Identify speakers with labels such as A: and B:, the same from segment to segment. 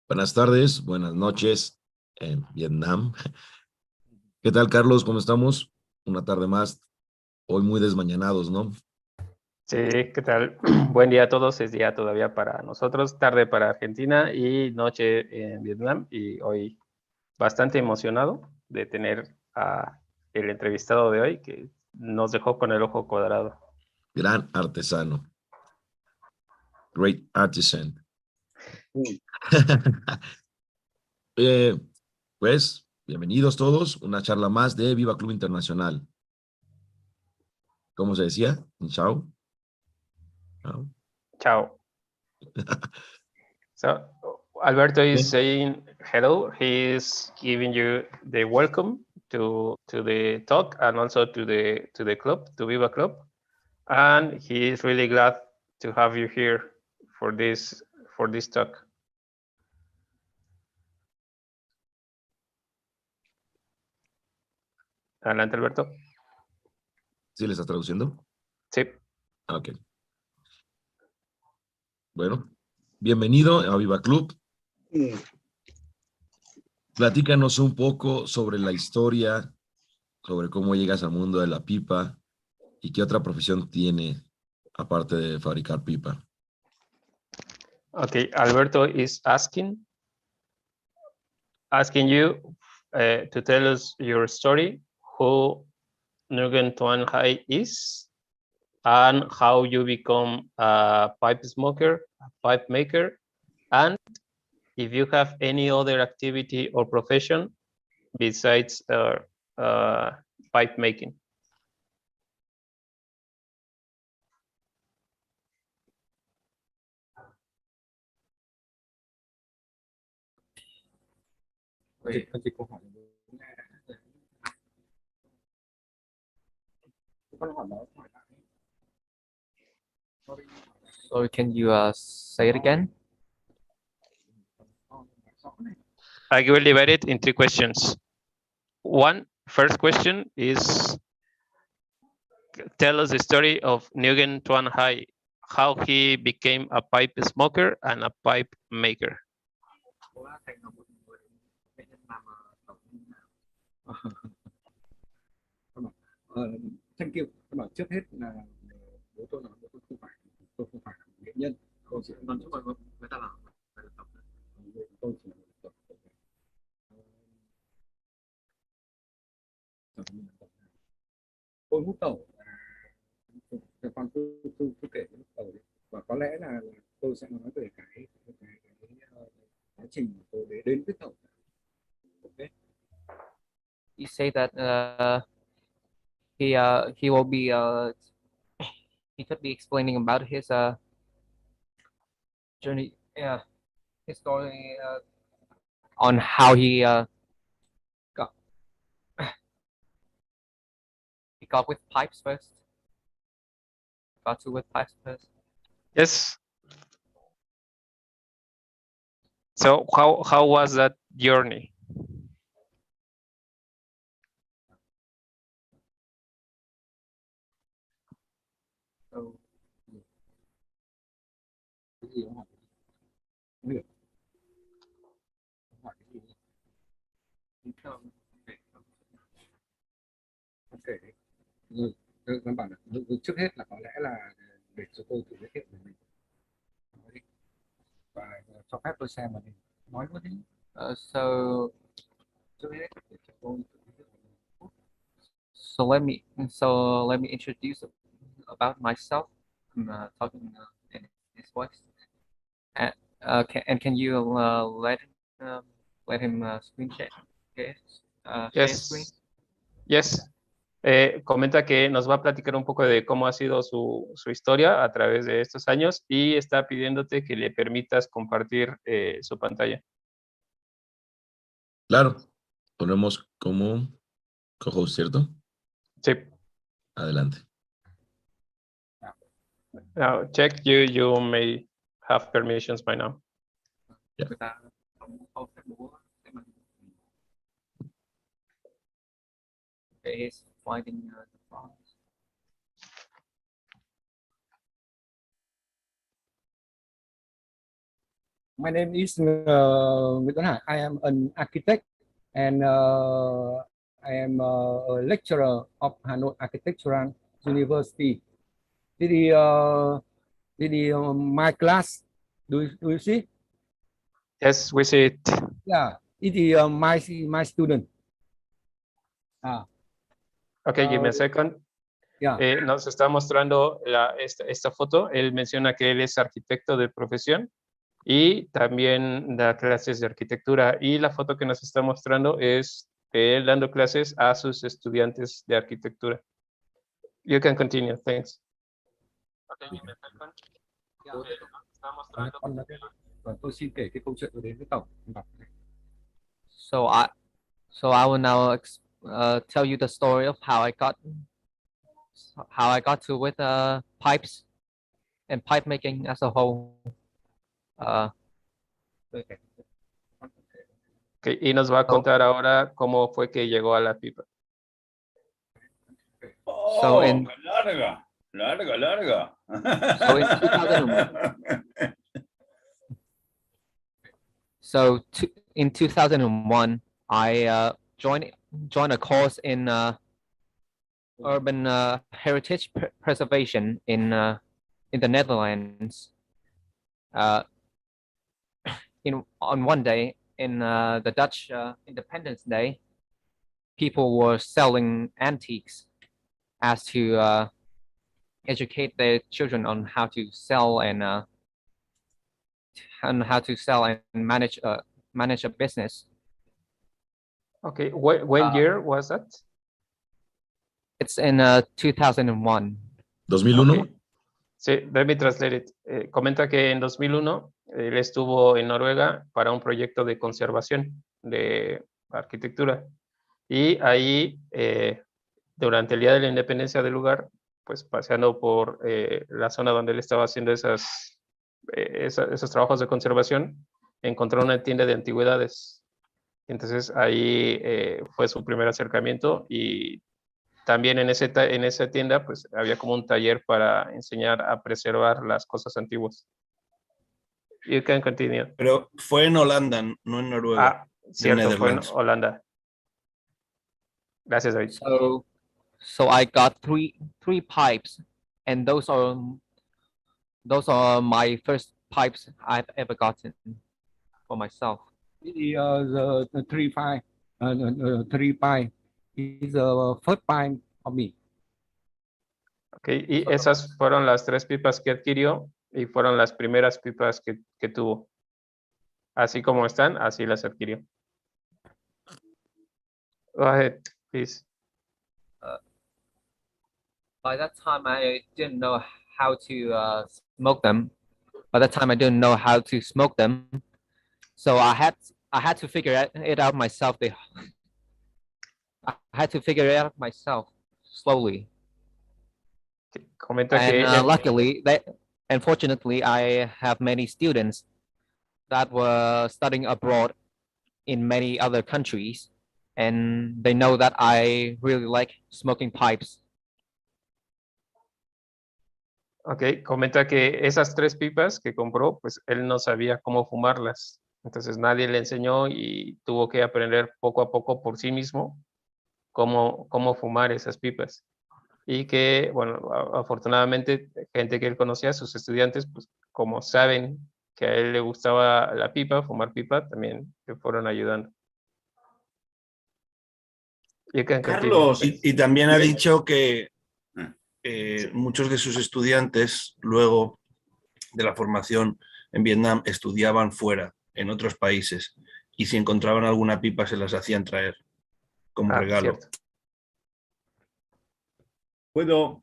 A: Buenas tardes, buenas noches en Vietnam. ¿Qué tal, Carlos? ¿Cómo estamos? Una tarde más, hoy muy desmañanados, ¿no?
B: Sí, ¿qué tal? Buen día a todos, es día todavía para nosotros, tarde para Argentina y noche en Vietnam. Y hoy bastante emocionado de tener a el entrevistado de hoy que nos dejó con el ojo cuadrado.
A: Gran artesano. Great artisan. Eh, pues, bienvenidos todos. Una charla más de BIIBA Club Internacional. ¿Cómo se decía? Chao. Chao.
B: Chao. So, Alberto is
A: Bien.
B: saying hello. He is giving you the welcome to the talk and also to the club, to BIIBA Club. And he is really glad to have you here for this talk. Adelante, Alberto.
A: ¿Sí le estás traduciendo?
B: Sí.
A: Ok. Bueno, bienvenido a BIIBA Club. Platícanos un poco sobre la historia, sobre cómo llegas al mundo de la pipa y qué otra profesión tiene aparte de fabricar pipa.
B: Okay, Alberto is asking you to tell us your story, who Nguyen Tuan Hai is, and how you become a pipe smoker, a pipe maker, and if you have any other activity or profession besides pipe making.
C: So can you say it again?
B: I will divide it in three questions. First question is, tell us the story of Nguyen Tuan Hai, how he became a pipe smoker and a pipe maker.
D: Thank you. Trước hết là bố tôi nói tôi không phải là một nghệ nhân. Tôi chỉ nói cho người ta làm tôi chỉ là tôi hút tẩu là con tôi kể hút tẩu và có lẽ là tôi sẽ nói về cái quá trình tôi đến với tẩu. Okay.
C: You say that he will be he could be explaining about his journey, his story on how he got with pipes first. Got to with pipes first.
B: Yes. So how was that journey?
D: So, tôi bảo là trước hết là có lẽ là để cho tôi tự giới thiệu về mình và cho phép tôi xem mà mình nói luôn đi.
C: So
D: Trước hết để cho tôi tự giới thiệu về mình.
C: so let me introduce about myself. I'm talking in his voice. Can you let him screen share? Okay. Share screen.
B: Yes. Comenta que nos va a platicar un poco de cómo ha sido su historia a través de estos años y está pidiéndote que le permitas compartir su pantalla.
A: Claro, ponemos como co-host, ¿cierto?
B: Sí.
A: Adelante.
B: Now check, you may have permissions by now.
A: Yeah.
C: Okay, he's finding the files.
D: My name is I am an architect and I am a lecturer of Hanoi Architectural University. My class, do you see?
B: Yes, we see it.
D: Yeah, it is my student.
B: Okay, give me a second.
D: Yeah.
B: Nos está mostrando esta foto. Él menciona que él es arquitecto de profesión y también da clases de arquitectura. Y la foto que nos está mostrando es él dando clases a sus estudiantes de arquitectura. You can continue, thanks. Okay, give me a second. Está mostrando.
D: Tôi xin kể cái câu chuyện tôi đến với tổng.
C: So I will now tell you the story of how I got to with pipes and pipe making as a whole.
B: Okay, y nos va a contar ahora cómo fue que llegó a la pipa.
C: So in
E: larga.
C: So in 2001. So in 2001, I joined a course in urban heritage preservation in the Netherlands. On one day in the Dutch Independence Day, people were selling antiques as to educate their children on how to sell and manage a business.
B: Okay, when year was that?
C: It's in 2001.
A: 2001.
B: Okay. Sí, let me translate it. Comenta que en 2001 él estuvo en Noruega para un proyecto de conservación de arquitectura. Y ahí, durante el día de la independencia del lugar, pues paseando por la zona donde él estaba haciendo esos trabajos de conservación, encontró una tienda de antigüedades. Entonces ahí fue su primer acercamiento y también en esa tienda pues había como un taller para enseñar a preservar las cosas antiguas. You can continue.
E: Pero fue en Holanda, no en Noruega.
B: Cierto, fue en Holanda. Gracias, David.
C: So I got three pipes, and those are my first pipes I've ever gotten for myself.
D: The three pipe is the first pipe of me.
B: Okay, y esas fueron las 3 pipas que adquirió y fueron las primeras pipas que tuvo. Así como están, así las adquirió. Go ahead, please.
C: By that time, I didn't know how to smoke them. By that time, I didn't know how to smoke them, so I had to figure it out myself. I had to figure it out myself slowly.
B: Comenta
C: and luckily, unfortunately, I have many students that were studying abroad in many other countries, and they know that I really like smoking pipes.
B: Ok, comenta que esas 3 pipas que compró, pues él no sabía cómo fumarlas. Entonces nadie le enseñó y tuvo que aprender poco a poco por sí mismo cómo fumar esas pipas. Y que, bueno, afortunadamente, gente que él conocía, sus estudiantes, pues como saben que a él le gustaba la pipa, fumar pipa, también le fueron ayudando.
E: Carlos, y también ha dicho que muchos de sus estudiantes, luego de la formación en Vietnam, estudiaban fuera, en otros países, y si encontraban alguna pipa se las hacían traer como regalo.
B: Cierto.
F: ¿Puedo?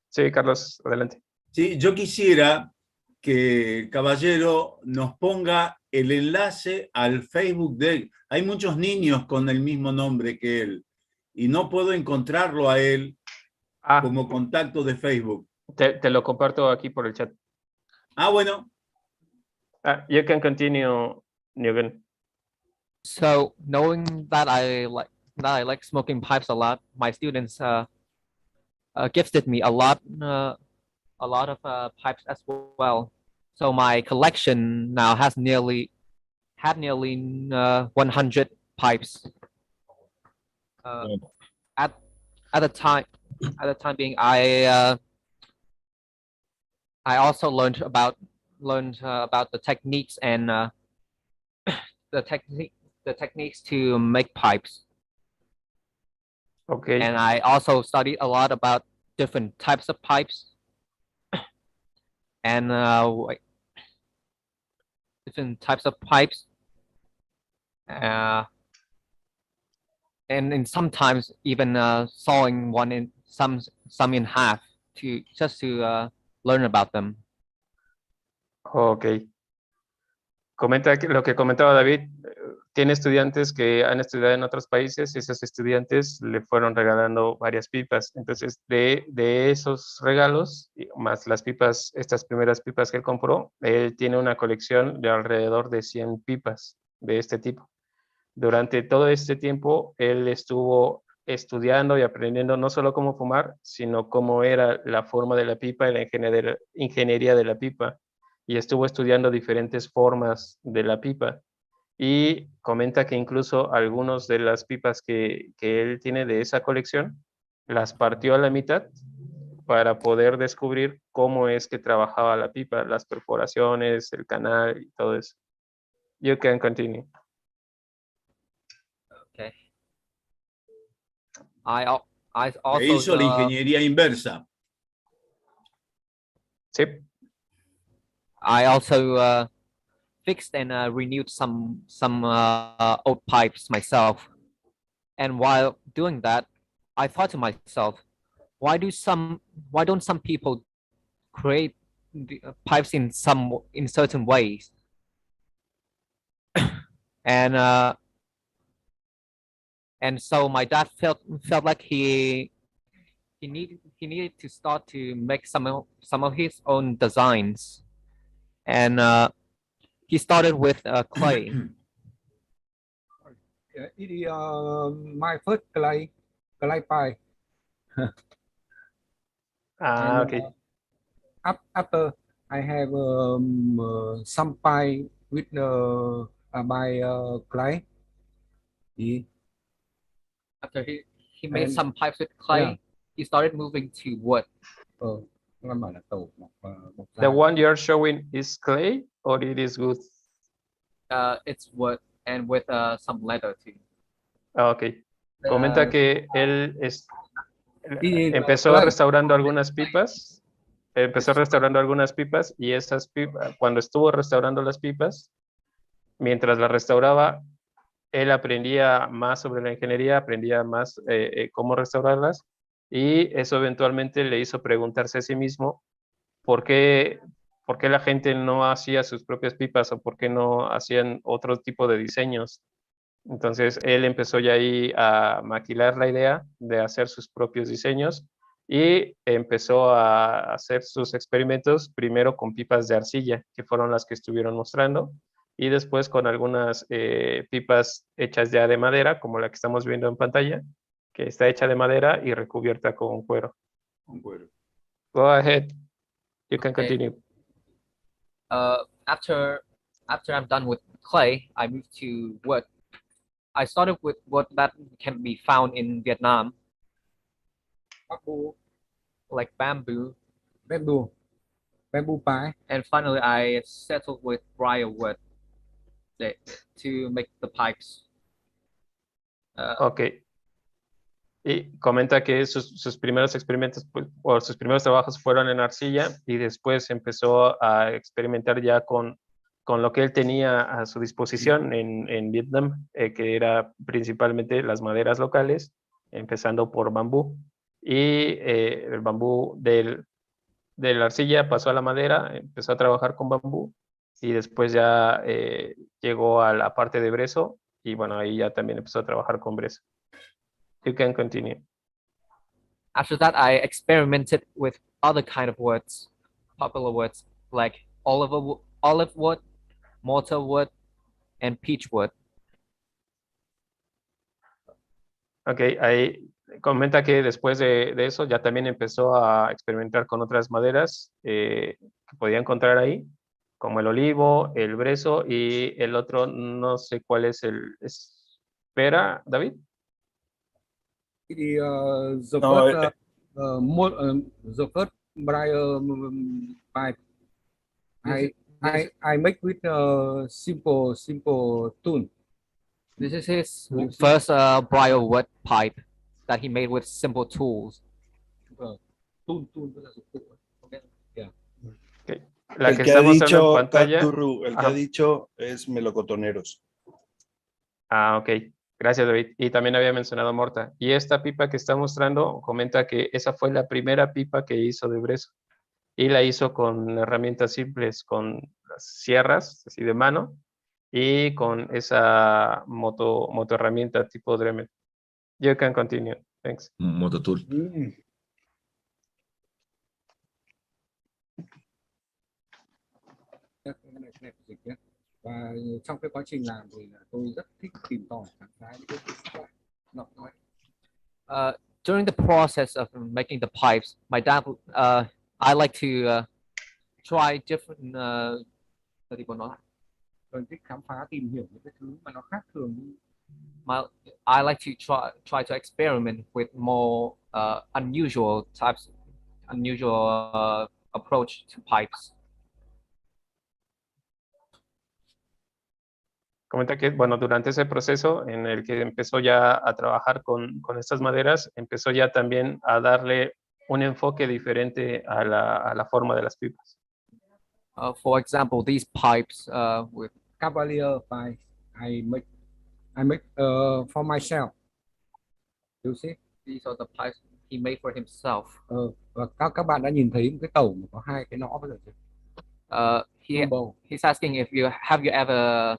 B: Sí, Carlos, adelante.
F: Sí, yo quisiera que Caballero nos ponga el enlace al Facebook de él. Hay muchos niños con el mismo nombre que él y no puedo encontrarlo a él como contacto de Facebook.
B: Te lo comparto aquí por el chat.
F: Bueno.
B: You can continue, Nguyen.
C: So knowing that I like smoking pipes a lot, my students gifted me a lot of pipes as well. So my collection now has nearly 100 pipes. At the time being, I also learned about the techniques and the techniques to make pipes.
B: Okay.
C: And I also studied a lot about different types of pipes and different types of pipes. And sometimes even sawing one in some in half to learn about them.
B: Ok. Comenta que lo que comentaba David, tiene estudiantes que han estudiado en otros países y esos estudiantes le fueron regalando varias pipas. Entonces, de esos regalos, más las pipas, estas primeras pipas que él compró, él tiene una colección de alrededor de 100 pipas de este tipo. Durante todo este tiempo, él estuvo estudiando y aprendiendo no solo cómo fumar, sino cómo era la forma de la pipa y la ingeniería de la pipa. Y estuvo estudiando diferentes formas de la pipa. Y comenta que incluso algunas de las pipas que él tiene de esa colección, las partió a la mitad para poder descubrir cómo es que trabajaba la pipa, las perforaciones, el canal y todo eso. You can continue.
C: Okay. I also
F: E hizo la ingeniería inversa.
B: Sí.
C: I also fixed and renewed some old pipes myself. And while doing that, I thought to myself, why don't some people create the pipes in certain ways? And so my dad felt like he needed to start to make some of his own designs, and he started with clay.
D: My first clay pipe.
B: Okay.
D: After I have some pipe with by clay.
C: After he made some pipes with clay, yeah. He started moving to wood.
B: The one you're showing is clay or it is wood?
C: It's wood and with some leather too.
B: Okay. Comenta que él empezó restaurando algunas pipas. Empezó restaurando algunas pipas y esas pipas, cuando estuvo restaurando las pipas, mientras las restauraba, él aprendía más sobre la ingeniería, aprendía más cómo restaurarlas y eso eventualmente le hizo preguntarse a sí mismo por qué la gente no hacía sus propias pipas o por qué no hacían otro tipo de diseños. Entonces él empezó ya ahí a maquilar la idea de hacer sus propios diseños y empezó a hacer sus experimentos primero con pipas de arcilla, que fueron las que estuvieron mostrando, y después con algunas pipas hechas ya de madera, como la que estamos viendo en pantalla, que está hecha de madera y recubierta con cuero. Go ahead. You can continue.
C: After I'm done with clay, I moved to wood. I started with wood that can be found in Vietnam, like bamboo pine. And finally, I settled with briarwood to make the pipes.
B: Okay. Y comenta que sus primeros experimentos, pues, o sus primeros trabajos fueron en arcilla y después empezó a experimentar ya con lo que él tenía a su disposición en Vietnam, que era principalmente las maderas locales, empezando por bambú. Y el bambú de la arcilla pasó a la madera, empezó a trabajar con bambú y después ya llegó a la parte de brezo y bueno, ahí ya también empezó a trabajar con brezo. You can continue.
C: After that, I experimented with other kind of woods, popular woods like olive wood, mortar wood, and peach wood.
B: Okay, ahí comenta que después de eso ya también empezó a experimentar con otras maderas que podía encontrar ahí como el olivo, el brezo y el otro no sé cuál es el... ¿Espera, David?
D: The the
E: No,
D: first the first pipe I make with simple tool.
C: This is his first bridal wood pipe that he made with simple tools.
D: Tool tức là dụng cụ. Yeah.
B: Okay. La
E: el
B: que
E: que
B: está
E: ha
B: mostrando en
E: dicho
B: pantalla...
E: Taturru, el que ha dicho es melocotoneros.
B: Ah, ok. Gracias, David. Y también había mencionado Morta. Y esta pipa que está mostrando comenta que esa fue la primera pipa que hizo de brezo. Y la hizo con herramientas simples, con las sierras, así de mano, y con esa moto herramienta tipo Dremel. You can continue. Thanks.
A: Mototool.
D: Cái này dịch nhé. Và trong cái quá trình làm thì tôi rất thích tìm tòi khám phá những cái nói.
C: During the process of making the pipes, my dad, I like to try different.
D: Tôi thích khám phá tìm hiểu những cái thứ mà nó khác thường.
C: I like to try to experiment with more unusual approach to pipes.
B: Comenta que, bueno, durante ese proceso en el que empezó ya a trabajar con estas maderas, empezó ya también a darle un enfoque diferente a la forma de las pipas.
C: For example, these pipes with
D: Cavalier pipe I make for myself. You see?
C: These are the pipes he made for himself.
D: Và các bạn đã nhìn thấy một cái tàu mà có hai cái nõ bây giờ chưa?
C: He's asking if you have ever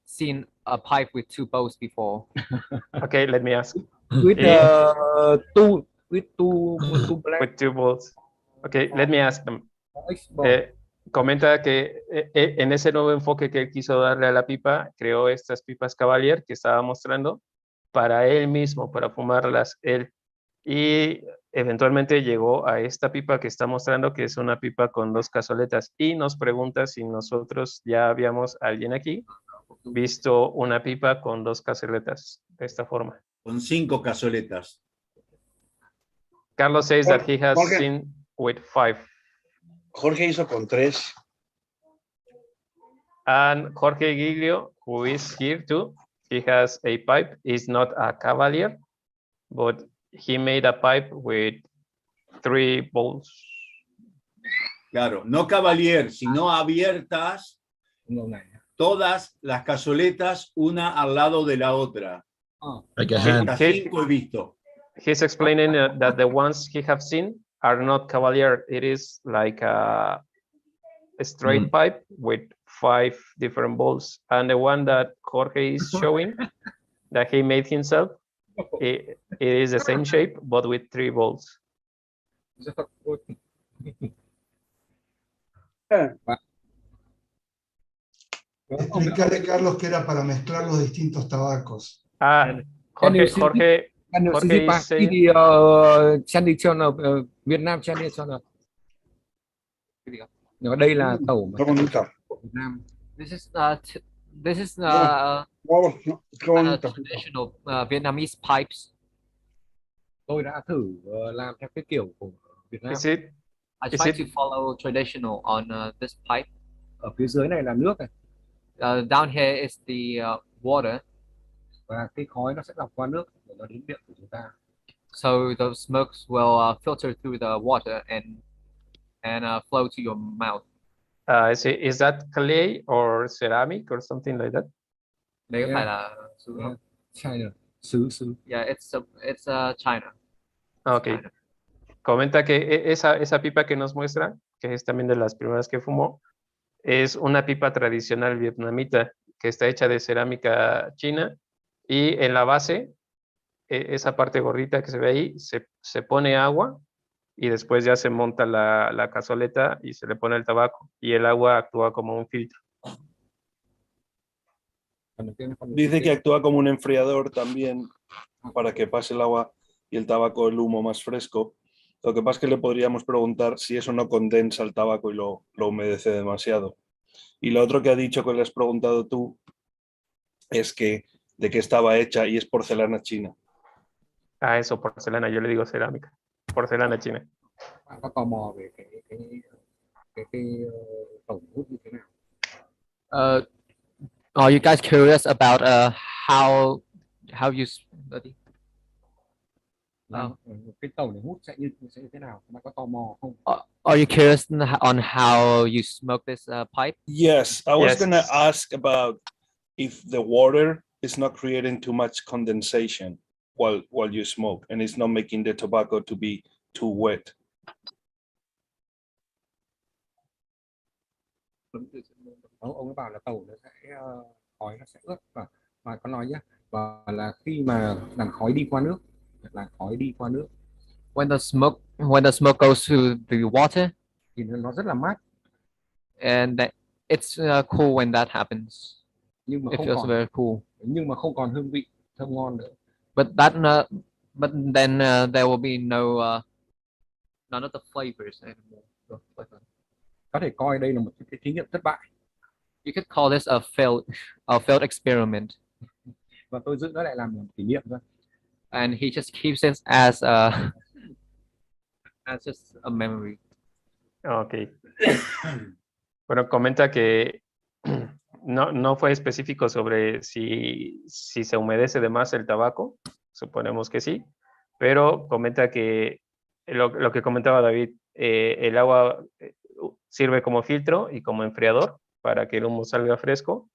C: seen a pipe with two bows before.
B: Okay, let me ask.
D: With
B: two balls. Okay, let me ask them. Comenta que en ese nuevo enfoque que él quiso darle a la pipa, creó estas pipas Cavalier que estaba mostrando para él mismo, para fumarlas él. Y eventualmente llegó a esta pipa que está mostrando, que es una pipa con 2 cazoletas. Y nos pregunta si nosotros ya habíamos, alguien aquí, visto una pipa con 2 cazoletas de esta forma.
F: Con 5 cazoletas.
B: Carlos says that he has seen with 5.
E: Jorge hizo con 3.
B: And Jorge Giglio, who is here too, he has a pipe. It's not a Cavalier, but he made a pipe with 3 bowls.
F: Claro, no Cavalier, sino abiertas, todas las cazoletas una al lado de la otra.
A: Like a hand.
F: Hasta 5 he visto.
B: He's explaining that the ones he have seen are not Cavalier. It is like a straight pipe with 5 different bowls. And the one that Jorge is showing, that he made himself, it is the same shape, but with 3 bowls.
G: Explicarle, Carlos, que era para mezclar los distintos tabacos.
B: Jorge is saying...
D: Vietnam Channel. Đây là tàu mà Việt Nam.
C: This is traditional Vietnamese pipes.
D: Tôi đã thử làm theo cái kiểu của Việt Nam.
C: I try to follow traditional on this pipe.
D: Ở phía dưới này là nước này.
C: Down here is the water.
D: Và cái khói nó sẽ lọc qua nước để nó đến miệng của chúng ta.
C: So the smokes will filter through the water and flow to your mouth.
B: Is that clay or ceramic or something like that?
C: Đấy phải là
D: China.
C: Yeah, it's China.
B: Okay.
C: China.
B: Comenta que esa pipa que nos muestra, que es también de las primeras que fumó, es una pipa tradicional vietnamita que está hecha de cerámica china y en la base, esa parte gordita que se ve ahí, se pone agua y después ya se monta la cazoleta y se le pone el tabaco y el agua actúa como un filtro.
E: Dice que actúa como un enfriador también para que pase el agua y el tabaco, el humo más fresco. Lo que pasa es que le podríamos preguntar si eso no condensa el tabaco y lo humedece demasiado. Y lo otro que ha dicho, que le has preguntado tú, es que de qué estaba hecha y es porcelana china.
B: Ah, eso, porcelana, yo le digo cerámica. Porcelana china.
D: Bạn có tò mò về tàu hút như thế nào?
C: Are you guys curious about how you
D: Cái tàu để hút sẽ như thế nào? Bạn có tò mò không?
C: are you curious on how you smoke this pipe?
E: Yes, I was
B: Yes.
E: going to ask about if the water is not creating too much condensation while you smoke, and it's not making the tobacco to be too wet.
D: Ông ấy bảo là tàu nó sẽ khói nó sẽ ướt và có nói nhé, và là khi mà làn khói đi qua nước,
C: When the smoke goes to the water,
D: thì nó rất là mát,
C: and it's cool when that happens.
D: nhưng mà
C: It
D: không
C: feels
D: còn
C: very cool.
D: nhưng mà không còn hương vị thơm ngon nữa.
C: But then there will be none of the flavors anymore.
D: Có thể coi đây là một cái thí nghiệm thất bại.
C: You could call this a failed experiment.
D: Và tôi giữ nó lại làm một kỷ niệm thôi.
C: And he just keeps it as just a memory.
B: Ok. Bueno, comenta que no fue específico sobre si se humedece de más el tabaco, suponemos que sí, pero comenta que lo que comentaba David, el agua sirve como filtro y como enfriador para que el humo salga fresco,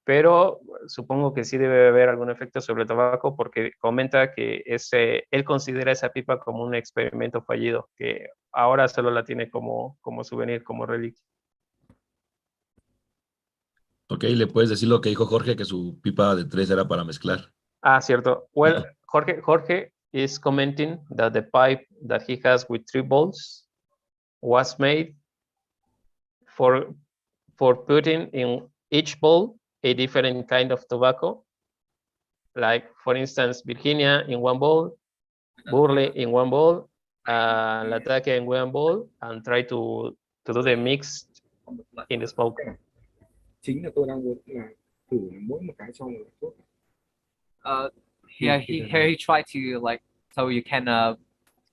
B: pero supongo que sí debe haber algún efecto sobre el tabaco porque comenta que él considera esa pipa como un experimento fallido, que ahora solo la tiene como souvenir, como reliquia.
A: Ok, ¿le puedes decir lo que dijo Jorge, que su pipa de 3 era para mezclar?
B: Ah, cierto. Well, Jorge is commenting that the pipe that he has with 3 bowls was made for putting in each bowl a different kind of tobacco, like for instance Virginia in one bowl, Burley in one bowl, Latakia in one bowl, and try to do the mix in the smoke.
D: Chính là tôi đang muốn là thử mỗi một cái xong rồi tốt.
C: Here he tried to so you can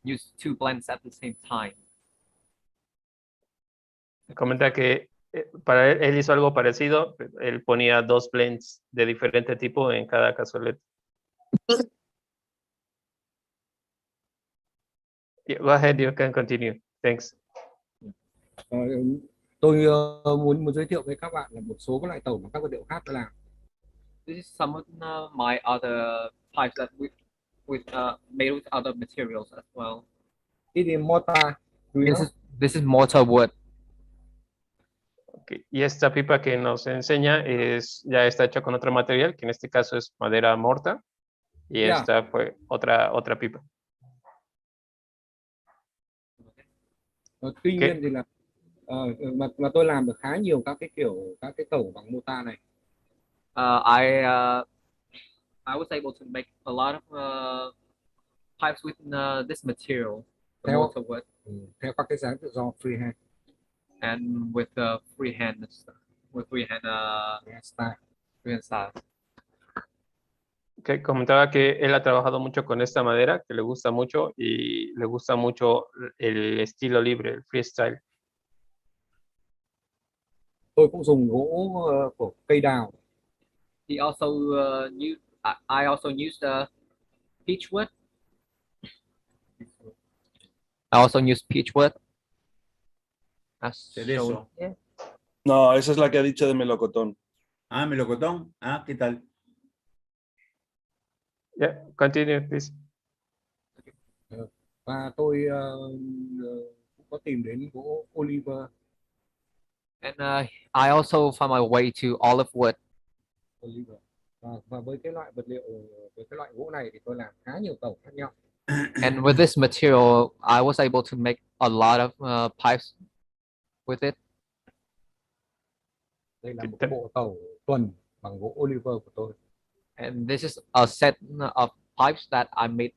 C: use 2 blends at the same time.
B: Comenta que para él hizo algo parecido, él ponía 2 blends de diferente tipo en cada cazoleta. Go ahead, you can continue. Thanks.
D: Tôi muốn giới thiệu với các bạn là một số các loại tàu mà các vật liệu khác đã làm.
C: This is some of my other pipes that made with other materials as well.
D: This is mortar.
C: This is mortar wood.
B: Okay. Y esta pipa que nos enseña ya está hecha con otro material, que en este caso es madera morta, y esta fue otra pipa.
D: Tuy nhiên thì là mà tôi làm được khá nhiều các cái tàu bằng mota này.
C: I was able to make a lot of pipes with this material, mortar wood.
D: Theo các cái dáng tự do freehand.
C: And with freehand style.
B: Que comentaba que él ha trabajado mucho con esta madera, que le gusta mucho y le gusta mucho el estilo libre, el freestyle.
D: Tôi cũng dùng gỗ của cây đào.
C: I also used peach wood. I also used peach wood.
F: Cerezo.
C: Yeah.
E: No, esa es la que ha dicho de melocotón.
F: Ah, melocotón. Ah, ¿qué tal?
B: Yeah, continue, please.
D: Và tôi cũng có tìm đến gỗ olive.
C: And I also found my way to olive wood.
D: Và với cái loại vật liệu, với cái loại gỗ này thì tôi làm khá nhiều tàu khác nhau.
C: And with this material, I was able to make a lot of pipes with it.
D: Đây là một cái bộ tàu tuần bằng gỗ olive của tôi.
C: And this is a set of pipes that I made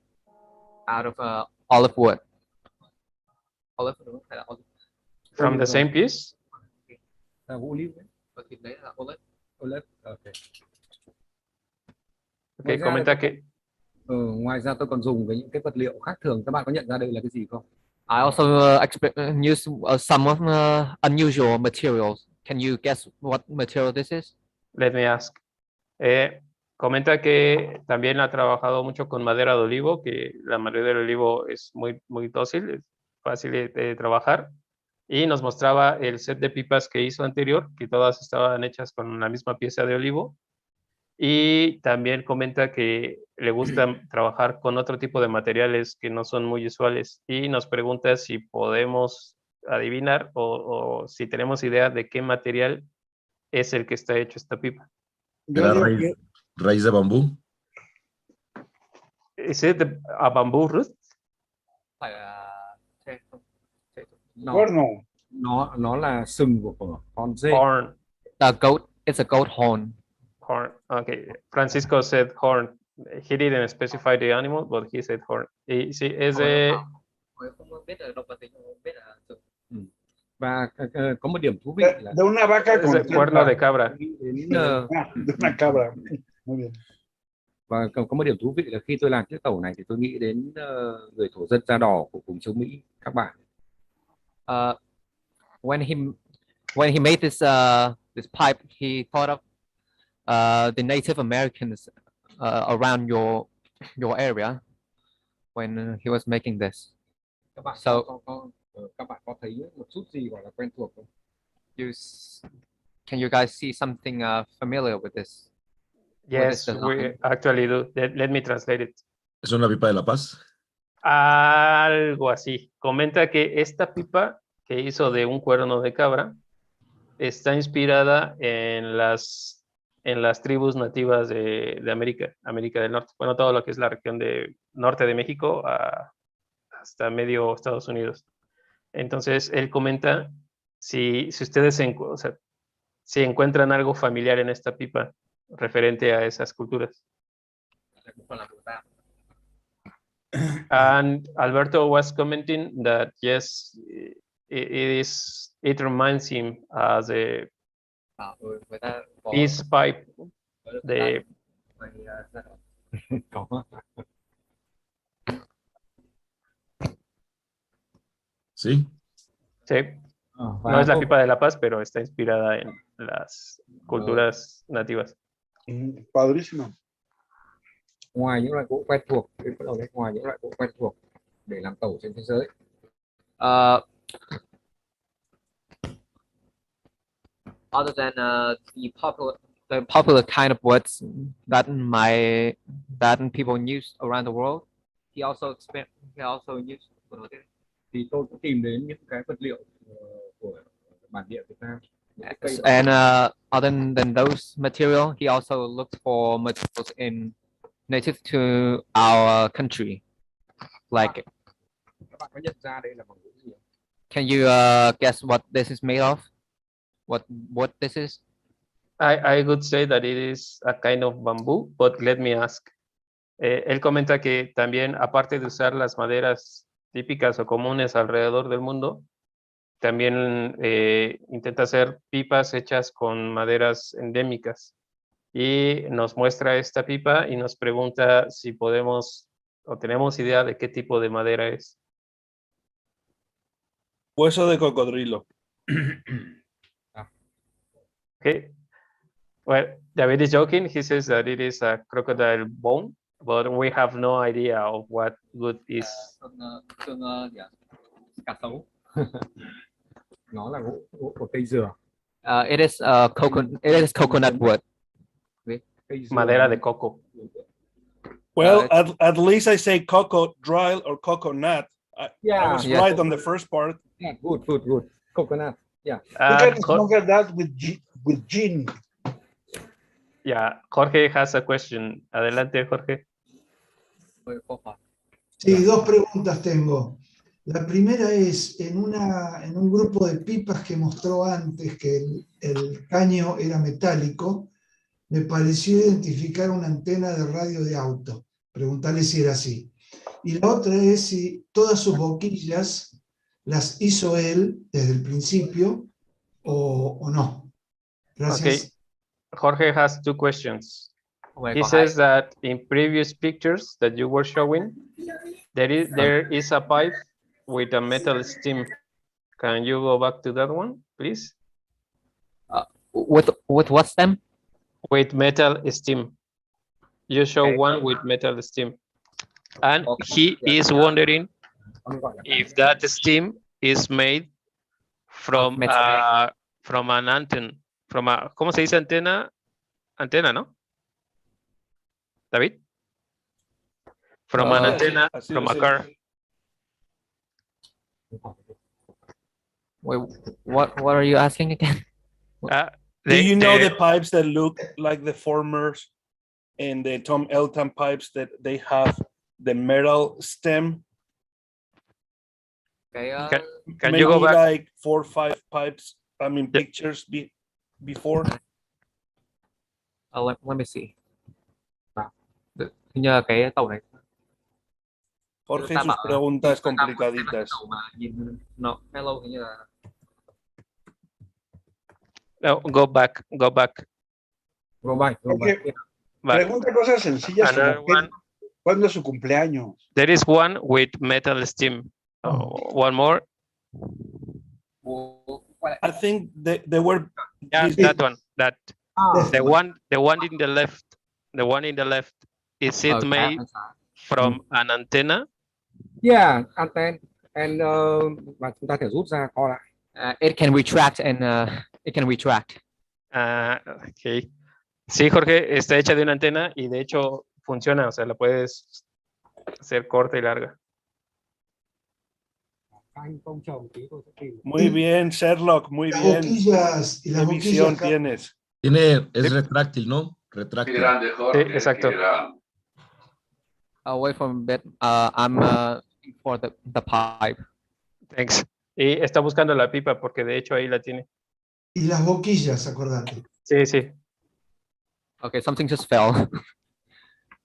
C: out of olive wood.
B: From the same piece?
D: Gỗ olive.
C: thịt đấy là OLED.
D: OLED. Okay.
B: Okay, comenta que
D: ngoài ra tôi còn dùng với những cái vật liệu khác thường. Các bạn có nhận ra đây là cái gì không?
C: I also use some of unusual materials. Can you guess what material this is?
B: let me ask. Comenta que también ha trabajado mucho con madera de olivo, que la madera de olivo es muy dócil, es fácil de trabajar. Y nos mostraba el set de pipas que hizo anterior, que todas estaban hechas con la misma pieza de olivo. Y también comenta que le gusta trabajar con otro tipo de materiales que no son muy usuales. Y nos pregunta si podemos adivinar o si tenemos idea de qué material es el que está hecho esta pipa.
A: ¿Era raíz de bambú?
B: ¿Es a bamboo root?
C: Phải
D: Nó là sừng của con dê.
B: Horn.
C: It's a goat horn.
B: Horn. Okay. Francisco said horn. He didn't specify the animal, but he said horn. Y sí, es de...
D: Và có một điểm thú vị là
G: de una vaca con
B: cuerno de cabra.
G: De una cabra. Muy bien.
D: Và có một điểm thú vị là khi tôi làm chiếc tàu này thì tôi nghĩ đến người thổ dân da đỏ của vùng châu Mỹ, các bạn.
C: When he made this pipe, he thought of the Native Americans around your area when he was making this.
D: Các bạn các bạn có thấy một chút gì gọi là quen thuộc không?
C: Can you guys see something familiar with this?
B: Yes, we actually do. Let me translate it.
A: ¿Es una pipa de la paz?
B: Algo así. Comenta que esta pipa que hizo de un cuerno de cabra está inspirada en las tribus nativas de América del Norte. Bueno, todo lo que es la región de norte de México hasta medio Estados Unidos. Entonces, él comenta si ustedes si encuentran algo familiar en esta pipa referente a esas culturas. And Alberto was commenting that yes, it reminds him as a peace pipe.
A: ¿Sí?
B: Sí. No es la pipa de la paz, pero está inspirada en las culturas nativas.
G: Padrísimo.
D: Ngoài những loại gỗ quen thuộc, ngoài những loại gỗ quen thuộc để làm tàu trên thế giới,
C: other than the popular kind of woods that people use around the world, he also used.
D: Thì tôi cũng tìm đến những cái vật liệu của bản địa Việt Nam.
C: And other than those material, he also looked for materials native to our country. Like,
D: các bạn có nhận ra đây là bằng gỗ gì?
C: Can you guess what this is made of? What this is?
B: I would say that it is a kind of bamboo, but let me ask. Él comenta que también, aparte de usar las maderas típicas o comunes alrededor del mundo, también intenta hacer pipas hechas con maderas endémicas. Y nos muestra esta pipa y nos pregunta si podemos o tenemos idea de qué tipo de madera es.
E: Hueso de cocodrilo.
B: Okay. Well, David is joking. He says that it is a crocodile bone, but we have no idea of what wood is.
D: Cá sấu. Nó là gỗ của cây dừa.
C: It is coconut wood.
B: Madera de coco.
E: Well, at least I say coco dry or coconut. I was right on the first part.
D: Yeah, good. Coconut. Yeah.
G: You can smoke that with gin.
B: Yeah, Jorge has a question. Adelante, Jorge.
G: Sí, dos preguntas tengo. La primera es, en un grupo de pipas que mostró antes que el caño era metálico, me pareció identificar una antena de radio de auto. Preguntarle si era así. Y la otra es si todas sus boquillas las hizo él desde el principio o no. Gracias.
B: Jorge has two questions.
C: Oh my
B: He
C: God,
B: says that in previous pictures that you were showing, there is a pipe with a metal stem. Can you go back to that one, please?
C: with what stem?
B: With metal stem. You show one with metal stem. And he is wondering if that stem is made from an antenna, from a, ¿cómo se dice antena? Antena, ¿no? David? From an antenna, from a car.
C: Wait, what are you asking again?
E: Do you know the pipes that look like the formers and the Tom Elton pipes that they have the metal stem?
C: Okay,
B: Can you go back?
E: Like 4 or 5 pipes, I mean, pictures before?
C: let me see. Nhờ cái tàu này.
E: Jorge, sus preguntas complicaditas.
C: No, hello, hình như là...
B: No, go back.
D: Porque pregunta cosas sencillas como ¿cuándo es su cumpleaños?
B: There is one with metal stem. One more.
E: I think they were.
B: Yeah, that one. That the one in the left. The one in the left. Is it made from an antenna?
D: Yeah, antenna. And và chúng ta thể rút ra co lại.
C: It can retract and it can retract.
B: Okay. Sí, Jorge, está hecha de una antena y de hecho funciona, o sea, la puedes hacer corta y larga.
E: Muy bien, Sherlock, muy bien.
G: Boquillas y las
E: ¿Qué visión
G: boquillas
E: tienes?
A: Es retráctil, ¿no? Retráctil.
B: Qué grande, Jorge. Sí, exacto.
C: Away from bed, I'm for the pipe.
B: Thanks. Y está buscando la pipa porque de hecho ahí la tiene.
G: Y las boquillas, acordate.
B: Sí.
C: Okay, something just fell.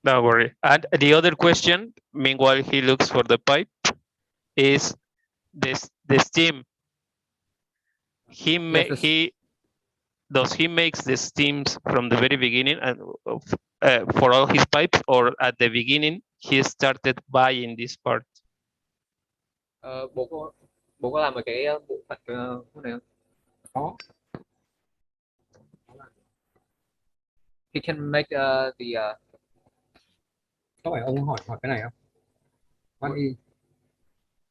B: Don't worry. And the other question, meanwhile he looks for the pipe, is the steam. Does he makes the steams from the very beginning for all his pipes, or at the beginning he started buying this part?
C: Bố có làm một cái bộ phận này không?
D: Có.
C: He can make the.
D: Có phải ông hỏi cái này không?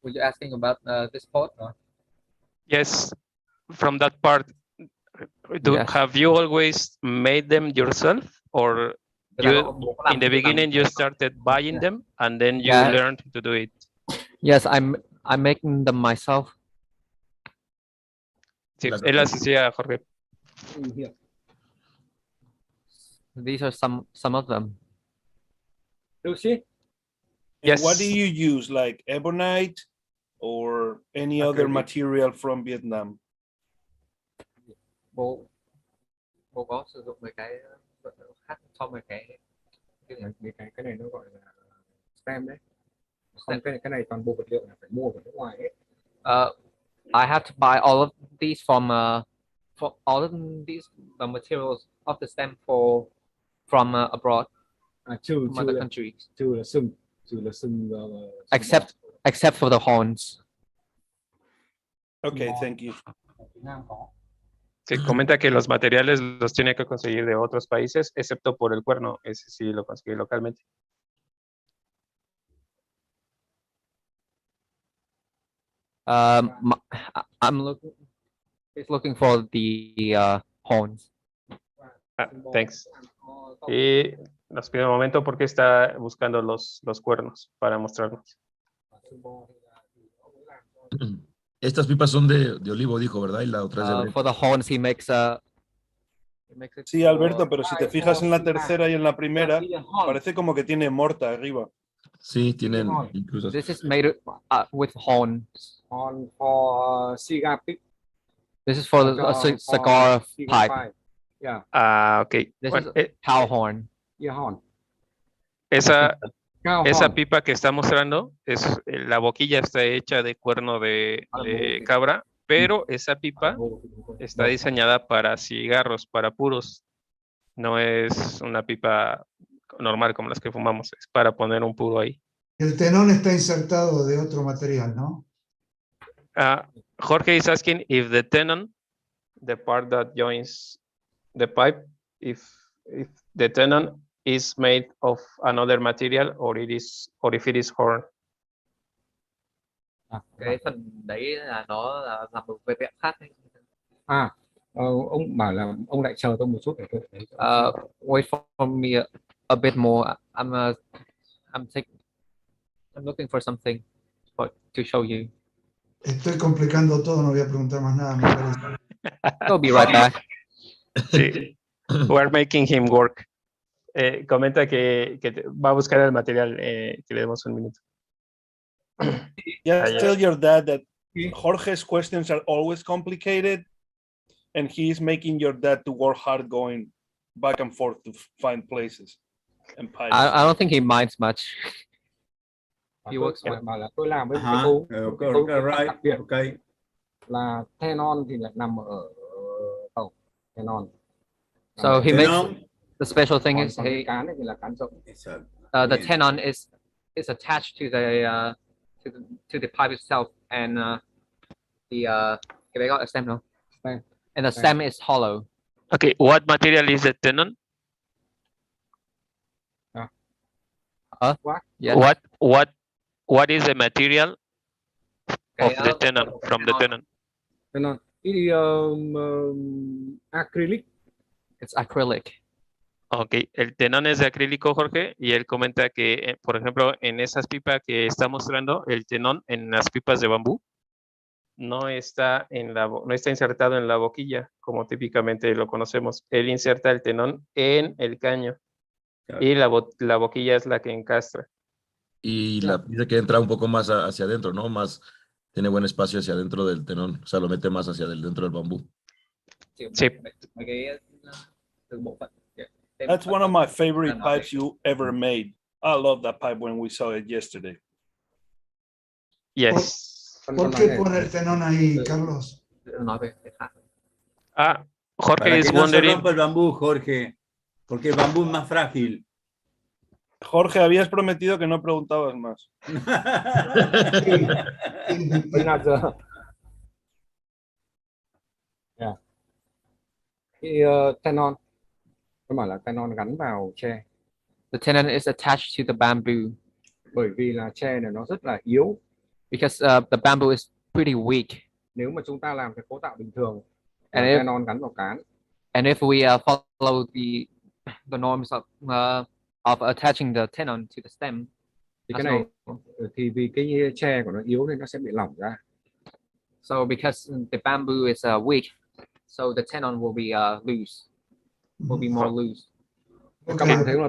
C: Were you asking about this part? Or?
B: Yes, from that part.
C: Yes.
B: Have you always made them yourself, or in the beginning you started buying them and then you learned to do it?
C: Yes, I'm making them myself.
B: Sí, él las hacía, Jorge.
C: These are some of them.
E: Lucy?
B: Yes.
E: What do you use, like ebonite or any other material from Vietnam?
C: Bố có sử dụng mấy cái khác trong mấy cái
D: này nó gọi là stem đấy. Xong cái này toàn bộ vật liệu là phải mua ở nước ngoài hết.
C: I have to buy all of these from all of these the materials of the stem from abroad.
D: True
C: from other countries.
D: True là sừng.
C: Except for the horns.
E: Okay, thank you.
B: Sí, comenta que los materiales los tiene que conseguir de otros países, excepto por el cuerno, ese sí lo consigue localmente.
C: I'm looking for the horns.
B: Thanks. Y nos pide un momento porque está buscando los cuernos para mostrarnos.
A: Estas pipas son de olivo, dijo, ¿verdad? Y la otra es de
C: For the horns he makes it.
E: Sí, Alberto, pero si te fijas en la tercera y en la primera, parece como que tiene morta arriba.
A: Sí, tienen incluso.
C: This is made with horns.
D: Horn for cigar pipe.
C: This is for the cigar pipe.
D: Yeah.
B: Okay.
C: This is cow horn.
D: Yeah, horn.
B: Esa pipa que está mostrando, la boquilla está hecha de cuerno de cabra pero esa pipa está diseñada para cigarros, para puros. No es una pipa normal como las que fumamos, es para poner un puro ahí.
G: El tenón está insertado de otro material, ¿no?
B: Jorge is asking if the tenon, the part that joins the pipe, if the tenon is made of another material or if it is horn.
C: Cái phần đấy là nó là làm một vật liệu khác hay?
D: Ông bảo là ông lại chờ tôi một chút để tôi thấy.
C: Wait for me a bit more. I'm looking for something to show you.
G: Estoy complicando todo, no voy a preguntar más nada, me parece.
C: I'll be right back.
B: Sí, we're making him work. Comenta que va a buscar el material, que le demos un minuto.
E: Just tell your dad that Jorge's questions are always complicated, and he is making your dad to work hard going back and forth to find places and pipes.
C: I don't think he minds much. He works
D: Tôi
C: well.
D: bảo là tôi làm với một cái câu đặc biệt là tenon thì lại nằm ở tổng tenon.
C: So he makes the special thing is
D: cái cán này thì là cán rộng.
C: the tenon is attached to the pipe itself, and the stem, no? And the stem is hollow.
B: Okay, what material is the tenon?
C: Yes.
B: What is the material of the tenon, from the tenon?
D: Tenon. Acrylic.
C: It's acrylic.
B: Ok, el tenón es de acrílico, Jorge, y él comenta que, por ejemplo, en esas pipas que está mostrando, el tenón en las pipas de bambú no está insertado en la boquilla, como típicamente lo conocemos. Él inserta el tenón en el caño, y la boquilla es la que encastra.
A: Y la pieza que entra un poco más hacia adentro, ¿no? Tiene buen espacio hacia adentro del tenón, o sea, lo mete más hacia dentro del bambú.
B: Sí.
E: That's one of my favorite pipes you ever made. I love that pipe when we saw it yesterday.
B: Yes.
G: ¿Por qué pone el tenón ahí, Carlos?
B: Jorge is
F: no
B: wondering.
F: se rompa el bambú, Jorge, porque el bambú es más frágil.
E: Jorge, habías prometido que no preguntabas más.
D: Tenon. Tôi bảo là tenon gắn vào tre.
C: The tenon is attached to the bamboo.
D: Bởi vì là tre này nó rất là yếu.
C: Because the bamboo is pretty weak.
D: Nếu mà chúng ta làm cái cấu tạo bình thường,
C: tenon
D: gắn vào cán.
C: And if we follow the norms of attaching the tenon to the stem,
D: thì cái này thì vì cái tre của nó yếu nên nó sẽ bị lỏng ra.
C: So because the bamboo is weak, so the tenon will be loose. Will be more loose.
D: Các bạn thấy là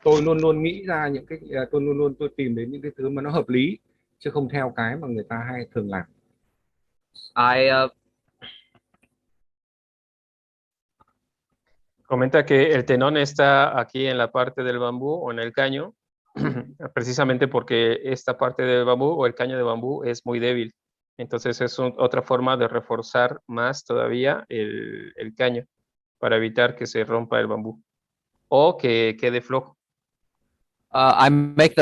D: tôi luôn luôn nghĩ ra những cái tôi tìm đến những cái thứ mà nó hợp lý, chứ không theo cái mà người ta hay thường làm.
B: Comenta que el tenón está aquí en la parte del bambú o en el caño, precisamente porque esta parte del bambú o el caño de bambú es muy débil. Entonces es otra forma de reforzar más todavía el caño para evitar que se rompa el bambú o que quede flojo.
C: I make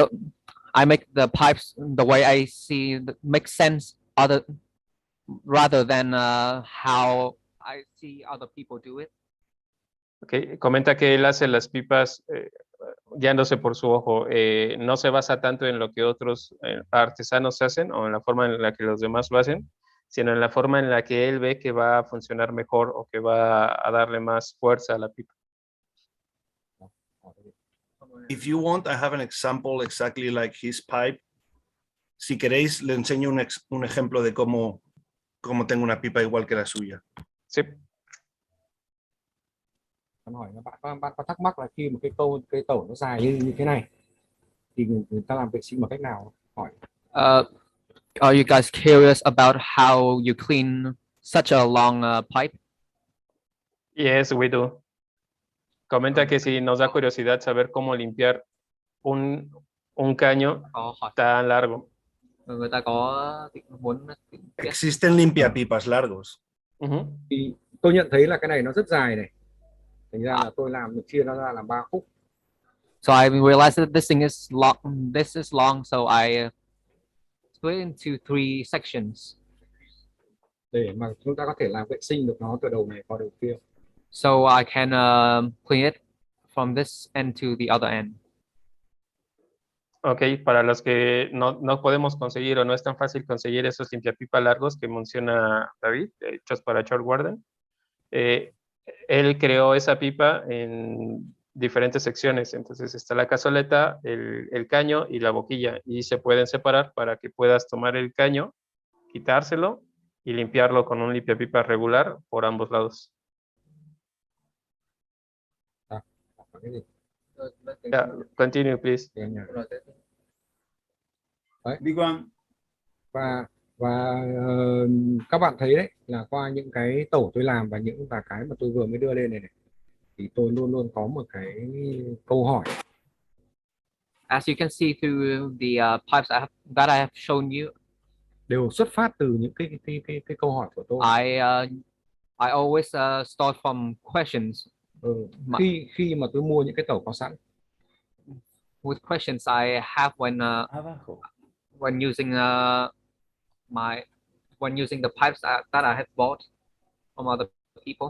C: the pipes the way I see make sense rather than how I see other people do it.
B: Okay. Comenta que él hace las pipas guiándose por su ojo. No se basa tanto en lo que otros artesanos hacen o en la forma en la que los demás lo hacen, sino en la forma en la que él ve que va a funcionar mejor o que va a darle más fuerza a la pipa.
E: If you want, I have an example exactly like his pipe. Si queréis, le enseño un ejemplo de cómo tengo una pipa igual que la suya.
B: Sí.
D: Bạn có thắc mắc là khi một cái tổ nó dài như thế này thì người ta làm vệ sinh bằng cách nào? Hỏi.
C: Are you guys curious about how you clean such a long pipe?
B: Yes, we do. Comenta que si nos da curiosidad saber cómo limpiar un caño tan largo.
C: người ta có muốn biết.
E: Existen limpiapipas largos.
D: Thì tôi nhận thấy là cái này nó rất dài này, thành ra là tôi làm chia nó ra làm 3 khúc.
C: So I realized that this thing is long. This is long, so I split into 3 sections.
D: Để mà chúng ta có thể làm vệ sinh được nó từ đầu này qua đầu kia.
C: So I can clean it from this end to the other end.
B: Ok, para los que no podemos conseguir o no es tan fácil conseguir esos limpiapipas largos que menciona David, hechos para Short Warden, él creó esa pipa en diferentes secciones. Entonces está la cazoleta, el caño y la boquilla, y se pueden separar para que puedas tomar el caño, quitárselo y limpiarlo con un limpiapipa regular por ambos lados. Yeah, continue, please.
D: Đấy.
F: Đi Quang.
D: Và các bạn thấy đấy là qua những cái tổ tôi làm và cái mà tôi vừa mới đưa lên này, thì tôi luôn luôn có một cái câu hỏi.
C: As you can see through the pipes that I have shown you,
D: đều xuất phát từ những cái câu hỏi của tôi.
C: I always start from questions.
D: Khi mà tôi mua những cái tàu có sẵn.
C: With questions I have when using when using the pipes that I have bought from other people.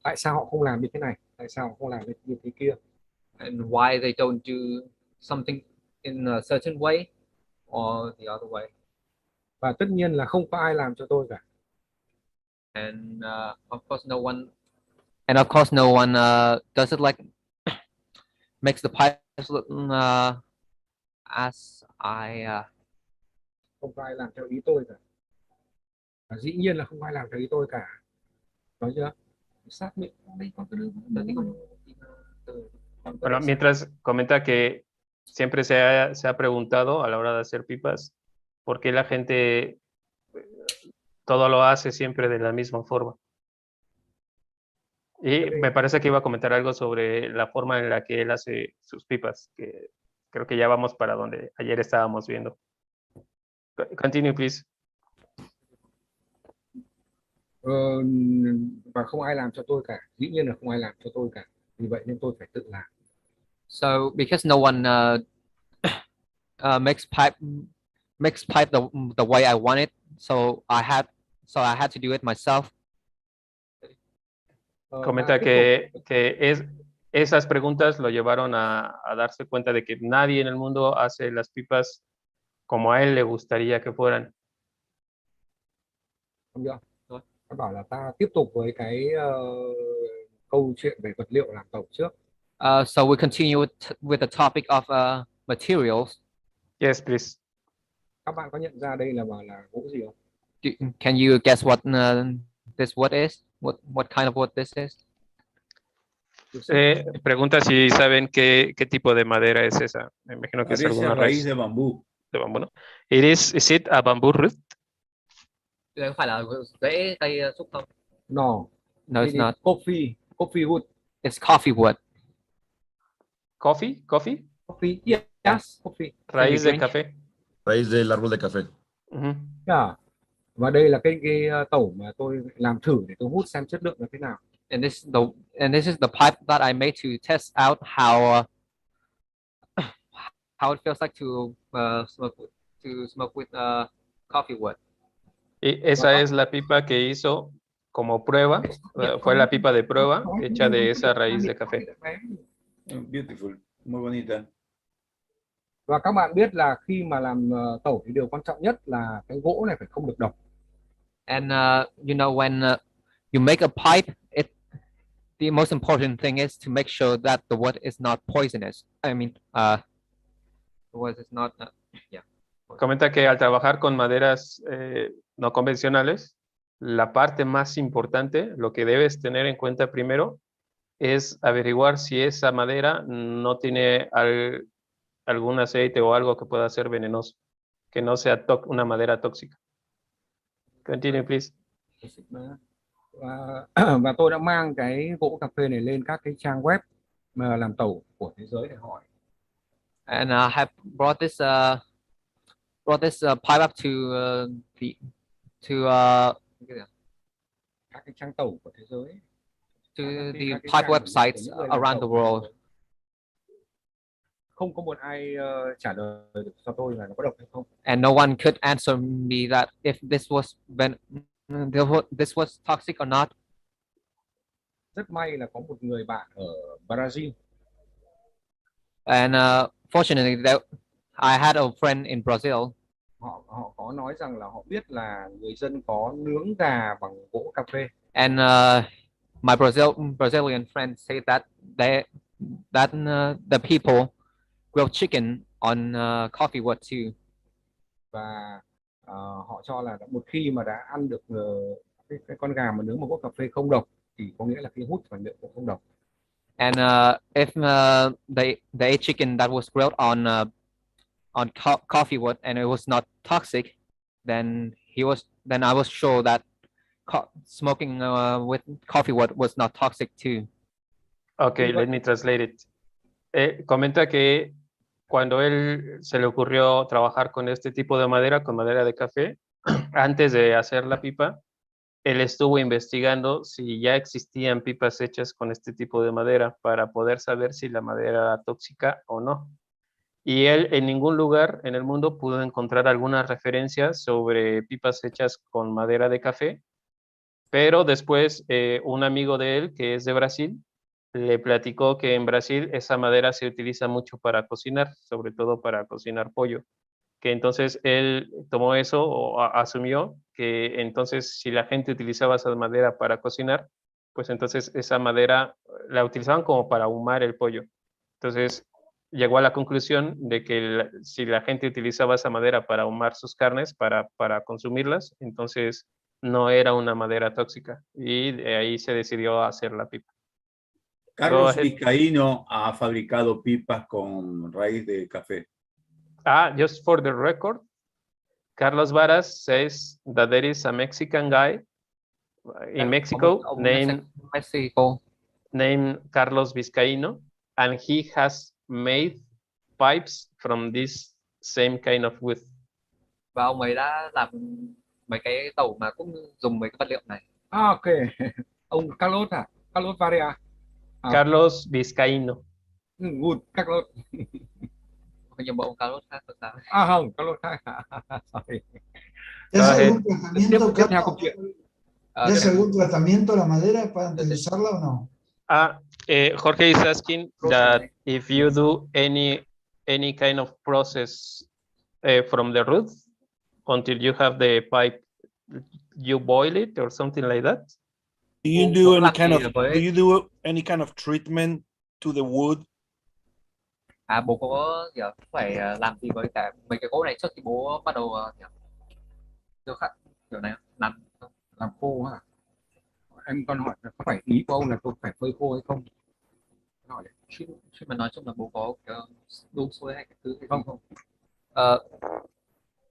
D: Tại sao họ không làm như thế này? Tại sao họ không làm như thế kia?
C: And why they don't do something in a certain way or the other way.
D: Và tất nhiên là không có ai làm cho tôi cả.
C: And of course no one does it like makes the pipes look as I
D: không có ai làm theo ý tôi cả. Và dĩ nhiên là không ai làm theo ý tôi cả. Nói chưa? Xác định đây có cái
B: Bueno, mientras comenta que siempre se ha preguntado a la hora de hacer pipas por qué la gente todo lo hace siempre de la misma forma. Y me parece que iba a comentar algo sobre la forma en la que él hace sus pipas, que creo que ya vamos para donde ayer estábamos viendo. Continue, please.
D: Và không ai làm cho tôi cả. Dĩ nhiên là không ai làm cho tôi cả. Vì vậy nên tôi phải tự làm.
C: So because no one makes pipe the way I want it, so I had to do it myself.
B: Comenta que esas preguntas lo llevaron a darse cuenta de que nadie en el mundo hace las pipas como a él le gustaría que fueran.
D: Không được. Tôi bảo là ta tiếp tục với cái câu chuyện về vật liệu làm tàu trước.
C: So we continue with the topic of materials.
B: Yes, please.
D: Các bạn có nhận ra đây là gỗ gì không?
C: Can you guess what this wood is? What kind of wood this is?
B: Pregunta si saben qué tipo de madera es esa. Me imagino que es alguna
F: raíz de bambú.
B: De bambú, ¿no? Is it a bamboo root?
C: Không phải là rễ cây xúc không?
D: No,
C: it's not.
D: Coffee wood.
C: It's coffee wood.
B: Coffee?
D: Yes, coffee.
B: Raíz de café.
A: Raíz del árbol de café.
D: Yeah. Và đây là cái tẩu mà tôi làm thử để tôi hút xem chất lượng là thế nào.
C: And this is the pipe that I made to test out how it feels like to smoke with coffee wood.
B: Y esa es la pipa que hizo como prueba, fue la pipa de prueba hecha de esa raíz de café.
F: Beautiful, muy bonita.
D: Và các bạn biết là khi mà làm tẩu thì điều quan trọng nhất là cái gỗ này phải không được độc.
C: And you know, when you make a pipe, the most important thing is to make sure that the wood is not poisonous. I mean, the wood is not. Yeah.
B: Comenta que al trabajar con maderas no convencionales, la parte más importante, lo que debes tener en cuenta primero, es averiguar si esa madera no tiene algún aceite o algo que pueda ser venenoso, que no sea una madera tóxica. Continue, please.
D: Và tôi đã mang cái gỗ cà phê này lên các cái trang web mà làm tẩu của thế giới để hỏi.
C: And I have brought this brought this pipe up to
D: các cái trang tàu của thế giới,
C: to the pipe websites around the world.
D: Không có một ai trả lời được cho tôi là nó có độc hay không.
C: And no one could answer me that if this was toxic or not.
D: Rất may là có một người bạn ở Brazil.
C: And fortunately, I had a friend in Brazil.
D: Họ có nói rằng là họ biết là người dân có nướng gà bằng gỗ cà phê.
C: And my Brazilian friend said that the people grilled chicken on coffee wood too.
D: Và họ cho là một khi mà đã ăn được cái con gà mà nướng bằng gỗ cà phê không độc thì có nghĩa là cái hút và miệng cũng không độc.
C: And if they ate chicken that was grilled on coffee wood and it was not toxic, then I was sure that smoking with coffee wood was not toxic too.
B: Okay, let me translate it. Comenta que cuando él se le ocurrió trabajar con este tipo de madera, con madera de café, antes de hacer la pipa, él estuvo investigando si ya existían pipas hechas con este tipo de madera para poder saber si la madera era tóxica o no. Y él en ningún lugar en el mundo pudo encontrar alguna referencia sobre pipas hechas con madera de café, pero después un amigo de él, que es de Brasil, le platicó que en Brasil esa madera se utiliza mucho para cocinar, sobre todo para cocinar pollo. Que entonces él tomó eso o asumió que entonces si la gente utilizaba esa madera para cocinar, pues entonces esa madera la utilizaban como para ahumar el pollo. Entonces llegó a la conclusión de que si la gente utilizaba esa madera para ahumar sus carnes, para consumirlas, entonces no era una madera tóxica. Y de ahí se decidió hacer la pipa.
F: Carlos Vizcaíno ha fabricado pipas con raíz de café.
B: Just for the record, Carlos Varas says that there is a Mexican guy in Mexico named Carlos Vizcaíno, and he has made pipes from this same kind of wood.
C: Và ông ấy đã làm mấy cái tàu mà cũng dùng mấy cái vật liệu này.
D: Ok. Ông Carlos à? Carlos Varia.
B: Carlos Vizcaíno.
D: Good, Carlos.
C: Nhưng mà ông Carlos khác rồi sao?
D: Không, Carlos khác. Sorry.
G: ¿Es algún tratamiento,
D: Tiếp theo câu chuyện.
G: ¿Es algún tratamiento la madera para antes de usarla o no?
B: Jorge is asking that if you do any kind of process from the root until you have the pipe, you boil it or something like that?
E: Do you do any kind of treatment to the wood?
C: Bố có phải làm gì với cả mấy cái gỗ này trước khi bố bắt đầu kiểu này
D: làm khô hả? Em còn hỏi có phải ý của ông là tôi phải phơi khô hay không? Hỏi đấy.
C: Chứ mà nói chung là bố có đun sôi hay cái thứ hay
D: không?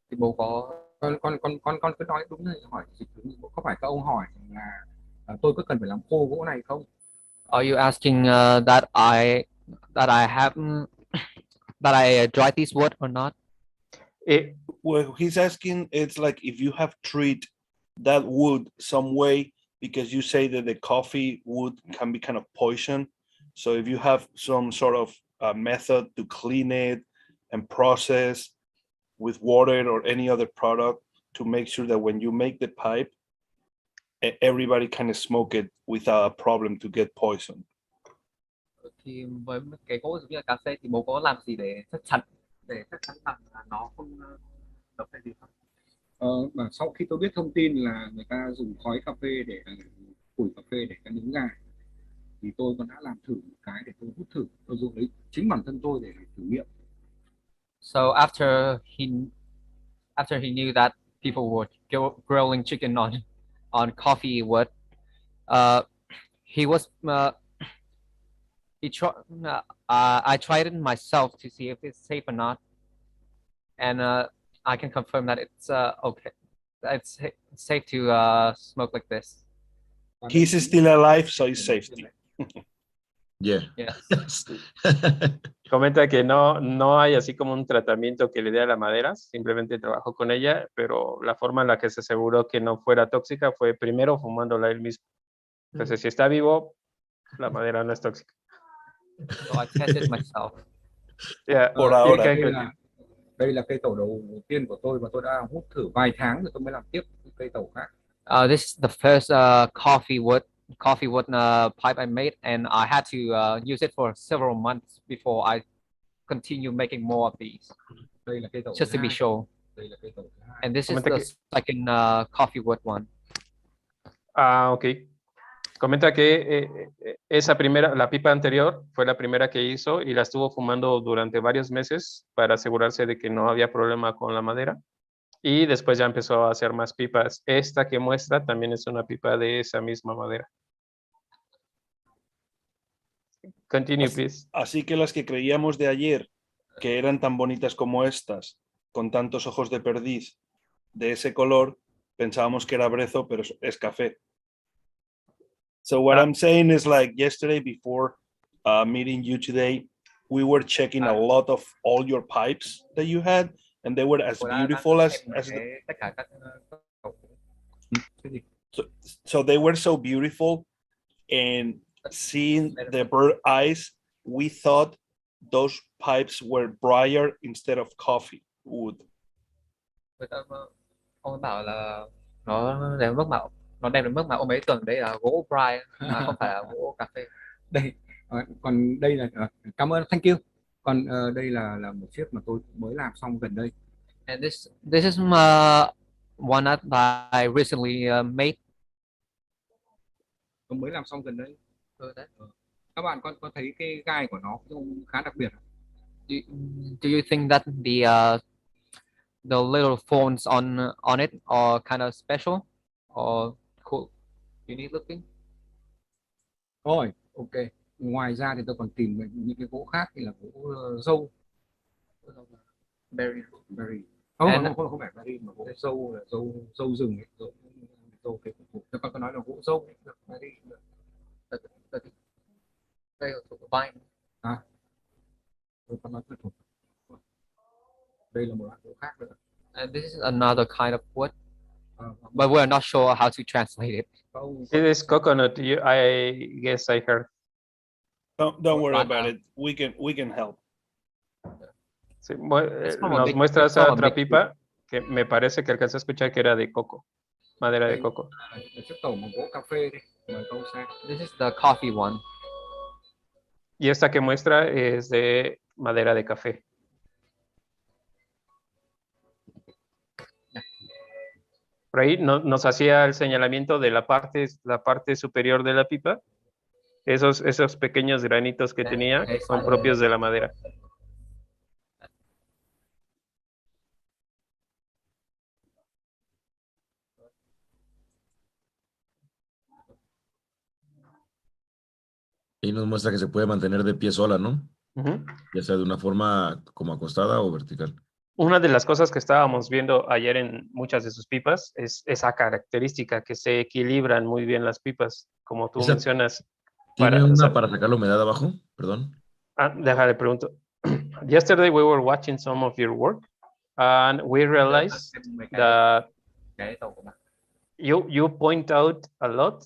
C: Thì bố có
D: con cứ nói đúng rồi, hỏi có phải các ông hỏi là tôi có cần phải làm khô gỗ này không?
C: Are you asking that I dry this wood or not?
E: Well, he's asking, it's like if you have treat that wood some way, because you say that the coffee wood can be kind of poison. So if you have some sort of method to clean it and process with water or any other product to make sure that when you make the pipe, everybody can smoke it without a problem to get poison.
C: Thì với cái gỗ giống như là cà phê thì bố có làm gì để chắc chắn rằng là nó không độc hay gì không?
D: Mà sau khi tôi biết thông tin là người ta dùng khói cà phê để củi cà phê để nướng gà, thì tôi còn đã làm thử một cái để tôi hút thử, tôi dùng lấy chính bản thân tôi để thử nghiệm.
C: So after he knew that people were grilling chicken on coffee wood, I tried it myself to see if it's safe or not, and I can confirm that it's okay. It's safe to smoke like this.
E: He's still alive, so it's safety.
A: Yeah.
C: Yes.
B: Comenta que no hay así como un tratamiento que le dé a la madera, simplemente trabajó con ella, pero la forma en la que se aseguró que no fuera tóxica fue primero fumándola él mismo. Entonces, si está vivo, la madera no es tóxica.
C: So I tested myself.
B: Yeah,
E: Por ahora.
D: Đây là cây tẩu đầu tiên của tôi và tôi đã hút thử vài tháng rồi tôi mới làm tiếp cây tẩu khác.
C: This is the first coffee wood pipe I made, and I had to use it for several months before I continue making more of these.
D: Đây là cây tẩu
C: just to be sure.
D: Đây là cây tẩu thứ hai.
C: And this is
B: Comenta
C: the
B: que-
C: second coffee wood one.
B: Ok. Comenta que esa primera, la pipa anterior, fue la primera que hizo y la estuvo fumando durante varios meses para asegurarse de que no había problema con la madera. Y después ya empezó a hacer más pipas. Esta que muestra también es una pipa de esa misma madera. Continue, please.
E: Así que las que creíamos de ayer, que eran tan bonitas como estas, con tantos ojos de perdiz, de ese color, pensábamos que era brezo, pero es café. So what I'm saying is, like, yesterday before meeting you today, we were checking a lot of all your pipes that you had, and they were as beautiful as so they were so beautiful, and seeing the bird eyes, we thought those pipes were briar instead of coffee wood.
C: Ông bảo là nó đem mất màu, nó đem đến mất màu. Ông ấy tưởng đây là gỗ briar mà không phải là gỗ cà phê.
D: Đây còn đây là cảm ơn, thank you. Còn đây là một chiếc mà tôi mới làm xong gần đây.
C: And this is one that I recently made.
D: Tôi mới làm xong gần đây. Các bạn có thấy cái gai của nó cũng khá đặc biệt.
C: Do you think that the little thorns on it are kind of special or cool, unique looking?
D: Rồi, ok. Ngoài ra thì tôi còn tìm những cái gỗ khác như là gỗ dâu, berry. Không phải berry mà gỗ dâu là dâu rừng ấy, dâu cái phục. Tôi có nói là gỗ dâu ấy, berry.
C: Đây là thuộc vine.
D: Tôi có nói thuộc. Đây là một loại gỗ khác nữa.
C: And this is another kind of wood, but we're not sure how to translate it.
B: It is coconut, I guess I heard.
E: Don't worry about it. We can help.
B: Sí, nos muestra esa otra pipa que me parece que alcanzó a escuchar que era de coco, madera de coco.
C: This is the coffee one.
B: Y esta que muestra es de madera de café. Por ahí nos hacía el señalamiento de la parte superior de la pipa. Esos pequeños granitos que tenía son propios de la madera.
A: Y nos muestra que se puede mantener de pie sola, ¿no? Ya sea de una forma como acostada o vertical.
B: Una de las cosas que estábamos viendo ayer en muchas de sus pipas es esa característica, que se equilibran muy bien las pipas, como tú mencionas.
A: ¿Tiene una para sacar la humedad abajo? Perdón.
B: Déjale pregunto. Yesterday we were watching some of your work and we realized that you point out a lot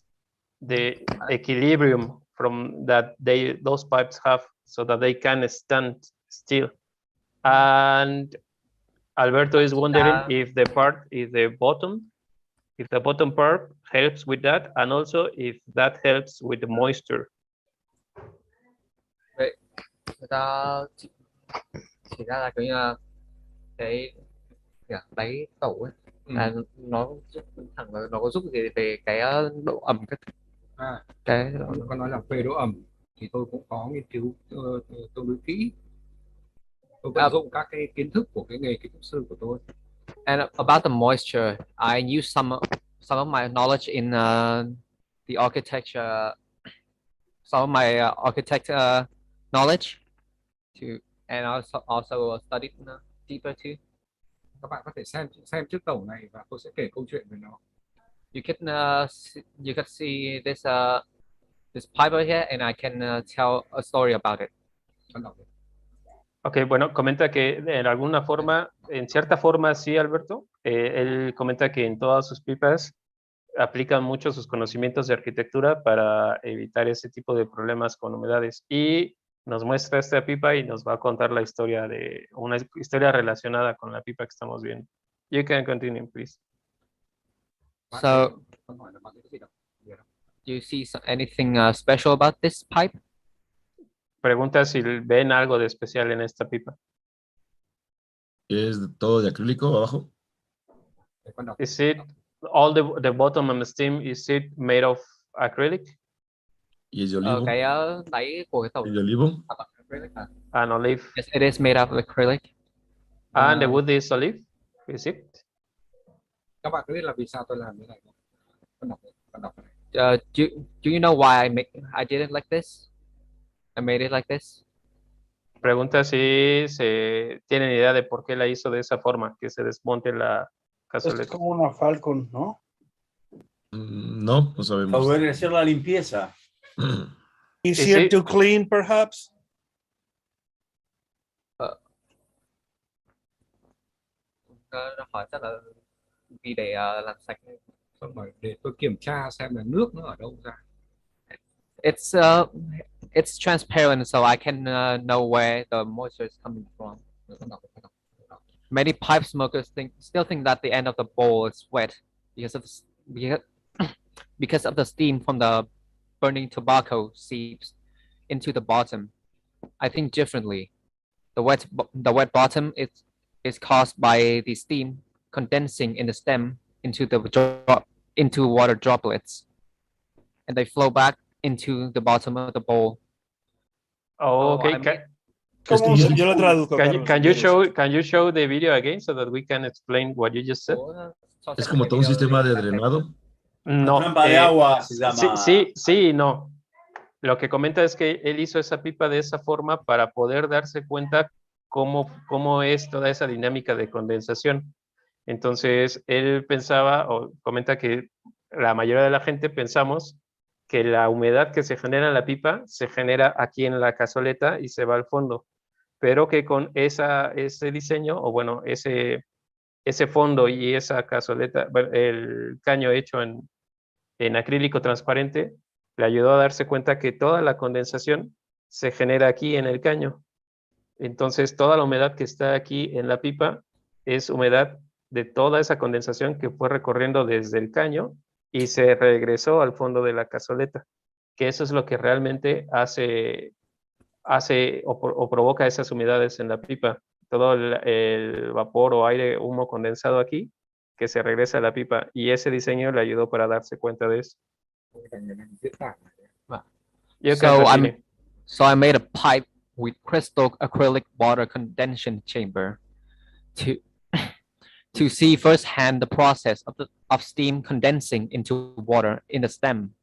B: the equilibrium from that those pipes have so that they can stand still. And Alberto is wondering if the bottom part helps with that, and also if that helps with the moisture.
C: Vậy người ta chỉ ra là kiểu như là cái đáy tẩu ấy, là nó giúp thẳng là nó có giúp gì về cái độ ẩm cái
D: con nói là về độ ẩm thì tôi cũng có nghiên cứu tương đối kỹ. Tôi vận dụng các cái kiến thức của cái nghề kiến trúc sư của tôi.
C: And about the moisture, I use some of my knowledge in the architecture, some of my architecture knowledge to, and also studied deeper too.
D: Các bạn có thể xem chiếc tẩu này và tôi sẽ kể câu chuyện về nó.
C: You can see this pipe here, and I can tell a story about it.
B: Ok, bueno, comenta que en alguna forma, en cierta forma sí, Alberto. Él comenta que en todas sus pipas aplican mucho sus conocimientos de arquitectura para evitar ese tipo de problemas con humedades. Y nos muestra esta pipa y nos va a contar la historia de una historia relacionada con la pipa que estamos viendo. You can continue, please.
C: So, do you see anything special about this pipe?
B: Pregunta si ven algo de especial en esta pipa.
A: ¿Es todo de acrílico abajo?
B: Is it all the bottom and the stem, is it made of acrylic?
A: ¿Y es de olivo?
C: Cái đáy của cái tàu
A: ¿Es de olivo?
C: acrylic à?
B: An olive.
C: Yes, it is made of acrylic.
B: And the wood is olive, is it?
D: Các bạn có biết là vì sao tôi làm như này không? Con đọc cái này.
C: Do you know why I did it like this? I made it like this.
B: Pregunta si se tienen idea de por qué la hizo de esa forma, que se desmonte la
H: Es
B: cazoleta.
H: como una Falcon, ¿no?
A: No, no sabemos.
F: Favorecer la limpieza.
E: Easier
B: it-
E: to clean, perhaps?
C: Hỏi chắc là vì để làm sạch.
D: Không phải để tôi kiểm tra xem là nước nó ở đâu ra.
C: It's transparent, so I can know where the moisture is coming from. Many pipe smokers still think that the end of the bowl is wet because of the steam from the burning tobacco seeps into the bottom. I think differently. The wet bottom is caused by the steam condensing in the stem into water droplets, and they flow back into the bottom of the bowl.
B: Oh, okay.
E: Yo lo traduzco, Carlos.
B: Can you show the video again so that we can explain what you just said?
A: ¿Es como todo un sistema de drenado?
B: No.
F: Trampa de agua se llama.
B: Sí y no. Lo que comenta es que él hizo esa pipa de esa forma para poder darse cuenta cómo es toda esa dinámica de condensación. Entonces, él pensaba, o comenta que la mayoría de la gente pensamos que la humedad que se genera en la pipa se genera aquí en la cazoleta y se va al fondo, pero que con ese diseño, o bueno, ese fondo y esa cazoleta, el caño hecho en acrílico transparente, le ayudó a darse cuenta que toda la condensación se genera aquí en el caño. Entonces, toda la humedad que está aquí en la pipa es humedad de toda esa condensación que fue recorriendo desde el caño y se regresó al fondo de la cazoleta, que eso es lo que realmente hace o provoca esas humedades en la pipa. Todo el vapor o aire, humo condensado aquí, que se regresa a la pipa, y ese diseño le ayudó para darse cuenta de eso.
C: So I made a pipe with crystal acrylic water condensation chamber to see firsthand the process of steam condensing into water in the stem.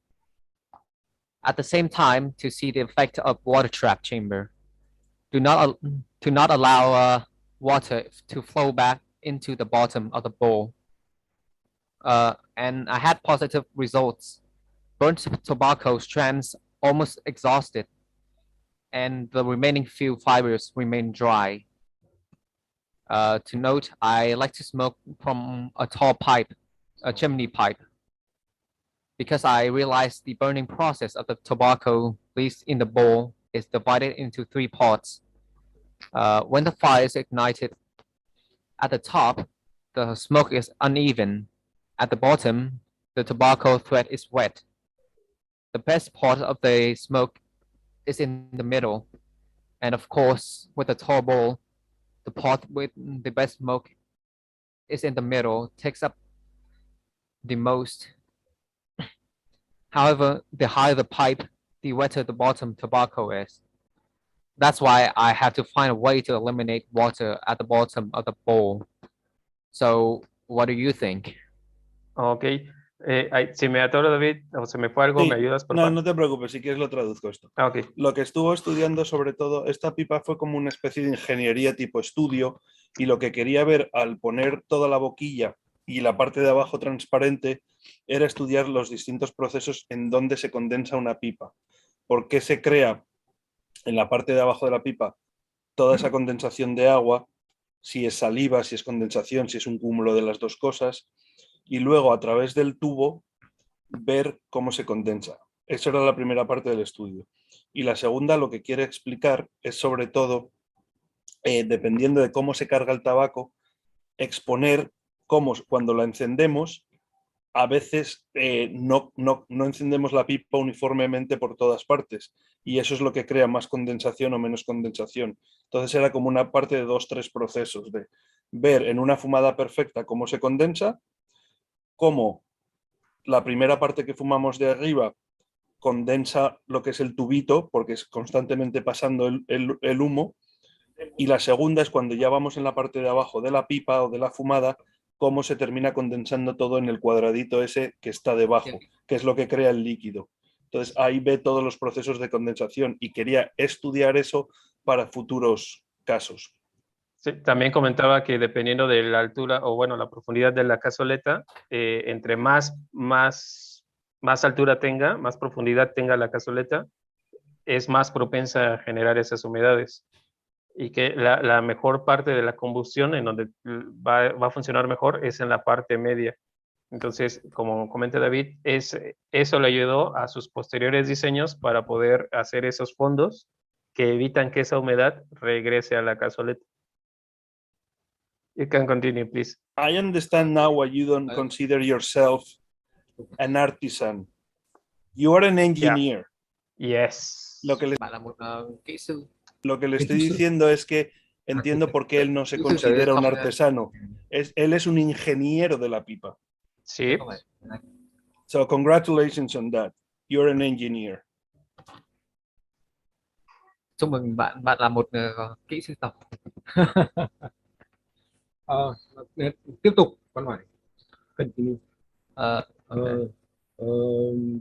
C: At the same time, to see the effect of water trap chamber. Do not allow water to flow back into the bottom of the bowl. And I had positive results. Burnt tobacco strands almost exhausted, and the remaining few fibers remain dry. To note, I like to smoke from a tall pipe, a chimney pipe, because I realized the burning process of the tobacco leaves in the bowl is divided into 3 parts. When the fire is ignited, at the top, the smoke is uneven. At the bottom, the tobacco thread is wet. The best part of the smoke is in the middle. And of course, with the tall bowl, the part with the best smoke is in the middle, takes up the most. However, the higher the pipe, the wetter the bottom tobacco is. That's why I have to find a way to eliminate water at the bottom of the bowl. So, what do you think?
B: Ok. Si me atoro, David, o se me fue algo,
E: Sí.
B: ¿me ayudas por
E: No,
B: favor?
E: no te preocupes, si quieres lo traduzco esto.
B: Ok.
E: Lo que estuvo estudiando sobre todo, esta pipa fue como una especie de ingeniería tipo estudio, y lo que quería ver al poner toda la boquilla y la parte de abajo transparente era estudiar los distintos procesos en donde se condensa una pipa. ¿Por qué se crea en la parte de abajo de la pipa toda esa condensación de agua, si es saliva, si es condensación, si es un cúmulo de las dos cosas, y luego a través del tubo ver cómo se condensa. Esa era la primera parte del estudio. Y la segunda, lo que quiere explicar es sobre todo, dependiendo de cómo se carga el tabaco, exponer cómo cuando la encendemos, a veces no encendemos la pipa uniformemente por todas partes, y eso es lo que crea más condensación o menos condensación. Entonces era como una parte de 2-3 procesos, de ver en una fumada perfecta cómo se condensa, cómo la primera parte que fumamos de arriba condensa lo que es el tubito, porque es constantemente pasando el humo, y la segunda es cuando ya vamos en la parte de abajo de la pipa o de la fumada, cómo se termina condensando todo en el cuadradito ese que está debajo, que es lo que crea el líquido. Entonces ahí ve todos los procesos de condensación y quería estudiar eso para futuros casos.
B: Sí, también comentaba que dependiendo de la altura o bueno, la profundidad de la cazoleta, entre más altura tenga, más profundidad tenga la cazoleta, es más propensa a generar esas humedades. Y que la mejor parte de la combustión, en donde va a funcionar mejor, es en la parte media. Entonces, como comenta David, eso le ayudó a sus posteriores diseños para poder hacer esos fondos que evitan que esa humedad regrese a la cazoleta. You can continue, please.
E: I understand now why you don't consider yourself an artisan. You are an engineer.
B: Yeah. Yes.
E: Lo que
C: Bạn là một kỹ sư.
E: Lo que le estoy diciendo es que entiendo por qué él no se considera un artesano. Él es un ingeniero de la pipa.
B: Sí.
E: So congratulations on that. You're an engineer.
C: Chúc mừng bạn, bạn là một kỹ sư tập.
D: Tiếp tục con hỏi. Continue.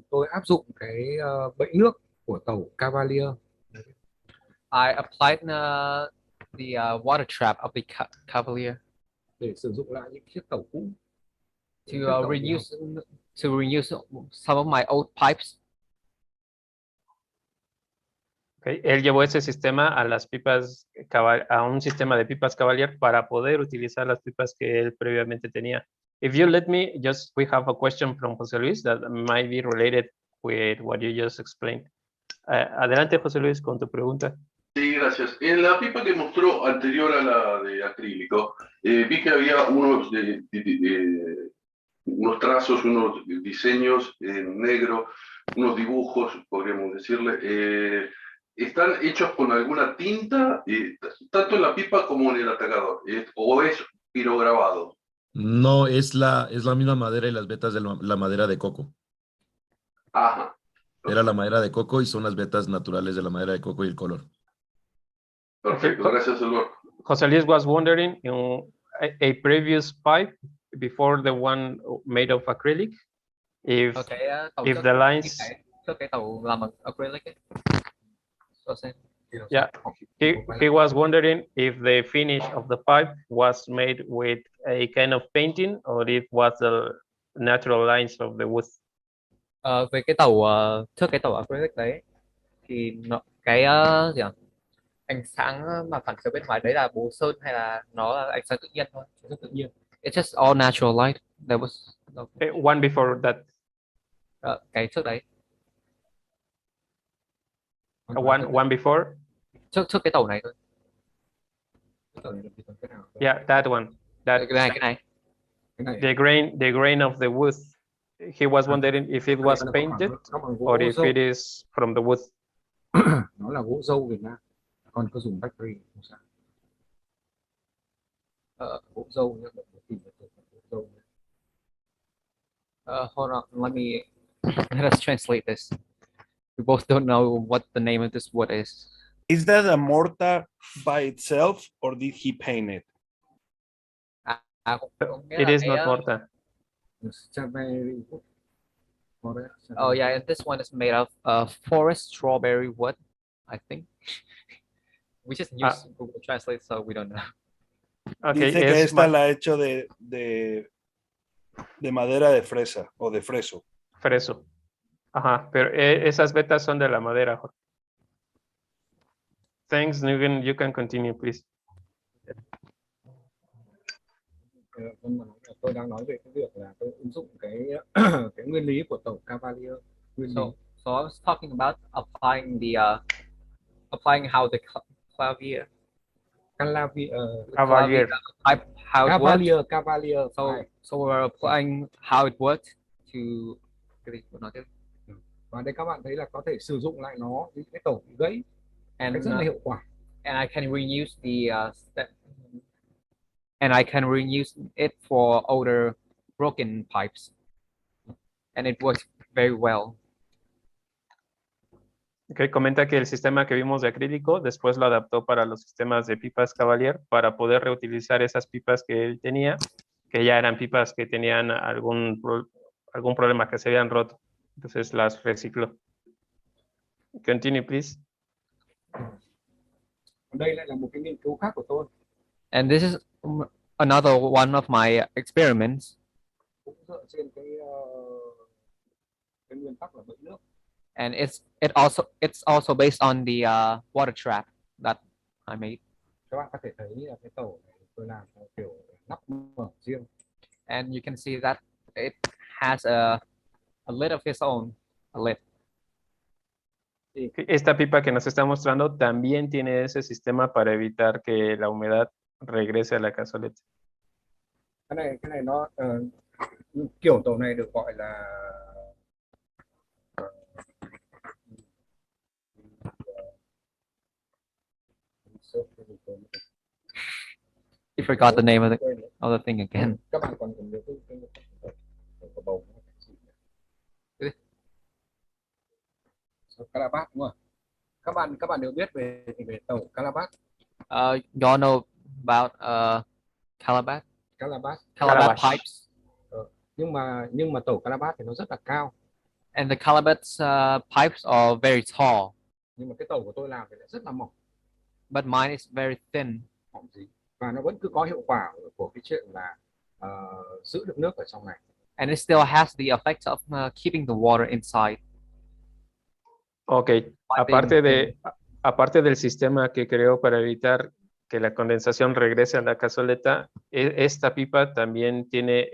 D: Tôi áp dụng cái bẫy nước của tàu Cavalier.
C: I applied the water trap of the Cavalier
D: để sử dụng lại những chiếc tàu cũ.
C: To reuse some of my old pipes.
B: Okay. Él llevó ese sistema a las pipas, a un sistema de pipas Cavalier para poder utilizar las pipas que él previamente tenía. If you let me, we have a question from José Luis that might be related with what you just explained. Adelante, José Luis, con tu pregunta.
H: Sí, gracias. En la pipa que mostró anterior a la de acrílico, vi que había unos trazos, unos diseños en negro, unos dibujos, podríamos decirle. ¿Están hechos con alguna tinta, tanto en la pipa como en el atacador? ¿O es pirograbado?
A: No, es la misma madera y las vetas de la madera de coco.
H: Ajá.
A: Era la madera de coco y son las vetas naturales de la madera de coco y el color.
H: Perfecto, gracias, Salvador.
B: José Luis was wondering, a previous pipe before the one made of acrylic, if the lines...
C: cái tàu làm bằng acrylic ấy.
B: Yeah, he was wondering if the finish of the pipe was made with a kind of painting or if it was the natural lines of the wood.
C: Về cái tàu trước cái tàu acrylic đấy thì cái gì à? Ánh sáng mà phản chiếu bên ngoài đấy là bố sơn hay là nó là ánh sáng tự nhiên thôi? Tự nhiên. It's just all natural light. There was
B: one before that.
C: Cái trước đấy.
B: One before.
C: Trước cái tàu này thôi.
B: Yeah, that one. That
C: cái này.
B: The grain of the wood. He was wondering if it was painted or if it is from the wood.
D: Nó là gỗ dâu Việt Nam. Còn có dùng battery không sao. Gỗ dâu nhé.
C: Hold on, let us translate this. We both don't know what the name of this wood is.
E: Is that a mortar by itself or did he paint it?
B: It is not mortar.
C: Oh yeah, and this one is made of forest strawberry wood, I think. We just use Google Translate, so we don't know.
E: Okay, dice que esta la ha hecho de madera de fresa o de freso.
B: Freso. Ajá, pero esas vetas son de la madera. Thanks, Nguyen. You can continue, please.
D: Tôi đang nói về cái việc là tôi ứng dụng cái cái nguyên lý của tàu Cavalier.
C: So I was talking about applying the applying how the clavier type how it works.
D: Cavalier.
C: So we're applying how it worked to
D: và đây các bạn thấy là có thể sử dụng lại nó những cái tàu bị gãy
C: and
D: rất là hiệu quả.
C: And I can reuse the step, and I can reuse it for older broken pipes, and it works very well.
B: Okay, comenta que el sistema que vimos de acrílico después lo adaptó para los sistemas de pipas Cavalier para poder reutilizar esas pipas que él tenía, que ya eran pipas que tenían algún problema, que se habían roto. Entonces las recicló. Continue, please.
D: Đây lại là một cái nghiên cứu khác của tôi.
C: And this is another one of my experiments.
D: Cũng dựa trên cái nguyên tắc là bẫy nước.
C: And it's also based on the water trap that I made.
D: Các bạn có thể thấy là cái tàu này tôi làm theo kiểu nắp mở riêng.
C: And you can see that it has a lid of its own, a lid.
B: Esta pipa que nos está mostrando también tiene ese sistema para evitar que la humedad regrese a la cazoleta.
D: Cái này nó kiểu tàu này được gọi là
C: You forgot the name of the thing again.
D: Các bạn còn nhớ cái bầu Calabash đúng không? Các bạn đều biết về tàu Calabash.
C: Y'all know about Calabash pipes.
D: Nhưng mà tàu Calabash thì nó rất là cao.
C: And the Calabash pipes are very tall.
D: Nhưng mà cái tàu của tôi làm thì lại rất là mỏng.
C: But mine is very thin.
D: Mỏng gì? Và nó vẫn cứ có hiệu quả của cái chuyện là giữ được nước ở trong này.
C: And it still has the effect of keeping the water inside.
B: Ok, aparte del sistema que creó para evitar que la condensación regrese a la cazoleta, esta pipa también tiene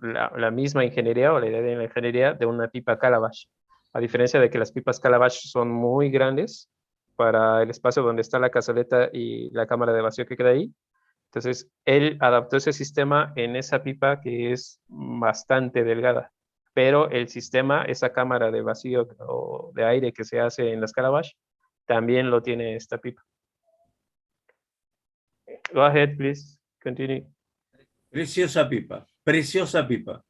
B: la misma ingeniería o la idea de la ingeniería de una pipa calabash. A diferencia de que las pipas calabash son muy grandes para el espacio donde está la cazoleta y la cámara de vacío que queda ahí, entonces él adaptó ese sistema en esa pipa que es bastante delgada. Pero el sistema, esa cámara de vacío o de aire que se hace en las calabash, también lo tiene esta pipa. Go ahead, please. Continue.
F: Preciosa pipa, preciosa pipa.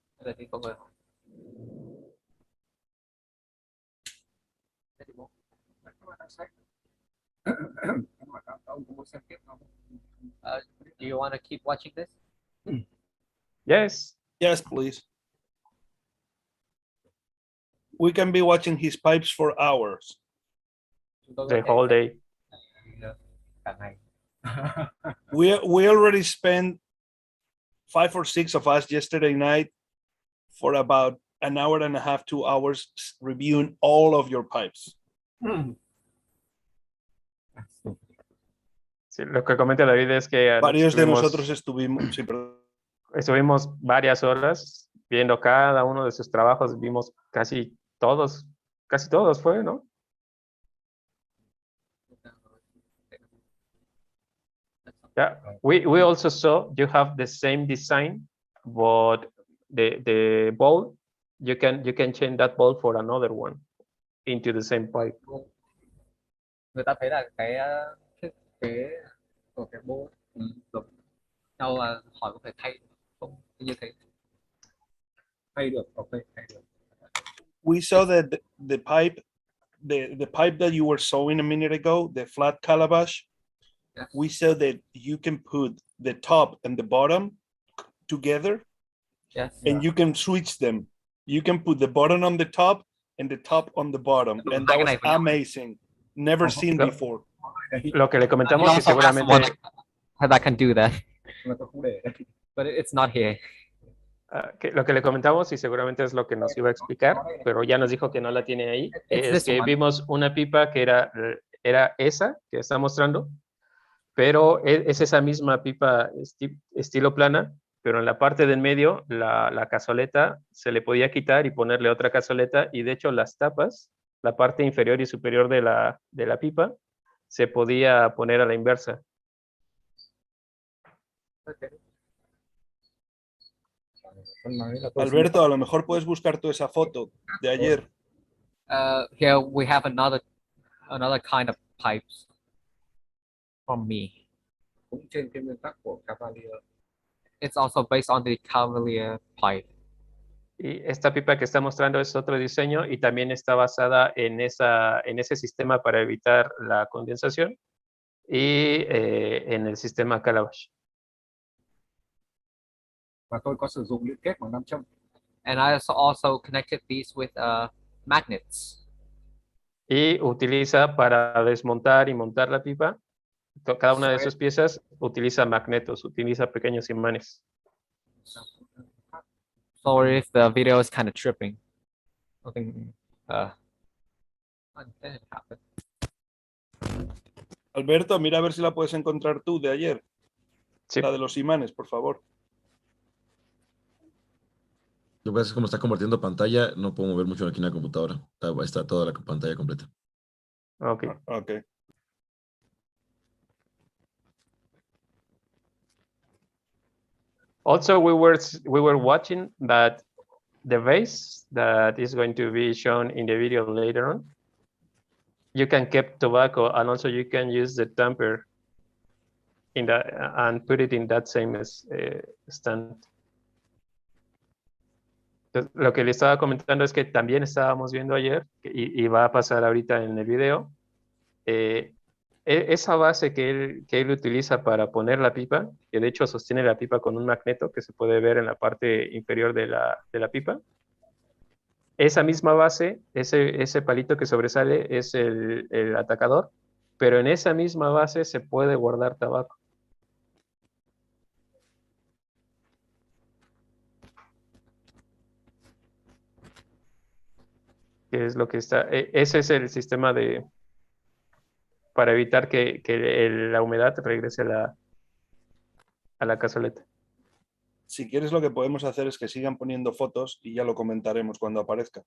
C: Do you want to keep watching this?
B: Yes.
E: Yes, please. We can be watching his pipes for hours.
B: The whole day.
E: We already spent 5 or 6 of us yesterday night for about an hour and a half, 2 hours reviewing all of your pipes.
B: Sí, lo que comenta David es que
E: varios de nosotros estuvimos
B: varias horas viendo cada uno de sus trabajos, vimos casi todos fue, ¿no? Yeah, we also saw you have the same design, but the bowl, you can change that bowl for another one into the same pipe.
C: Người ta thấy là cái thiết kế của cái bowl giống nhau, là hỏi có thể thay không như thế.
D: Thay được, okay, thay được.
E: We saw that the pipe that you were showing a minute ago, the flat calabash,
C: yes.
E: We saw that you can put the top and the bottom together,
C: yes,
E: and you can switch them. You can put the bottom on the top and the top on the bottom, and that was amazing. Never seen before.
B: Lo que le comentamos y seguramente
C: that can do that, but it's not here.
B: Lo que le comentamos y seguramente es lo que nos iba a explicar, pero ya nos dijo que no la tiene ahí, es que vimos una pipa que era era esa que está mostrando, pero es esa misma pipa estilo plana, pero en la parte del medio, la cazoleta se le podía quitar y ponerle otra cazoleta, y de hecho las tapas, la parte inferior y superior de la pipa, se podía poner a la inversa.
E: Alberto, a lo mejor puedes buscar tú esa foto de ayer.
C: Here we have another kind of pipes from me.
D: Cũng trên cái nguyên tắc của Cavalier.
C: It's also based on the Cavalier pipe.
B: Y esta pipa que está mostrando es otro diseño y también está basada en ese sistema para evitar la condensación y en el sistema Calabash.
D: Và tôi có sử dụng liên kết bằng nam châm.
C: And I also connected these with magnets.
B: Y utiliza para desmontar y montar la pipa, cada una de sus piezas utiliza magnetos, utiliza pequeños imanes.
C: Sorry if the video is kind of tripping. Nothing unintended happened.
E: Alberto, mira a ver si la puedes encontrar tú de ayer.
B: Sí.
E: La de los imanes, por favor.
A: Lo que pasa es que como está compartiendo pantalla, no puedo mover mucho aquí en la computadora. Está toda la pantalla completa.
B: Okay.
E: Okay.
B: Also, we were watching that the vase that is going to be shown in the video later on, you can keep tobacco, and also you can use the tamper in that and put it in that same stand. Entonces, lo que le estaba comentando es que también estábamos viendo ayer, y va a pasar ahorita en el video, esa base que él utiliza para poner la pipa, que de hecho sostiene la pipa con un magneto que se puede ver en la parte inferior de la pipa. Esa misma base, ese palito que sobresale es el atacador, pero en esa misma base se puede guardar tabaco. Que es lo que está, ese es el sistema para evitar que la humedad regrese a la cazoleta.
E: Si quieres, lo que podemos hacer es que sigan poniendo fotos y ya lo comentaremos cuando aparezca.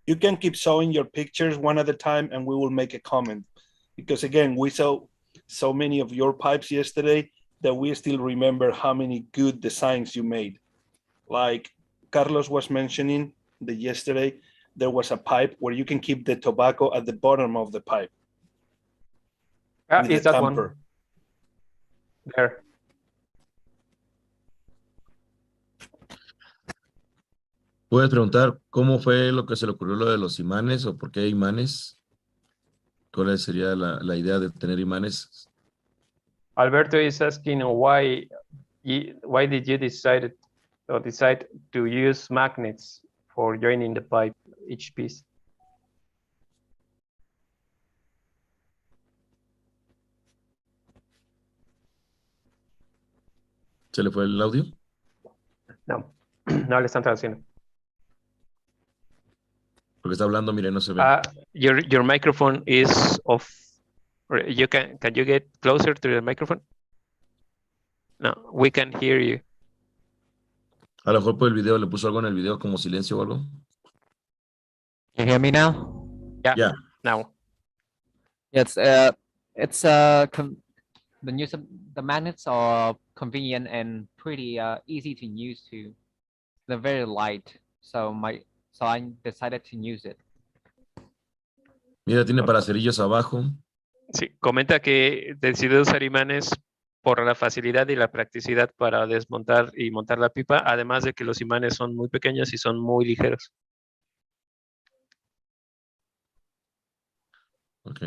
E: You can keep showing your pictures one at a time and we will make a comment. Because again, we saw so many of your pipes yesterday that we still remember how many good designs you made. Like Carlos was mentioning that yesterday, there was a pipe where you can keep the tobacco at the bottom of the pipe.
B: Is that one? There.
A: ¿Puedes preguntar cómo fue lo que se le ocurrió lo de los imanes o por qué hay imanes? ¿Cuál sería la idea de tener imanes?
B: Alberto is asking why did you decide to use magnets for joining the pipe, each piece?
A: ¿Se le fue el audio?
B: No, no le están traduciendo.
A: Porque está hablando, mire, no se ve.
B: Your microphone is off. Can you get closer to the microphone? No, we can hear you.
A: A lo mejor por el video, le puso algo en el video como silencio o algo.
C: Can you hear me now?
B: Yeah.
A: Yeah.
B: Now.
C: Yes, the magnets are convenient and pretty easy to use too. They're very light, so I decided to use it.
A: Mira, tiene paracerillos abajo.
B: Sí, comenta que decidió usar imanes por la facilidad y la practicidad para desmontar y montar la pipa, además de que los imanes son muy pequeños y son muy ligeros.
A: Ok.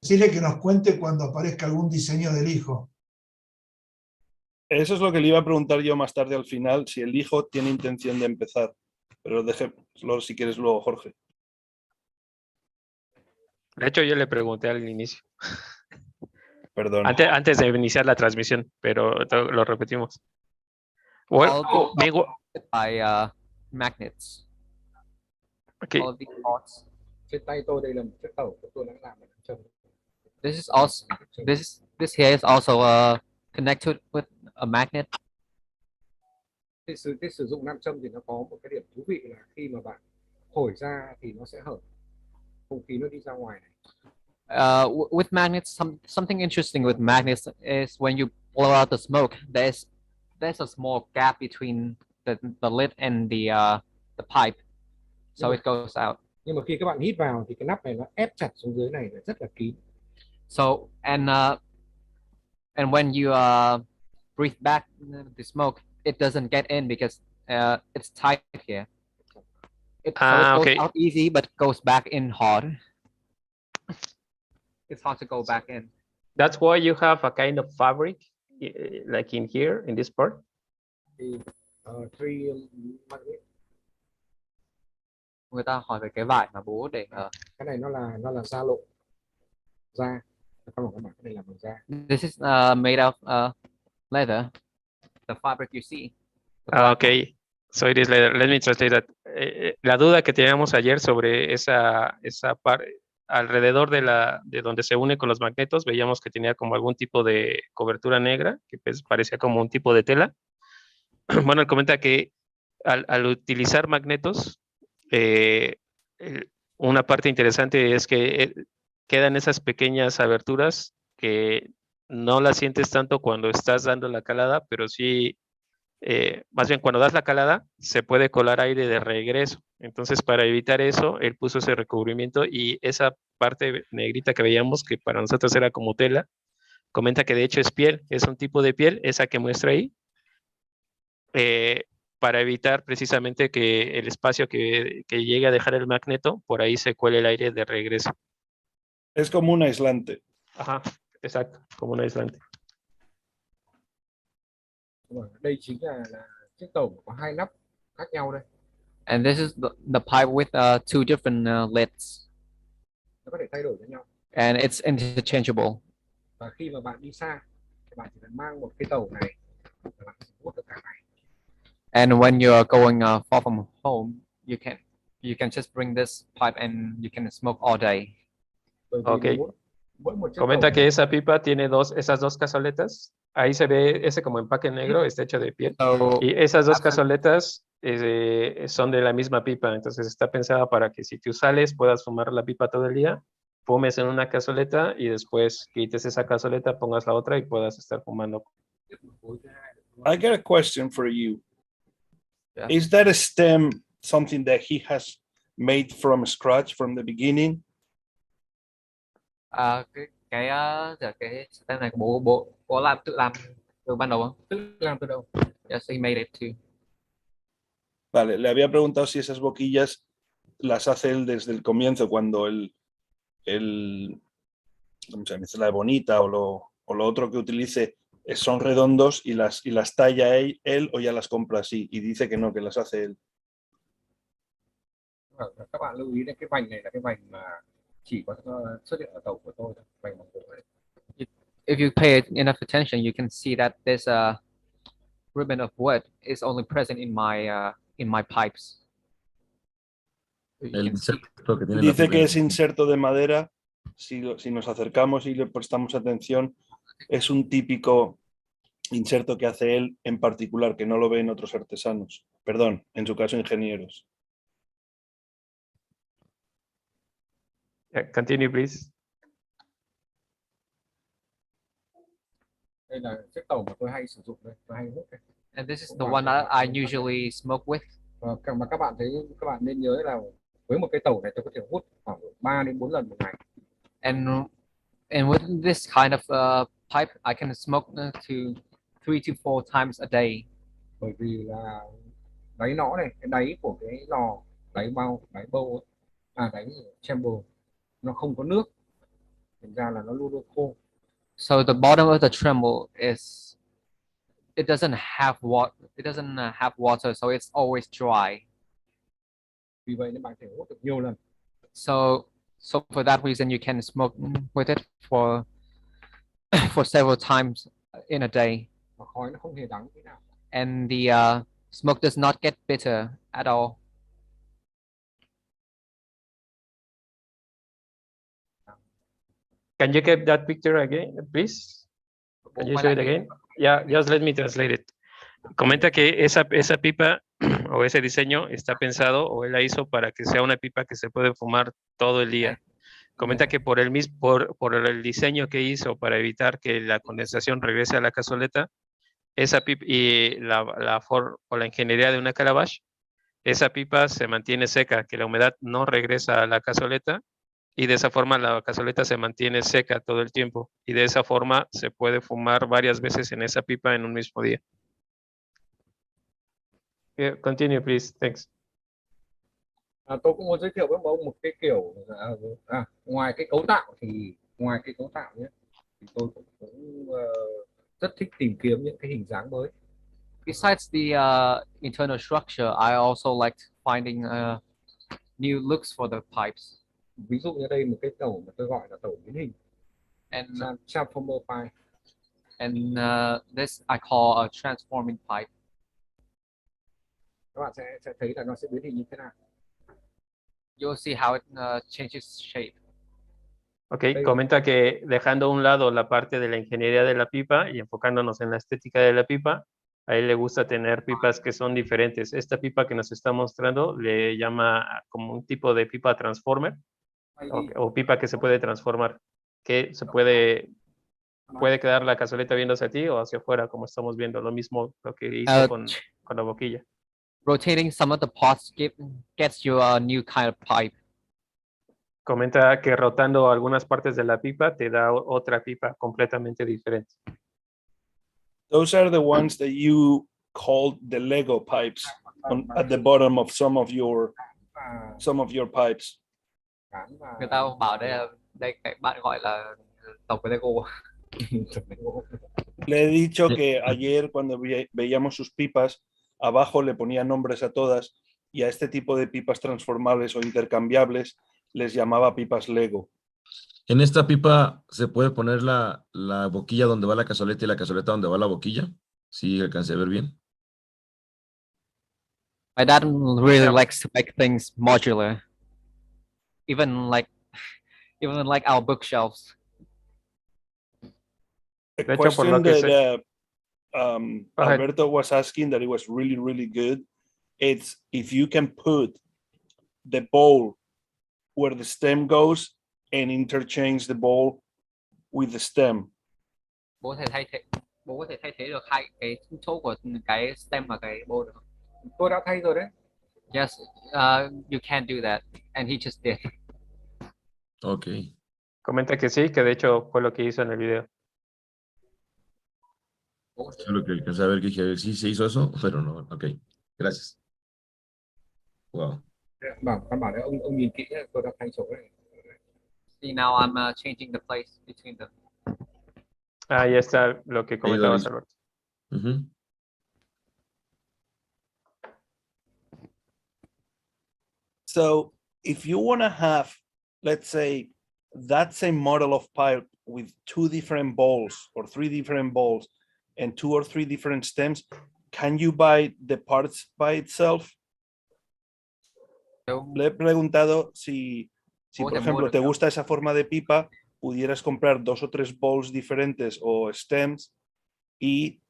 G: Decirle que nos cuente cuando aparezca algún diseño del hijo.
E: Eso es lo que le iba a preguntar yo más tarde al final, si el hijo tiene intención de empezar. Pero déjelo si quieres luego, Jorge.
B: De hecho, yo le pregunté al inicio.
E: Perdón.
B: Antes de iniciar la transmisión, pero lo repetimos. Well,
C: all
B: meanwhile,
C: by magnets.
B: okay.
C: All these parts.
D: Trên tay tôi đây là một chiếc tàu của tôi đang làm ở trong.
C: This is also this here is also connected with a magnet.
D: Cái sử dụng nam châm thì nó có một cái điểm thú vị là khi mà bạn thổi ra thì nó sẽ hở, không khí nó đi ra ngoài này.
C: With magnets, something interesting with magnets is when you blow out the smoke, there's a small gap between the lid and the pipe, so it goes out.
D: Nhưng mà khi các bạn hít vào thì cái nắp này nó ép chặt xuống dưới này là rất là kín.
C: So and when you breathe back the smoke, it doesn't get in because it's tight here. So it goes
B: Okay.
C: out easy, but goes back in hard. It's hard to go back in.
B: That's why you have a kind of fabric, like in here, in this part.
D: Thì three magnet.
C: Người ta hỏi về cái vải mà bố để
D: Cái này nó là da lộ, da. Các bạn cái này làm bằng da.
C: This is made of leather. The fabric you see.
B: Okay, so it is leather. Let me translate that. La duda que teníamos ayer sobre esa parte alrededor de donde se une con los magnetos, veíamos que tenía como algún tipo de cobertura negra, que pues parecía como un tipo de tela. Bueno, él comenta que al utilizar magnetos, una parte interesante es que quedan esas pequeñas aberturas que no las sientes tanto cuando estás dando la calada, pero sí, más bien cuando das la calada, se puede colar aire de regreso. Entonces, para evitar eso, él puso ese recubrimiento y esa parte negrita que veíamos, que para nosotros era como tela, comenta que de hecho es piel, es un tipo de piel, esa que muestra ahí, para evitar precisamente que el espacio que llegue a dejar el magneto, por ahí se cuele el aire de regreso.
E: Es como un aislante.
B: Ajá, exacto, como un aislante.
D: Đây chính là chiếc tàu có hai nắp khác nhau đây.
C: And this is the pipe with two different lids.
D: Nó có thể thay đổi với nhau.
C: And it's interchangeable.
D: Và khi mà bạn đi xa, bạn chỉ cần mang một cái tàu này và bạn hút được cả ngày.
C: And when you're going far from home, you can just bring this pipe and you can smoke all day.
B: Okay. Comenta que esa pipa tiene esas dos cazoletas. Ahí se ve ese como empaque negro, está hecho de piel. Y esas dos cazoletas son de la misma pipa. Entonces está pensada para que si tú sales puedas fumar la pipa todo el día, fumes en una cazoleta y después quites esa cazoleta, pongas la otra y puedas estar fumando.
E: I got a question for you.
C: Yeah.
E: Is that stem something that he has made from scratch from the beginning?
C: Cái stem này của bố làm tự làm từ ban đầu không?
D: Tự làm từ đầu.
C: Yes, he made it too.
E: Vale, le había preguntado si esas boquillas las hace él desde el comienzo, cuando ¿cómo se llama? La bonita o lo otro que utilice son redondos y las talla él o ya las compra así, y dice que no, que las hace él.
D: Các bạn lưu ý đến cái vành này là cái vành mà chỉ có xuất hiện ở tàu của tôi thôi, vành bằng gỗ này.
C: If you pay enough attention, you can see that this ribbon of wood is only present in my pipes.
E: Dice que es inserto de madera. Si nos acercamos y le prestamos atención, es un típico inserto que hace él en particular, que no lo ven otros artesanos. Perdón, en su caso ingenieros.
B: Continue, please.
D: Đây là chiếc tàu mà tôi hay sử dụng đây, tôi hay hút đây.
C: And this is the one I usually smoke with.
D: Mà các bạn thấy, các bạn nên nhớ là với một cái tàu này tôi có thể hút khoảng 3 đến 4 lần một ngày.
C: And with this kind of pipe, I can smoke to 3 to 4 times a day.
D: Bởi vì là đáy nõ này, cái đáy của cái lò, đáy bâu, đáy chamber, nó không có nước, thành ra là nó luôn luôn khô.
C: So the bottom of the tremble it doesn't have water, so it's always dry.
D: Vì vậy nên bạn có thể hút được nhiều lần.
C: So for that reason, you can smoke with it for several times in a day.
D: Mà khói nó không hề đắng thế nào.
C: and the smoke does not get bitter at all.
B: Can you get that picture again, please? Can you show it again? Yeah, just let me translate it. Comenta que esa pipa o ese diseño está pensado o él la hizo para que sea una pipa que se puede fumar todo el día. Comenta que por el diseño que hizo para evitar que la condensación regrese a la cazoleta, esa pipa y la ingeniería de una calabash, esa pipa se mantiene seca, que la humedad no regresa a la cazoleta y de esa forma la cazoleta se mantiene seca todo el tiempo y de esa forma se puede fumar varias veces en esa pipa en un mismo día. Yeah, continue please, thanks.
D: Tôi cũng muốn giới thiệu với ông một cái kiểu ngoài cái cấu tạo nhé, thì tôi cũng rất thích tìm kiếm những cái hình dáng mới.
C: Besides the internal structure, I also liked finding new looks for the pipes.
D: Ví dụ như đây một cái tàu mà tôi gọi là tàu biến hình,
C: and
D: transformer pipe.
C: And this I call a transforming pipe.
D: Các bạn sẽ thấy là nó sẽ biến hình như thế nào.
C: You'll see how it changes shape.
B: Ok, comenta que dejando a un lado la parte de la ingeniería de la pipa y enfocándonos en la estética de la pipa, a él le gusta tener pipas que son diferentes. Esta pipa que nos está mostrando le llama como un tipo de pipa transformer o pipa que se puede transformar, que se puede quedar la cazoleta viendo hacia ti o hacia afuera, como estamos viendo, lo mismo lo que hizo con la boquilla.
C: Rotating some of the pots gets you a new kind of pipe.
B: Comenta que rotando algunas partes de la pipa te da otra pipa completamente diferente.
E: Those are the ones that you called the Lego pipes at the bottom of some of your pipes.
C: Người ta bảo đây bạn gọi là tổng của Lego.
E: Le he dicho que ayer cuando veíamos sus pipas, abajo le ponía nombres a todas y a este tipo de pipas transformables o intercambiables les llamaba pipas Lego.
A: En esta pipa se puede poner la boquilla donde va la cazoleta y la cazoleta donde va la boquilla. Sí, alcancé a ver bien.
C: My dad really likes to make things modular, even like our bookshelves.
E: The question that Alberto was asking that it was really, really good. It's if you can put the bowl where the stem goes and interchange the bowl with the stem.
C: Bố có thể thay thế được hai cái chỗ của cái stem và cái bowl được không?
D: Tôi đã thay rồi đấy.
C: Yes, you can do that, and he just did.
A: Ok.
B: Comenta que sí, que de hecho fue lo que hizo en el video.
A: Solo que alcancé a ver que dije, sí se hizo eso, pero no. Ok, gracias. Wow.
D: Bạn bảo đấy, ông nhìn kỹ, tôi đã thay chỗ đấy.
C: See, now I'm changing the place between them.
B: Ahí está lo que comentabas, Alberto.
E: So if you want to have, let's say, that same model of pipe with 2 different bowls or 3 different bowls and 2 or 3 different stems, can you buy the parts by itself? Le he preguntado si por ejemplo, te gusta esa forma de pipa, pudieras comprar 2 o 3 bowls diferentes o stems y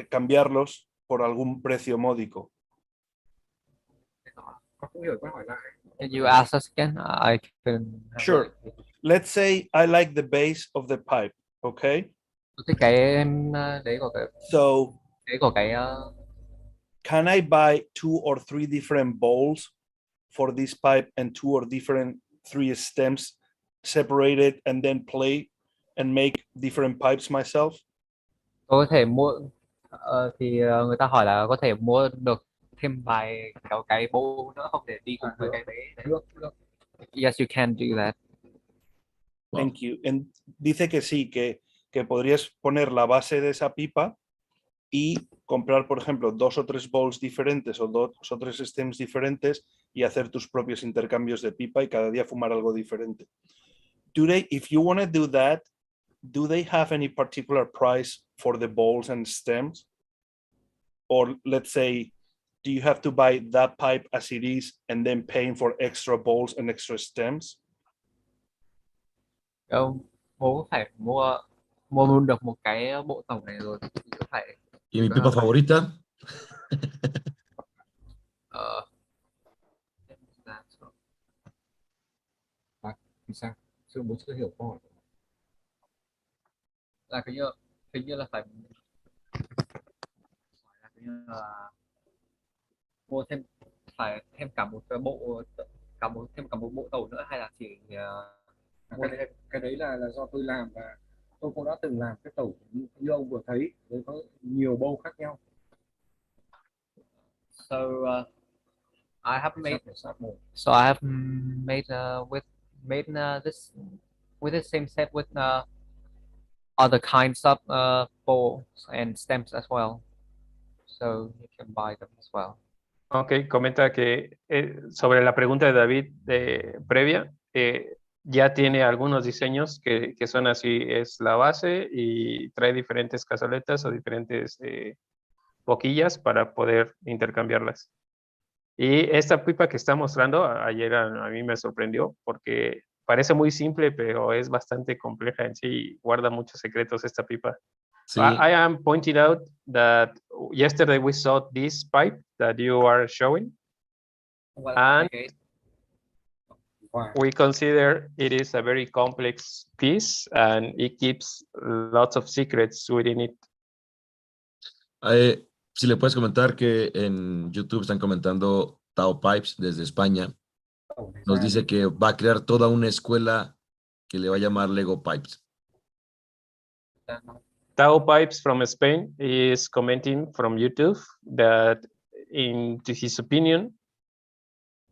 E: cambiarlos por algún precio módico.
C: Can you ask us again? I can.
E: Sure. Let's say I like the base of the pipe, okay? So, can I buy 2 or 3 different bowls for this pipe and 2 or 3 stems separated and then play and make different pipes myself?
C: Tôi có thể mua thì người ta hỏi là có thể mua được thêm vài cái bowl nữa không để đi cùng với cái đấy. Yes, you can do that.
E: Thank you. And dice que sí, que podrías poner la base de esa pipa y comprar, por ejemplo, 2 o 3 bowls diferentes o 2 o 3 stems diferentes y hacer tus propios intercambios de pipa y cada día fumar algo diferente. If you want to do that, do they have any particular price for the bowls and stems? or let's say, do you have to buy that pipe as it is and then paying for extra balls and extra stems?
C: Bố phải mua luôn được một cái bộ tổng này rồi thì có phải.
A: ¿Y mi pipa favorita?
D: Sao? Sư bố chưa hiểu câu hỏi.
C: Là hình như là phải mua thêm, phải thêm cả một cái bộ, thêm cả một bộ tàu nữa, hay là chỉ
D: cái đấy là do tôi làm, và tôi cũng đã từng làm cái tàu như ông vừa thấy, với có nhiều bâu khác nhau.
C: So I have made this with the same set with other kinds of balls and stems as well. So you can buy them as well.
B: Ok, comenta que sobre la pregunta de David previa, ya tiene algunos diseños que son así, es la base y trae diferentes cazoletas o diferentes boquillas para poder intercambiarlas. Y esta pipa que está mostrando ayer a mí me sorprendió porque parece muy simple, pero es bastante compleja en sí y guarda muchos secretos esta pipa.
A: Sí.
B: I am pointing out that yesterday we saw this pipe that you are showing, and we consider it is a very complex piece and it keeps lots of secrets within it.
A: Si le puedes comentar que en YouTube están comentando Tao Pipes desde España. Nos dice que va a crear toda una escuela que le va a llamar Lego Pipes.
B: Tao Pipes from Spain is commenting from YouTube that, in his opinion,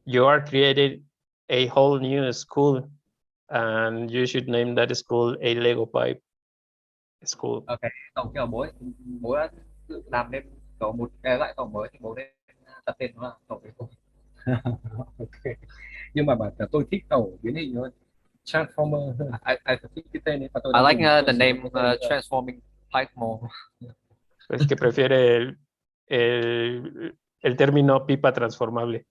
B: you are creating a whole new school, and you should name that school a Lego Pipe School.
C: Okay, tổng kiểu bố đã tự làm nên kiểu một cái loại tổng mới thì bố nên đặt tên nó là tổng Lego.
D: Okay. Nhưng mà bản thân tôi thích tàu biến hình hơn, Transformer. I thích cái tên ấy, và tôi
C: I like the name Transforming Pipe more.
B: Es que prefiere el término pipa transformable.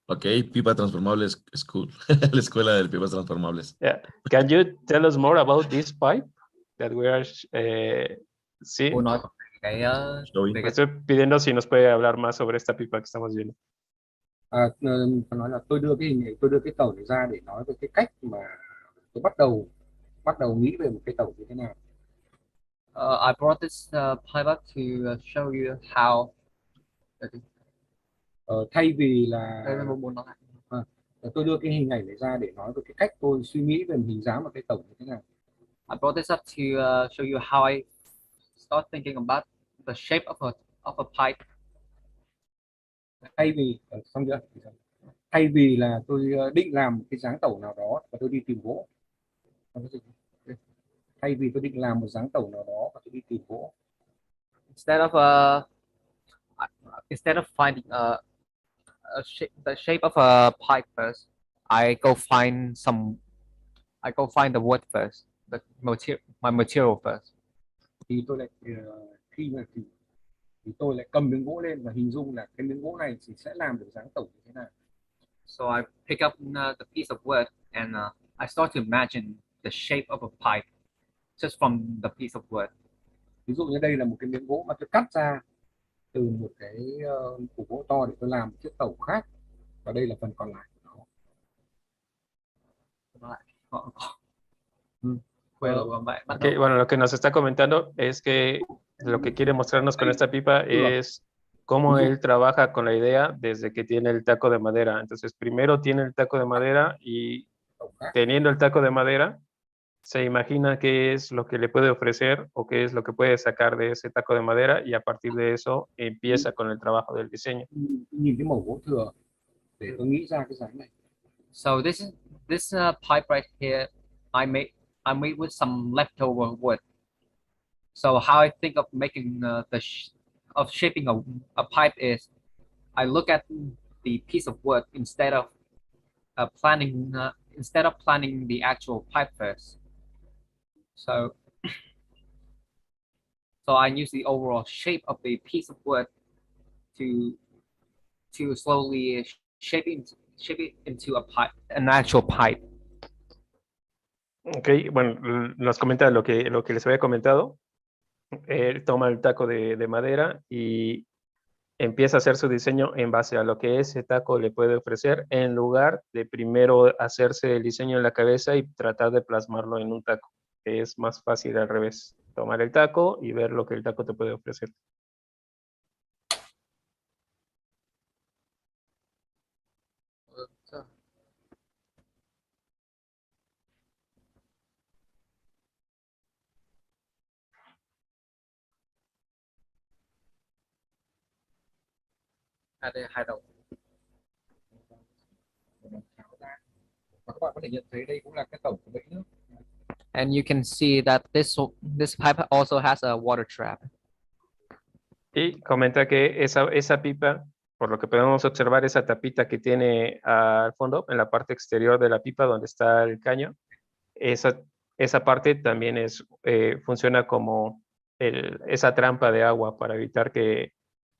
A: Ok, pipa transformable school, la escuela de pipas transformables.
B: Yeah. Can you tell us more about this pipe that we are seeing? Estoy pidiendo si nos puede hablar más sobre esta pipa que estamos viendo.
D: Nói là tôi đưa cái tàu này ra để nói về cái cách mà tôi bắt đầu nghĩ về một cái tàu như thế nào.
C: I brought this pipe up to show you how.
D: Thay vì là tôi đưa cái hình ảnh này ra để nói về cái cách tôi suy nghĩ về hình dáng một cái tàu như thế nào.
C: I brought this up to show you how I start thinking about the shape of a pipe.
D: Thay vì là tôi định làm cái dáng tàu nào đó và tôi đi tìm gỗ. Thay vì tôi định làm một dáng tàu nào đó và tôi đi tìm gỗ.
C: Instead of finding the shape of a pipe first, I go find the wood first, my material first.
D: Thì tôi lại tôi lại cầm miếng gỗ lên và hình dung là cái miếng gỗ này thì sẽ làm được dáng tàu như thế nào.
C: So I pick up the piece of wood and I start to imagine the shape of a pipe just from the piece of wood.
D: Ví dụ như đây là một cái miếng gỗ mà tôi cắt ra từ một cái củ gỗ to để tôi làm một chiếc tàu khác, và đây là phần còn lại của nó.
B: Okay, bueno, lo que nos está comentando es que lo que quiere mostrarnos con esta pipa es cómo él trabaja con la idea desde que tiene el taco de madera. Entonces, primero tiene el taco de madera y teniendo el taco de madera, se imagina qué es lo que le puede ofrecer o qué es lo que puede sacar de ese taco de madera y a partir de eso empieza con el trabajo del diseño.
C: So this pipe right here, I made with some leftover wood. So how I think of making of shaping a pipe is, I look at the piece of wood instead of planning the actual pipe first. So I use the overall shape of the piece of wood to slowly shape it into a pipe, an actual pipe.
B: Ok, bueno, nos comenta lo que les había comentado. Él toma el taco de madera y empieza a hacer su diseño en base a lo que ese taco le puede ofrecer, en lugar de primero hacerse el diseño en la cabeza y tratar de plasmarlo en un taco. Es más fácil al revés, tomar el taco y ver lo que el taco te puede ofrecer.
D: Đây hai đầu tháo ra, và các bạn có thể nhận thấy đây cũng là cái tổng của bẫy nước.
C: And you can see that this pipe also has a water trap.
B: Y comenta que esa pipa, por lo que podemos observar, esa tapita que tiene al fondo, en la parte exterior de la pipa donde está el caño, esa parte también funciona como esa trampa de agua para evitar que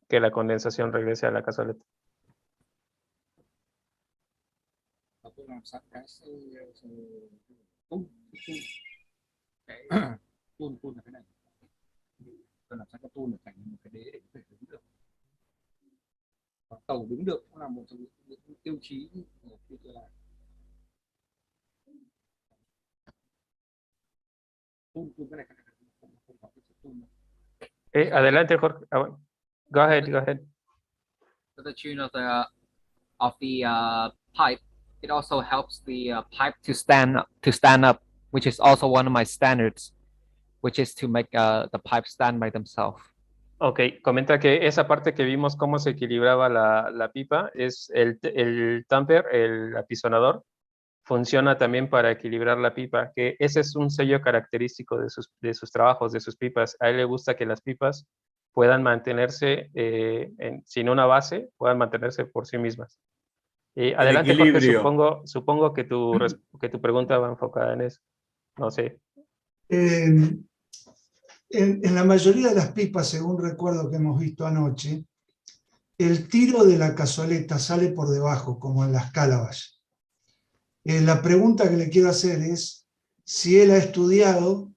B: la condensación regrese a la cazoleta.
D: Tôi làm sẵn cái tuôn là cái này. Tôi làm sẵn cái tuôn là thành một cái đế để có thể đứng được. Và tàu đứng được cũng là một trong những tiêu chí của khi tôi làm. Tuôn cái này không có cái tuôn.
B: Adelante, Jorge. Go ahead.
C: To the tune of the pipe, it also helps the pipe to stand up, which is also one of my standards, which is to make the pipe stand by themselves.
B: Ok, comenta que esa parte que vimos cómo se equilibraba la pipa es el tamper, el apisonador, funciona también para equilibrar la pipa, que ese es un sello característico de sus trabajos, de sus pipas. A él le gusta que las pipas puedan mantenerse sin una base, puedan mantenerse por sí mismas. Adelante, Jorge, supongo que tu pregunta va enfocada en eso. No sé.
G: En la mayoría de las pipas, según recuerdo que hemos visto anoche, el tiro de la cazoleta sale por debajo, como en las cálabas. La pregunta que le quiero hacer es si él ha estudiado,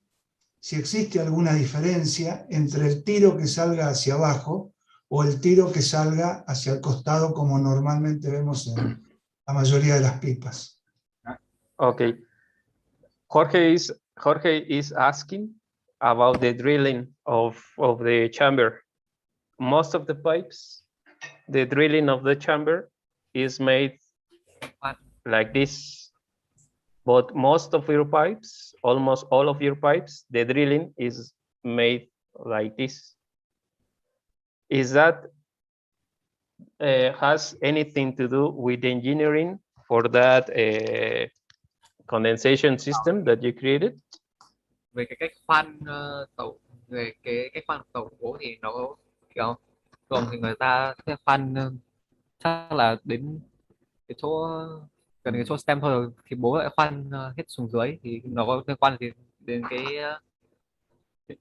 G: si existe alguna diferencia entre el tiro que salga hacia abajo o el tiro que salga hacia el costado, como normalmente vemos en la mayoría de las pipas.
B: Okay. Jorge is asking about the drilling of the chamber. Most of the pipes, the drilling of the chamber is made like this. But most of your pipes, almost all of your pipes, the drilling is made like this. Is that has anything to do with engineering for that condensation system that you created?
C: Về cái cách khoan tàu, về cái cách khoan tàu gỗ thì nó kiểu thường thì người ta sẽ khoan chắc là đến cái chỗ gần cái chỗ stem thôi, thì bố lại khoan hết xuống dưới, thì nó có liên quan đến cái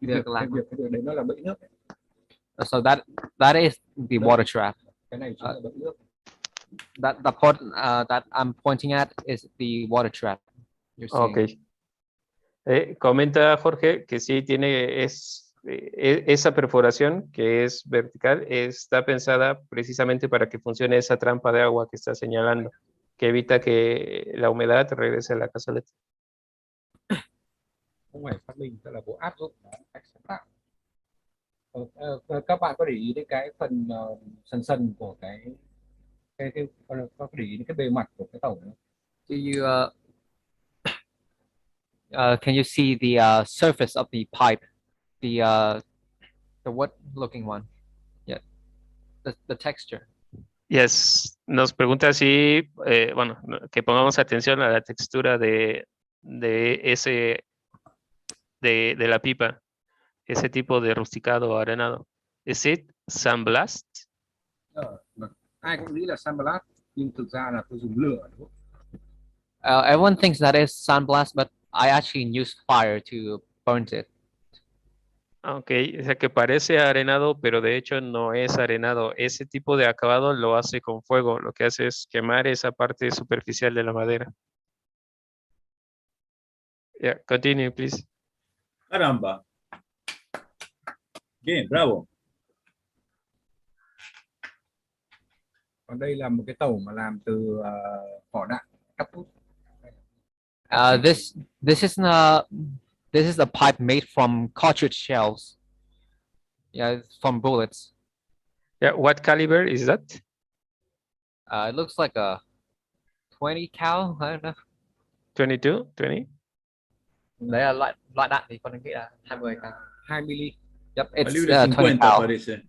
C: việc làm.
D: Cái việc đấy nó là bẫy nước.
C: So that is the water trap.
D: Cái này chính là bẫy nước.
C: The part that I'm pointing at is the water trap.
B: Ok. Comenta Jorge que sí tiene esa perforación que es vertical, está pensada precisamente para que funcione esa trampa de agua que está señalando, que evita que la humedad regrese a la cazoleta.
D: Không phải phát minh, tức là bố áp dụng nó cách sáng tạo. Các bạn có để ý đến cái phần sần của cái có để ý đến cái bề mặt của cái tàu đó?
C: Do you can you see the surface of the pipe, the wood looking one? Yeah, the texture.
B: Yes, nos pregunta si, bueno, que pongamos atención a la textura de la pipa, ese tipo de rusticado arenado. Is it sandblast?
D: Ai cũng nghĩ là sandblast, nhưng thực ra là tôi dùng lửa, đúng không?
C: Everyone thinks that is sandblast, but I actually use fire to burn it.
B: Ok, o sea que parece arenado, pero de hecho no es arenado. Ese tipo de acabado lo hace con fuego. Lo que hace es quemar esa parte superficial de la madera. Yeah, continue, please.
F: Caramba. Bien, bravo.
D: Còn đây là một cái tàu mà làm từ vỏ đạn cắt hút.
C: This is a pipe made from cartridge shells. Yeah, it's from bullets.
B: Yeah, what caliber is that?
C: It looks like a 20 cal. I don't know.
B: 22, 20?
C: Đấy là loại đạn thì con nghĩ là 20 cal.
D: 20
C: Yep, it's
F: Calibre
C: 20
F: 50
C: cal.
F: parece.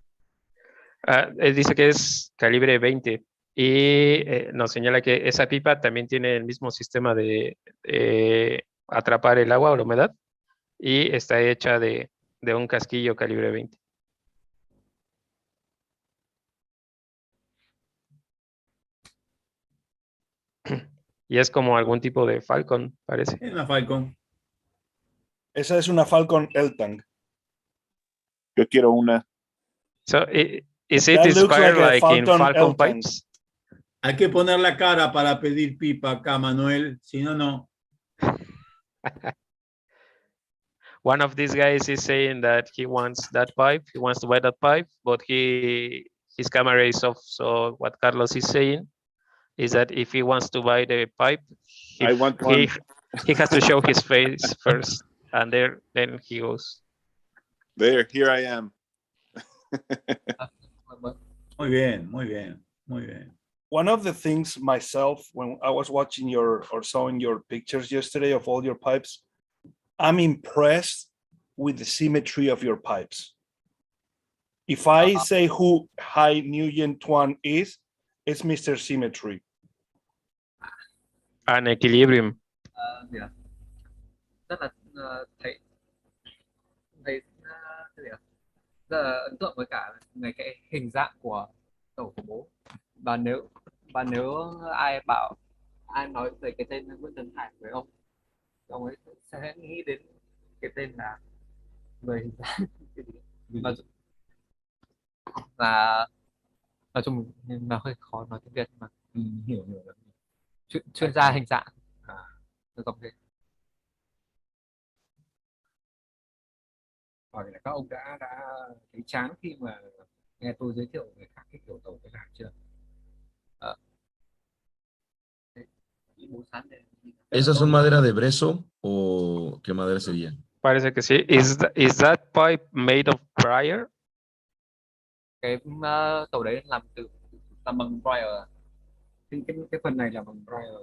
B: Dice que es calibre 20 y nos señala que esa pipa también tiene el mismo sistema de atrapar el agua o la humedad y está hecha de un casquillo calibre 20. Y es como algún tipo de Falcon, parece.
F: Es una Falcon.
E: Esa es una Falcon Eltang. Yo quiero una.
B: So, is it
E: That looks
B: inspired
E: like a
B: like in
E: Falcon
B: Falcon
E: Eltang.
B: pipes?
F: Hay que poner la cara para pedir pipa acá, Manuel. Si no, no.
B: One of these guys is saying that he wants that pipe, he wants to buy that pipe, but his camera is off. So what Carlos is saying is that if he wants to buy the pipe,
E: I want one.
B: he has to show his face first, and then he goes.
E: Here I am.
F: Muy bien, muy bien, muy bien.
E: One of the things myself, when I was watching or showing your pictures yesterday of all your pipes, I'm impressed with the symmetry of your pipes. If I say who Hai Nguyen Tuan is, it's Mr. Symmetry.
B: An equilibrium.
C: Yeah. Rất là thấy cái gì ạ? Rất là ấn tượng với cả cái hình dạng của tàu của bố. Và nếu ai nói về cái tên Nguyễn Tấn Hải với ông ấy sẽ nghĩ đến cái tên là người hình dạng và nói chung là hơi khó nói tiếng Việt mà
D: hiểu
C: chuyên gia hình dạng giống thế.
D: Hỏi là các ông đã thấy chán khi mà nghe tôi giới thiệu về các cái kiểu tàu cái làm chưa?
A: ¿Esas son madera de brezo o qué madera sería?
B: Parece que sí. Is that pipe made of briar?
C: Cái tàu đấy làm bằng briar.
D: Cái phần này là bằng briar.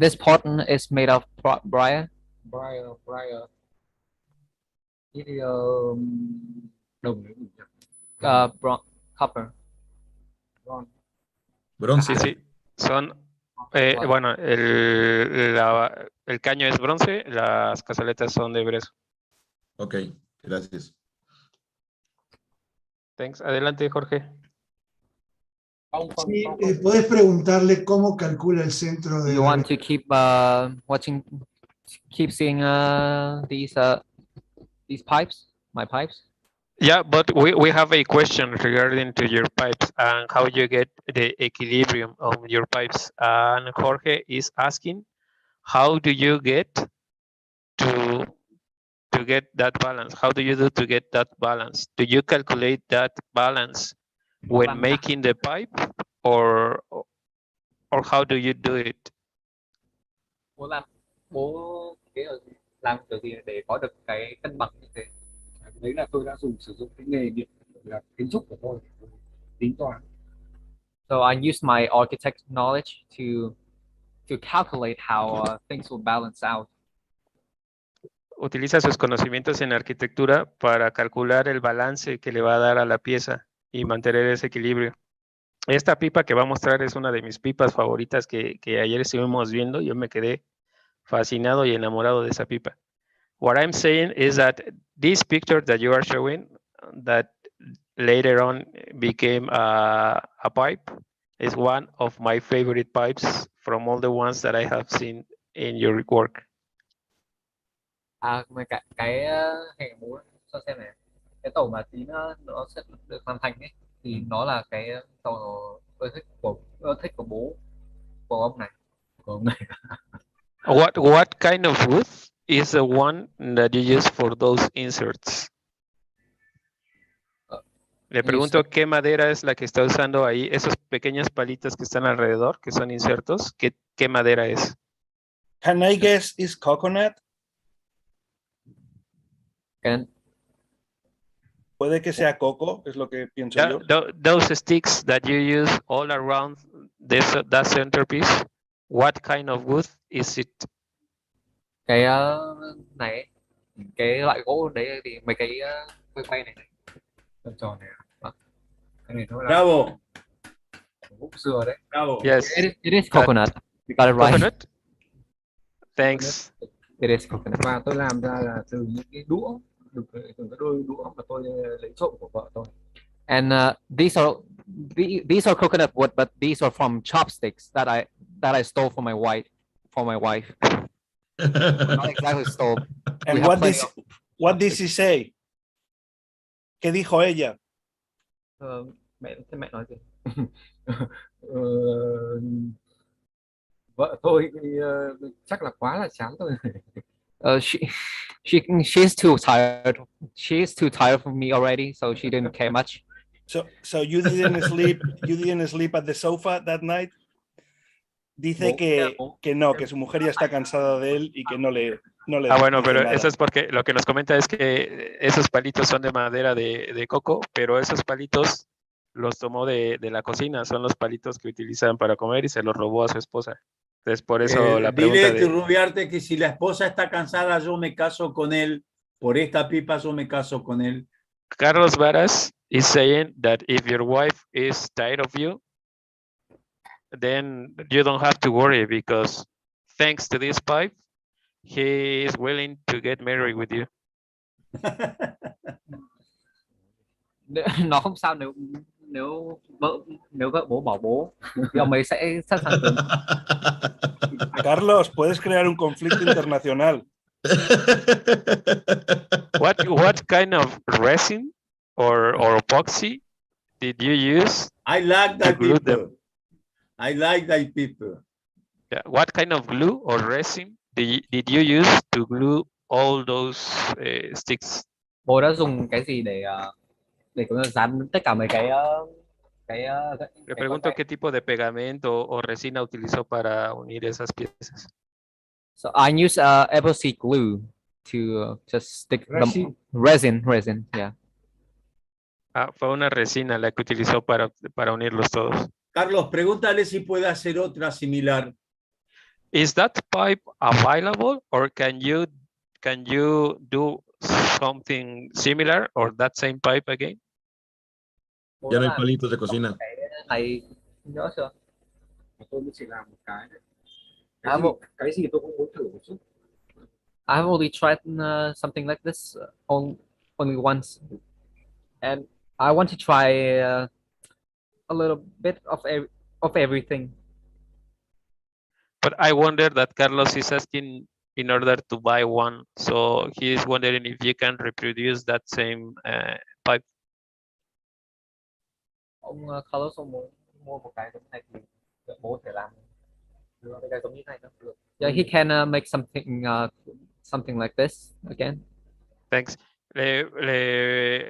C: This part is made of briar.
D: Briar. Cái đồng đấy mình
C: Copper.
A: Bronce.
B: Sí, sí. Son, bueno, el caño es bronce, las casaletas son de brezo.
A: Ok, gracias.
B: Thanks. Adelante, Jorge.
G: Sí, podés preguntarle cómo calcula el centro de...
C: You want to keep keep seeing these pipes, my pipes?
B: Yeah, but we have a question regarding to your pipes and how you get the equilibrium of your pipes. And Jorge is asking, how do you get to get that balance? How do you do to get that balance? Do you calculate that balance when making the pipe, or how do you do it?
C: Bố làm kiểu gì để có được cái cân bằng như thế?
D: Đấy là tôi đã sử dụng cái nghề nghiệp là kiến trúc của tôi tính toán.
C: So I use my architect knowledge to calculate how things will balance out.
B: Utiliza sus conocimientos en arquitectura para calcular el balance que le va a dar a la pieza y mantener ese equilibrio. Esta pipa que va a mostrar es una de mis pipas favoritas que ayer estuvimos viendo. Yo me quedé fascinado y enamorado de esa pipa. What I'm saying is that this picture that you are showing, that later on became a pipe, is one of my favorite pipes from all the ones that I have seen in your work.
C: Cái hình bố cho xem này. cái tàu mà tí nó sẽ được hoàn thành ấy, thì nó là cái tàu ưa thích của bố của ông này, của ông này.
B: What kind of wood is the one that you use for those inserts? Le pregunto qué madera es la que está usando ahí, esos pequeños palitos que están alrededor, que son insertos, ¿qué madera es?
E: Can I guess is coconut? Puede que sea coco, es lo que pienso yo.
B: Those sticks that you use all around that centerpiece, what kind of wood is it?
C: Cái này, cái loại gỗ đấy thì mấy cái quay này tròn này. Cái này nó là
F: Bravo.
C: gỗ dừa đấy.
F: Bravo.
B: Yes.
C: It is coconut. You got it right.
B: Coconut? Thanks.
C: It is coconut.
D: Và tôi làm ra là từ những cái đũa, từ cái đôi đũa mà tôi lấy trộm của vợ tôi.
C: And these are coconut wood, but these are from chopsticks that I stole from my wife. Not exactly stole.
E: And what did she say? ¿Qué dijo ella?
C: Mẹ nói gì?
D: Vợ tôi chắc là quá là chán tôi.
C: She's too tired. She's too tired of me already, so she didn't care much.
E: So you didn't sleep. You didn't sleep at the sofa that night. Dice que no, que su mujer ya está cansada de él y que no le
B: Bueno, pero
E: nada.
B: eso es porque lo que nos comenta es que esos palitos son de madera de coco, pero esos palitos los tomó de la cocina, son los palitos que utilizan para comer y se los robó a su esposa. Entonces, por eso la pregunta
F: Dile, Rubiarte, que si la esposa está cansada, yo me caso con él. Por esta pipa, yo me caso con él.
B: Carlos Varas is saying that if your wife is tired of you, then you don't have to worry because thanks to this pipe, he is willing to get married with you.
C: Nó không sao nếu vợ bố bỏ bố thì ông ấy sẽ sẵn sàng cưới.
E: Carlos, puedes crear un conflicto internacional.
B: What kind of resin or epoxy did you use?
F: I like that
B: glue
F: people. I like that people.
B: Yeah. What kind of glue or resin did you use to glue all those sticks?
C: Bố đã dùng cái gì để dán tất cả mấy cái
B: Le pregunto qué tipo de pegamento o resina utilizó para unir esas piezas.
C: So I use epoxy glue to just stick the resin, yeah.
B: Fue una resina la que utilizó para unirlos todos.
F: Carlos, pregúntale si puede hacer otra similar.
B: Is that pipe available or can you do something similar or that same pipe again?
A: Ya no hay palitos de cocina.
C: Này nhớ chưa?
D: Tôi mới chỉ làm một cái đấy.
C: Cái
D: gì tôi cũng muốn thử một chút.
C: I have only tried something like this only once, and I want to try a little bit of everything.
B: But I wonder that Carlos is asking in order to buy one, so he is wondering if you can reproduce that same pipe.
C: Ông Carlos ông muốn mua một cái giống này thì bố thể làm cái giống như này được. Yeah, he can make something like this again.
B: Thanks. Le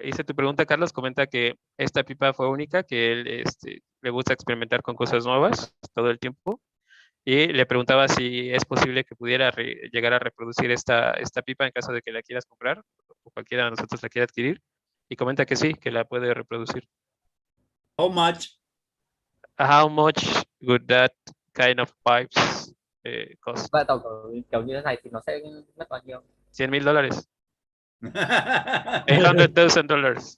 B: hice tu pregunta, Carlos. Comenta que esta pipa fue única, que él le gusta experimentar con cosas nuevas todo el tiempo. Y le preguntaba si es posible que pudiera llegar a reproducir esta pipa en caso de que la quieras comprar o cualquiera de nosotros la quiera adquirir. Y comenta que sí, que la puede reproducir.
F: How much?
B: How much would that kind of pipes cost?
C: Và tàu kiểu như thế này thì nó sẽ mất bao nhiêu?
B: $100,000. $800,000.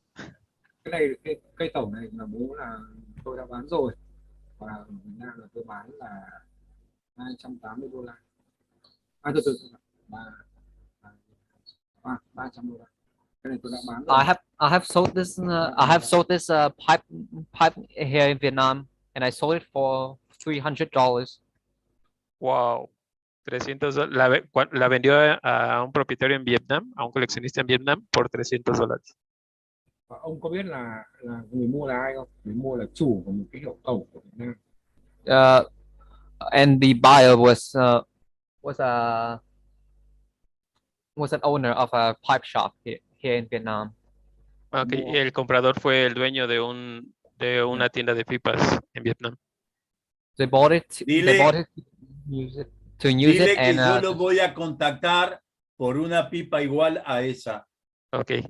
D: Cái này cây tổng này là bố là tôi đã bán rồi và Việt Nam là tôi bán là $280. $300. Cái này tôi đã bán rồi.
C: I have sold this pipe here in Vietnam and I sold it for $300.
B: Wow. $300. La vendió a un propietario en Vietnam, a un coleccionista en Vietnam por $300.
D: Ông có biết là người mua là ai không? Người mua là chủ của một cái hiệu tàu của Việt Nam.
C: And the buyer was an owner of a pipe shop here in Vietnam.
B: Okay, y el comprador fue el dueño de una tienda de pipas en Vietnam.
C: They bought it. They bought it to use it,
F: que
C: and
F: yo lo voy a contactar por una pipa igual a esa.
B: Okay.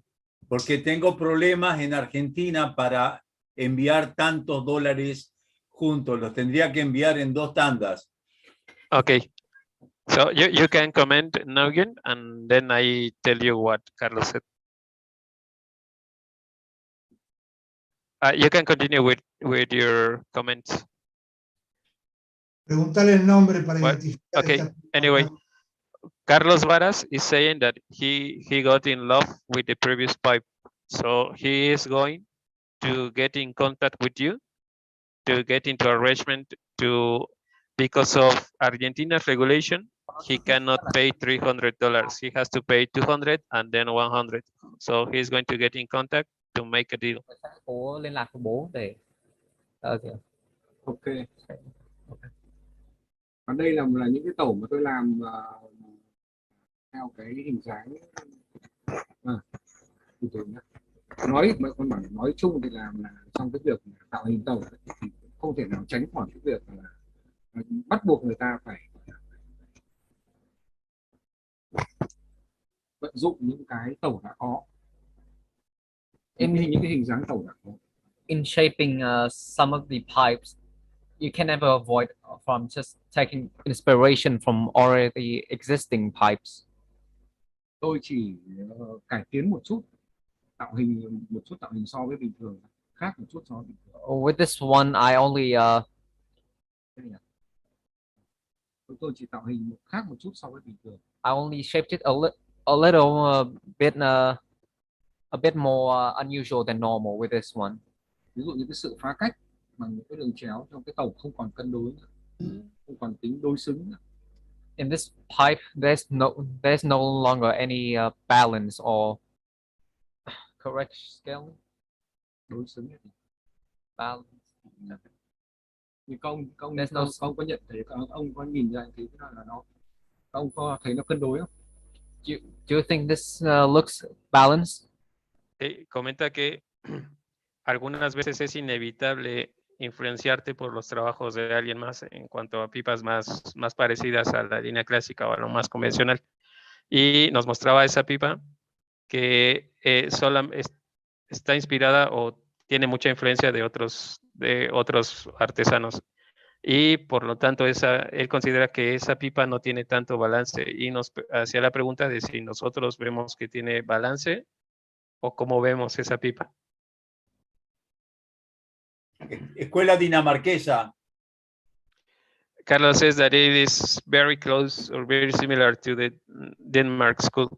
F: Porque tengo problemas en Argentina para enviar tantos dólares juntos. Los tendría que enviar en 2 tandas.
B: Okay. So you can comment, Nguyen, and then I tell you what Carlos said. You can continue with your comments.
G: Preguntarle el nombre para
B: Well,
G: identificar.
B: okay. Anyway, Carlos Varas is saying that he got in love with the previous pipe, so he is going to get in contact with you to get into arrangement to, because of Argentina's regulation, he cannot pay $300. He has to pay 200 and then 100. So he's going to get in contact to make a deal.
C: liên lạc của bố để
D: Ok. Còn đây là những cái tàu mà tôi làm theo cái hình dáng nói chung thì làm là trong cái việc tạo hình tàu thì không thể nào tránh khỏi cái việc là bắt buộc người ta phải vận dụng những cái tàu đã có, những cái hình dáng tàu đã có.
C: In shaping some of the pipes, you can never avoid from just taking inspiration from already existing pipes.
D: Tôi chỉ cải tiến một chút tạo hình so với bình thường, khác một chút so với bình thường.
C: With this one, I only
D: tôi chỉ tạo hình khác một chút so với bình thường.
C: I only shaped it a little a bit more unusual than normal with this one.
D: Ví dụ như cái sự phá cách bằng những cái đường chéo trong cái tàu không còn cân đối nữa, không còn tính đối xứng nữa.
C: In this pipe, there's no longer any balance or correct scale.
D: Đối xứng
C: Balance.
D: Thì công có nhận thấy, ông có nhìn ra thì cái là nó, ông có thấy nó cân đối không?
C: Do you think this looks balanced?
B: Comenta que algunas veces es inevitable influenciarte por los trabajos de alguien más en cuanto a pipas más parecidas a la línea clásica o a lo más convencional. Y nos mostraba esa pipa que está inspirada o tiene mucha influencia de otros artesanos. Y por lo tanto él considera que esa pipa no tiene tanto balance y nos hacía la pregunta de si nosotros vemos que tiene balance o cómo vemos esa pipa.
F: Escuela dinamarquesa.
B: Carlos says that it is very close or very similar to the Denmark school,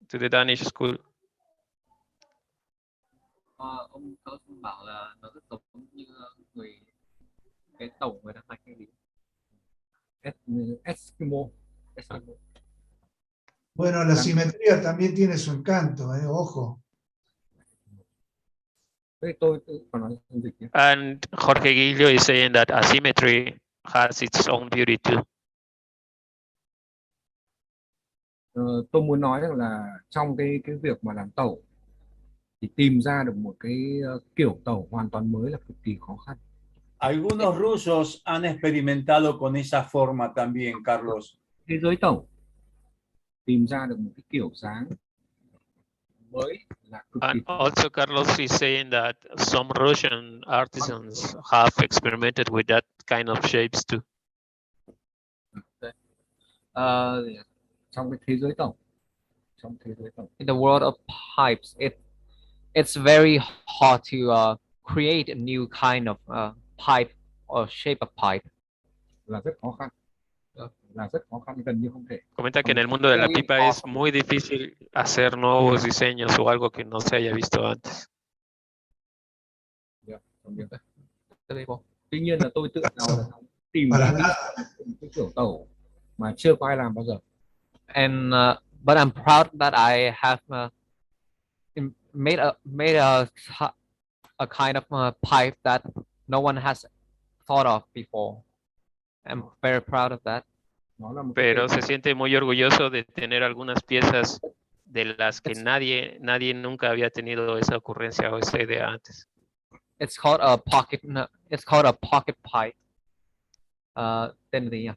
B: to the Danish school.
C: Ông có bảo là nó rất giống như cái tàu người Đan Mạch hay gì?
D: Eskimo.
G: Bueno, la simetría también tiene su encanto, ojo.
B: And Jorge Guillo is saying that asymmetry has its own beauty too.
D: Tôi muốn nói rằng là trong cái việc mà làm tàu thì tìm ra được một cái kiểu tàu hoàn toàn mới là cực kỳ khó khăn.
F: Algunos rusos han experimentado con esa forma también, Carlos.
D: Thế giới tàu tìm ra được một cái kiểu dáng mới là cực kỳ.
B: And also Carlos is saying that some Russian artisans have experimented with that kind of shapes too.
D: Trong cái thế giới tàu.
C: In the world of pipes, it's very hard to create a new kind of pipe or shape of pipe.
D: Là rất khó khăn. Gần như không thể.
B: Comenta que en el mundo de la pipa es muy difícil hacer nuevos diseños o algo que no se haya visto antes.
D: Tuy nhiên là tôi tự hào là tìm ra cái kiểu tàu mà chưa có ai làm bao giờ.
C: And but I'm proud that I have made a kind of pipe that no one has thought of before. I'm very proud of that.
B: Pero se siente muy orgulloso de tener algunas piezas de las que nadie nunca había tenido esa ocurrencia o esa idea antes.
C: It's called a pocket. It's called a pocket pipe. Tên gì nhỉ?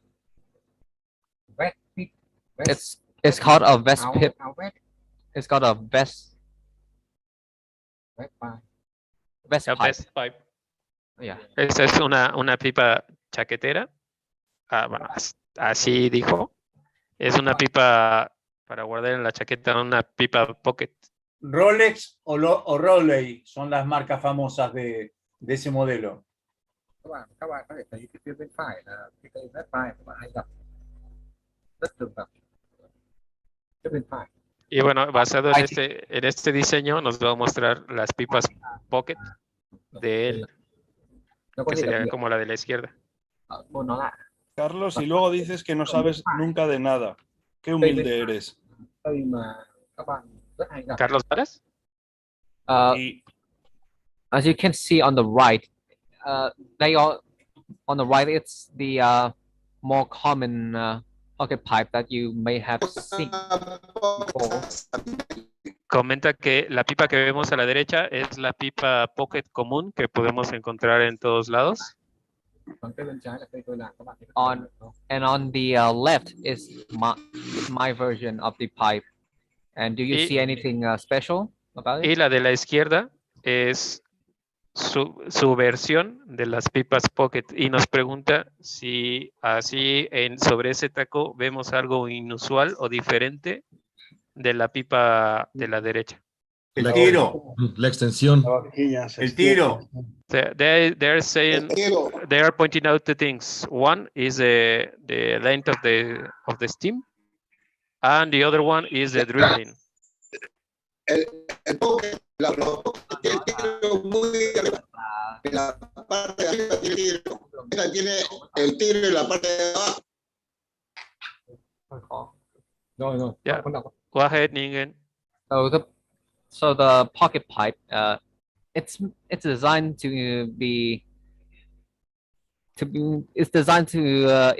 C: It's called a vest pip. It's called a vest. Vest pipe.
B: Vest pipe.
C: Yeah.
B: Esa es una pipa chaquetera. Bueno, así dijo. Es una pipa para guardar en la chaqueta, una pipa pocket.
F: Rolex o Roley son las marcas famosas de ese modelo.
D: Các bạn có thể thấy cái phía bên phải là cái cây vest vai mà bạn hay gặp, rất thường gặp. Phía bên phải.
B: Y bueno, basado en este diseño, nos va a mostrar las pipas pocket de él, que sería como la de la izquierda.
E: Carlos, y luego dices que no sabes nunca de nada. Qué humilde eres.
B: Carlos Varas?
C: As you can see on the right, they are on the right. It's the more common pocket pipe that you may have seen before.
B: Comenta que la pipa que vemos a la derecha es la pipa pocket común que podemos encontrar en todos lados.
C: On the left is my version of the pipe. And do you see anything special about it?
B: Y la de la izquierda es su versión de las pipas pocket. Y nos pregunta si así sobre ese taco vemos algo inusual o diferente de la pipa de la derecha.
F: El tiro.
A: La extensión.
F: El tiro.
B: They're saying, they are pointing out two things. One is the length of the steam, and the other one is the dribbling.
I: El pocket, la tiro muy arriba. La parte de arriba tiene tiro. Esta tiene el tiro en la parte de abajo.
C: No.
B: Yeah. Go ahead, Ningen.
C: So the pocket pipe, it's designed it's designed to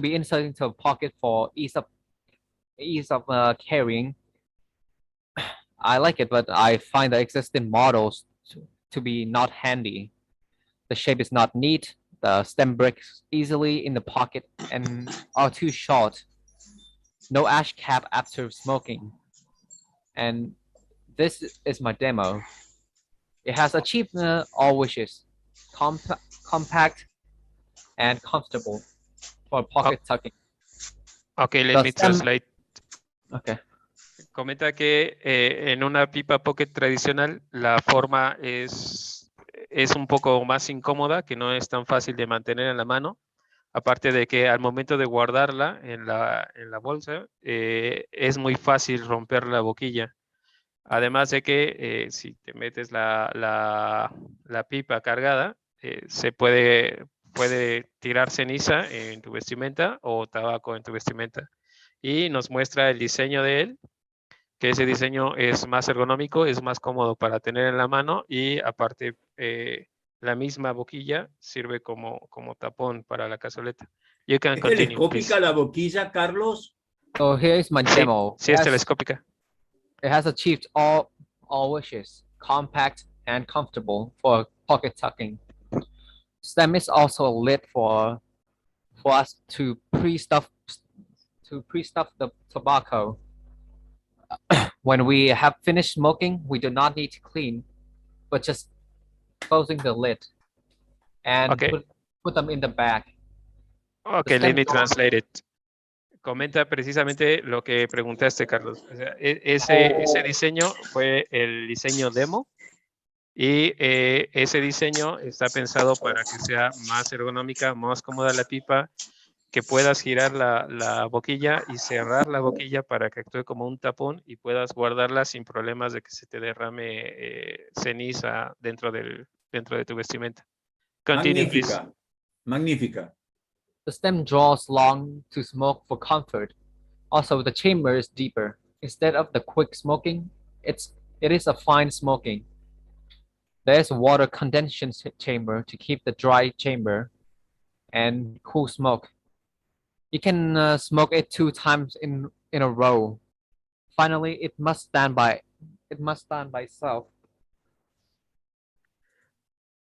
C: be inserted into a pocket for ease of carrying. I like it, but I find the existing models to be not handy. The shape is not neat. The stem breaks easily in the pocket and are too short. No ash cap after smoking. And this is my demo. It has achieved all wishes. Compact and comfortable for pocket tucking.
B: Okay, let me translate.
C: Okay.
B: Comenta que en una pipa pocket tradicional la forma es un poco más incómoda, que no es tan fácil de mantener en la mano. Aparte de que al momento de guardarla en la bolsa, es muy fácil romper la boquilla. Además de que si te metes la pipa cargada, se puede tirar ceniza en tu vestimenta o tabaco en tu vestimenta. Y nos muestra el diseño de él, que ese diseño es más ergonómico, es más cómodo para tener en la mano y aparte la misma boquilla sirve como tapón para la cazoleta. You can
F: ¿Es
B: continue,
F: telescópica
B: please.
F: la boquilla, Carlos?
C: So here is my demo.
B: Sí, es telescópica.
C: It has achieved all wishes, compact and comfortable for pocket tucking. Stem is also lit for us to pre-stuff the tobacco. When we have finished smoking, we do not need to clean, but just closing the lid and put them in the bag.
B: Okay, let me translate it. Comenta precisamente lo que preguntaste, Carlos. O sea, ese diseño fue el diseño demo y ese diseño está pensado para que sea más ergonómica, más cómoda la pipa, que puedas girar la boquilla y cerrar la boquilla para que actúe como un tapón y puedas guardarla sin problemas de que se te derrame ceniza dentro de tu vestimenta. Continue, please.
F: Magnífica.
C: The stem draws long to smoke for comfort. Also, the chamber is deeper. Instead of the quick smoking, it is a fine smoking. There is a water condensation chamber to keep the dry chamber and cool smoke. You can smoke it 2 times in a row. Finally, it must stand by itself.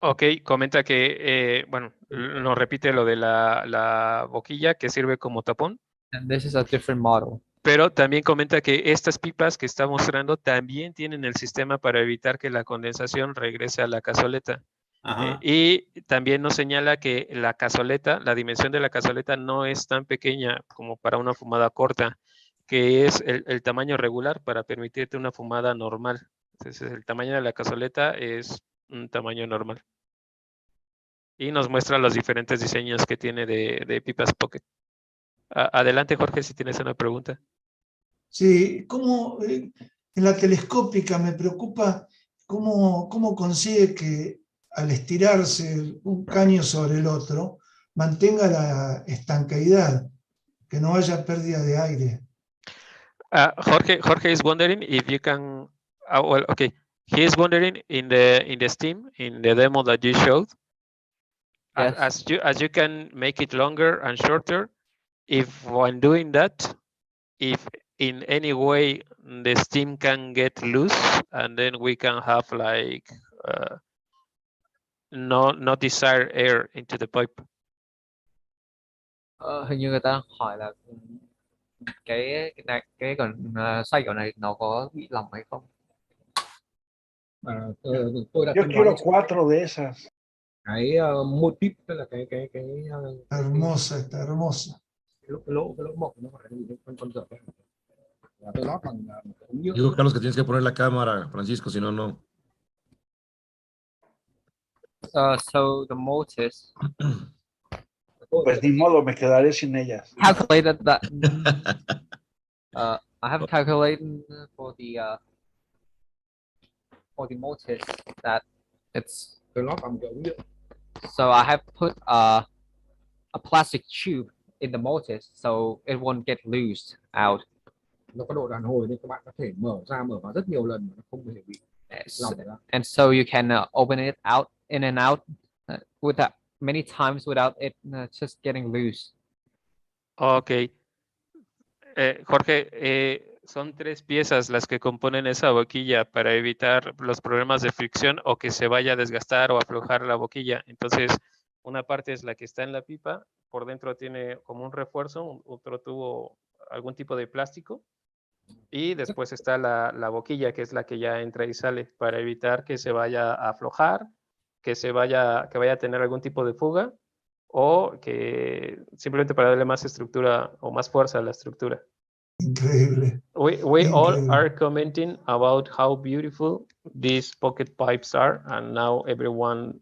B: Ok, comenta que, bueno, nos repite lo de la boquilla que sirve como tapón.
C: And this is a different model.
B: Pero también comenta que estas pipas que está mostrando también tienen el sistema para evitar que la condensación regrese a la cazoleta. Y también nos señala que la cazoleta, la dimensión de la cazoleta no es tan pequeña como para una fumada corta, que es el tamaño regular para permitirte una fumada normal. Entonces, el tamaño de la cazoleta es un tamaño normal. Y nos muestra los diferentes diseños que tiene de pipas pocket. Adelante, Jorge, si tienes una pregunta.
G: Sí, ¿cómo, en la telescópica me preocupa cómo consigue que al estirarse un caño sobre el otro mantenga la estanqueidad, que no haya pérdida de aire?
B: Jorge is wondering if you can, well, okay, he is wondering in the Steam, in the demo that you showed,
C: Yes.
B: as you can make it longer and shorter, if when doing that, if in any way the steam can get loose, and then we can have like no desired air into the pipe.
C: Hình như người ta hỏi là cái xoay kiểu này nó có bị lỏng hay không?
D: Tôi đã
J: Yo quiero 4 de esas.
D: Cái một tip tức là cái
G: Hermosa, está hermosa.
D: cái lỗ mộc nó phải con dở đấy. Tôi lót bằng ống nhựa.
A: Digo, Carlos, que tienes que poner la cámara, Francisco, si no, no.
C: So the mortise.
J: Pues ni modo, me quedaré sin ellas.
C: Calculated that. I have calculated for the mortise that it's.
D: Tôi lót bằng cái ống nhựa.
C: So I have put a plastic tube in the mortise so it won't get loose out.
D: Nó có độ đàn hồi nên các bạn có thể mở vào rất nhiều lần mà nó không hề bị lỏng ra.
C: And so you can open it out in and out without many times without it just getting loose.
B: Okay. Jorge, son 3 piezas las que componen esa boquilla para evitar los problemas de fricción o que se vaya a desgastar o aflojar la boquilla. Entonces, una parte es la que está en la pipa, por dentro tiene como un refuerzo, otro tubo, algún tipo de plástico, y después está la boquilla, que es la que ya entra y sale, para evitar que se vaya a aflojar, que vaya a tener algún tipo de fuga, o que simplemente para darle más estructura o más fuerza a la estructura.
G: Increíble.
B: We all are commenting about how beautiful these pocket pipes are, and now everyone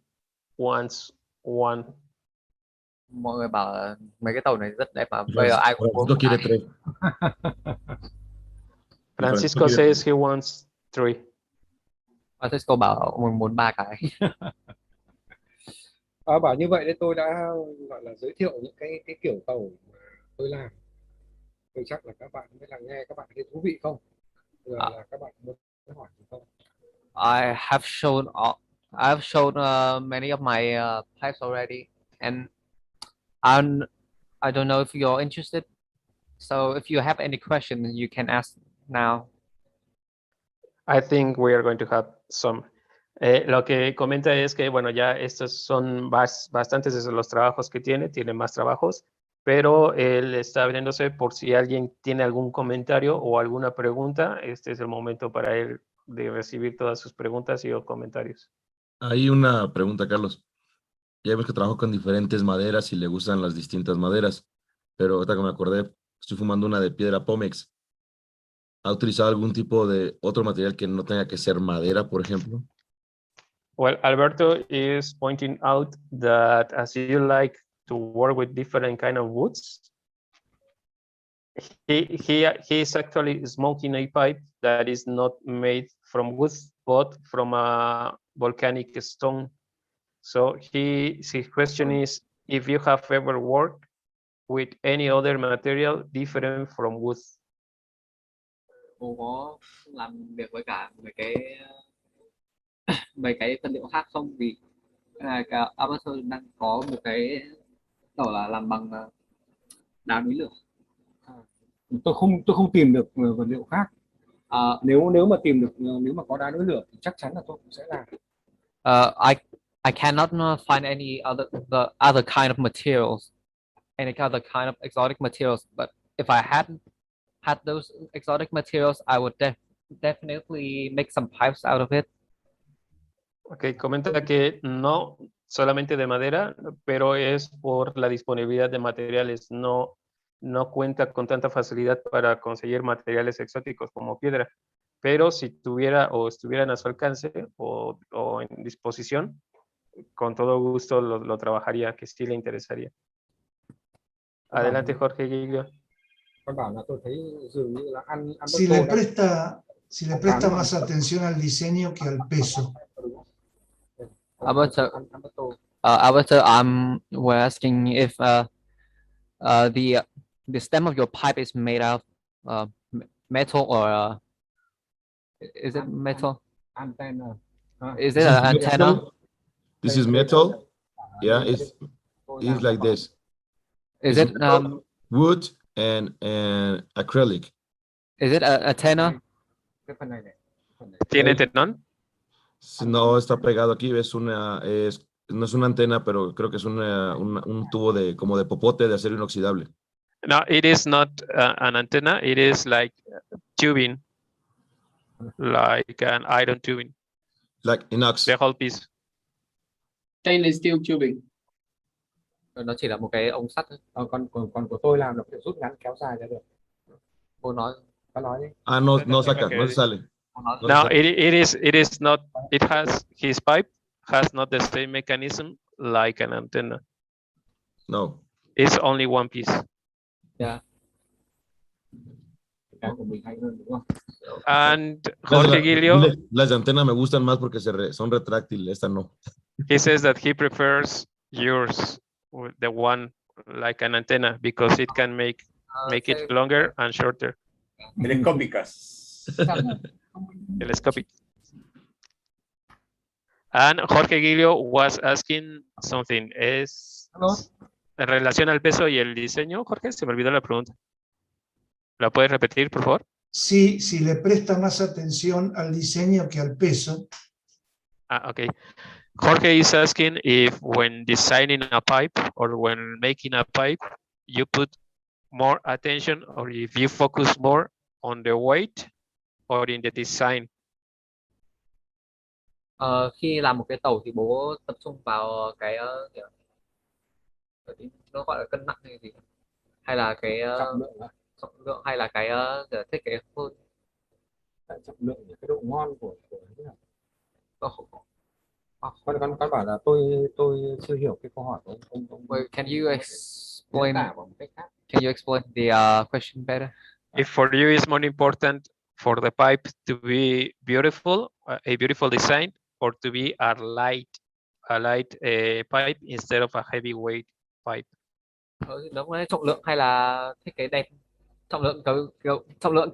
B: wants one.
C: Mọi người bảo mấy cái tàu này rất đẹp mà bây giờ ai cũng muốn.
A: Francisco quiere 3.
B: Francisco says he wants 3.
C: Francisco bảo mình muốn 3 cái.
D: Bảo như vậy nên tôi đã gọi là giới thiệu những cái kiểu tàu mà tôi làm. Tôi chắc là các bạn mới là nghe các bạn thấy thú vị không? Là các bạn muốn hỏi gì không?
C: I have shown many of my pipes already, and I don't know if you're interested. So if you have any questions, you can ask now.
B: I think we are going to have some. Lo que comenta es que, bueno, ya estos son bastantes de los trabajos que tiene más trabajos, pero él está abriéndose por si alguien tiene algún comentario o alguna pregunta. Este es el momento para él de recibir todas sus preguntas y o comentarios.
A: Hay una pregunta, Carlos. Ya vemos que trabajo con diferentes maderas y le gustan las distintas maderas, pero ahorita que me acordé, estoy fumando una de piedra Pómex. ¿Ha utilizado algún tipo de otro material que no tenga que ser madera, por ejemplo?
B: Well, Alberto is pointing out that as you like to work with different kind of woods, he is actually smoking a pipe that is not made from wood, but from a volcanic stone. So his question is if you have ever worked with any other material different from wood.
C: Cô có làm việc với cả mấy cái vật liệu khác không? Vì cả Artesano đang có một cái tổ là làm bằng đá núi lửa.
D: Tôi không tìm được vật liệu khác. Nếu mà tìm được, nếu mà có đá núi lửa thì chắc chắn là tôi cũng sẽ làm.
C: I cannot find any the other kind of materials, any other kind of exotic materials. But if I had those exotic materials, I would definitely make some pipes out of it.
B: Ok, comenta que no solamente de madera, pero es por la disponibilidad de materiales. No cuenta con tanta facilidad para conseguir materiales exóticos como piedra. Pero si tuviera o estuvieran a su alcance o en disposición, con todo gusto lo trabajaría, que sí le interesaría. Adelante, Jorge Giglio.
D: Con bảo là tôi thấy dường như là ăn
G: Si le presta más atención al diseño que al peso.
C: We're asking if the stem of your pipe is made out of metal or is it metal?
D: Antenna.
C: Is it an antenna?
A: This is metal. Yeah, it's like this.
C: Is
A: It's
C: it
A: metal, wood and acrylic.
C: Is it an antenna?
B: ¿Tiene tenón?
A: No, está pegado aquí. No es una antena, pero creo que es un tubo como de popote de acero inoxidable.
B: No, it is not an antenna. It is like tubing, like an iron tubing.
A: Like inox.
B: The whole piece.
K: Stainless steel tubing.
C: Nó chỉ là một cái ống sắt thôi.
D: Còn của tôi làm nó phải rút ngắn kéo dài ra được.
C: Cô nói
D: đi.
A: No saca, no se sale.
B: No, it is not. It has his pipe has not the same mechanism like an antenna.
A: No.
B: It's only one piece.
C: Yeah.
B: And Jorge Giglio,
A: las de antena me gustan más porque son retráctiles, esta no.
B: He says that he prefers yours, the one like an antenna, because it can make it longer and shorter.
F: Telescópicas.
B: Telescopic. And Jorge Giglio was asking something. En relación al peso y el diseño, Jorge, se me olvidó la pregunta. ¿La puedes repetir, por favor?
G: Sí, si le presta más atención al diseño que al peso.
B: Okay. Jorge is asking if when designing a pipe or when making a pipe, you put more attention or if you focus more on the weight or in the design.
C: Khi làm một cái tàu thì bố tập trung vào cái nó gọi là cân nặng hay gì, hay là cái trọng lượng hay là cái thiết kế hơn.
D: Trọng lượng, cái độ ngon của con bảo là tôi chưa hiểu cái câu hỏi của ông.
C: Wait, can you explain the question better?
B: If for you it's more important for the pipe to be beautiful, a beautiful design, or to be a light pipe instead of a heavyweight pipe.
C: Nó có trọng lượng hay là thiết kế đẹp? Trọng lượng kiểu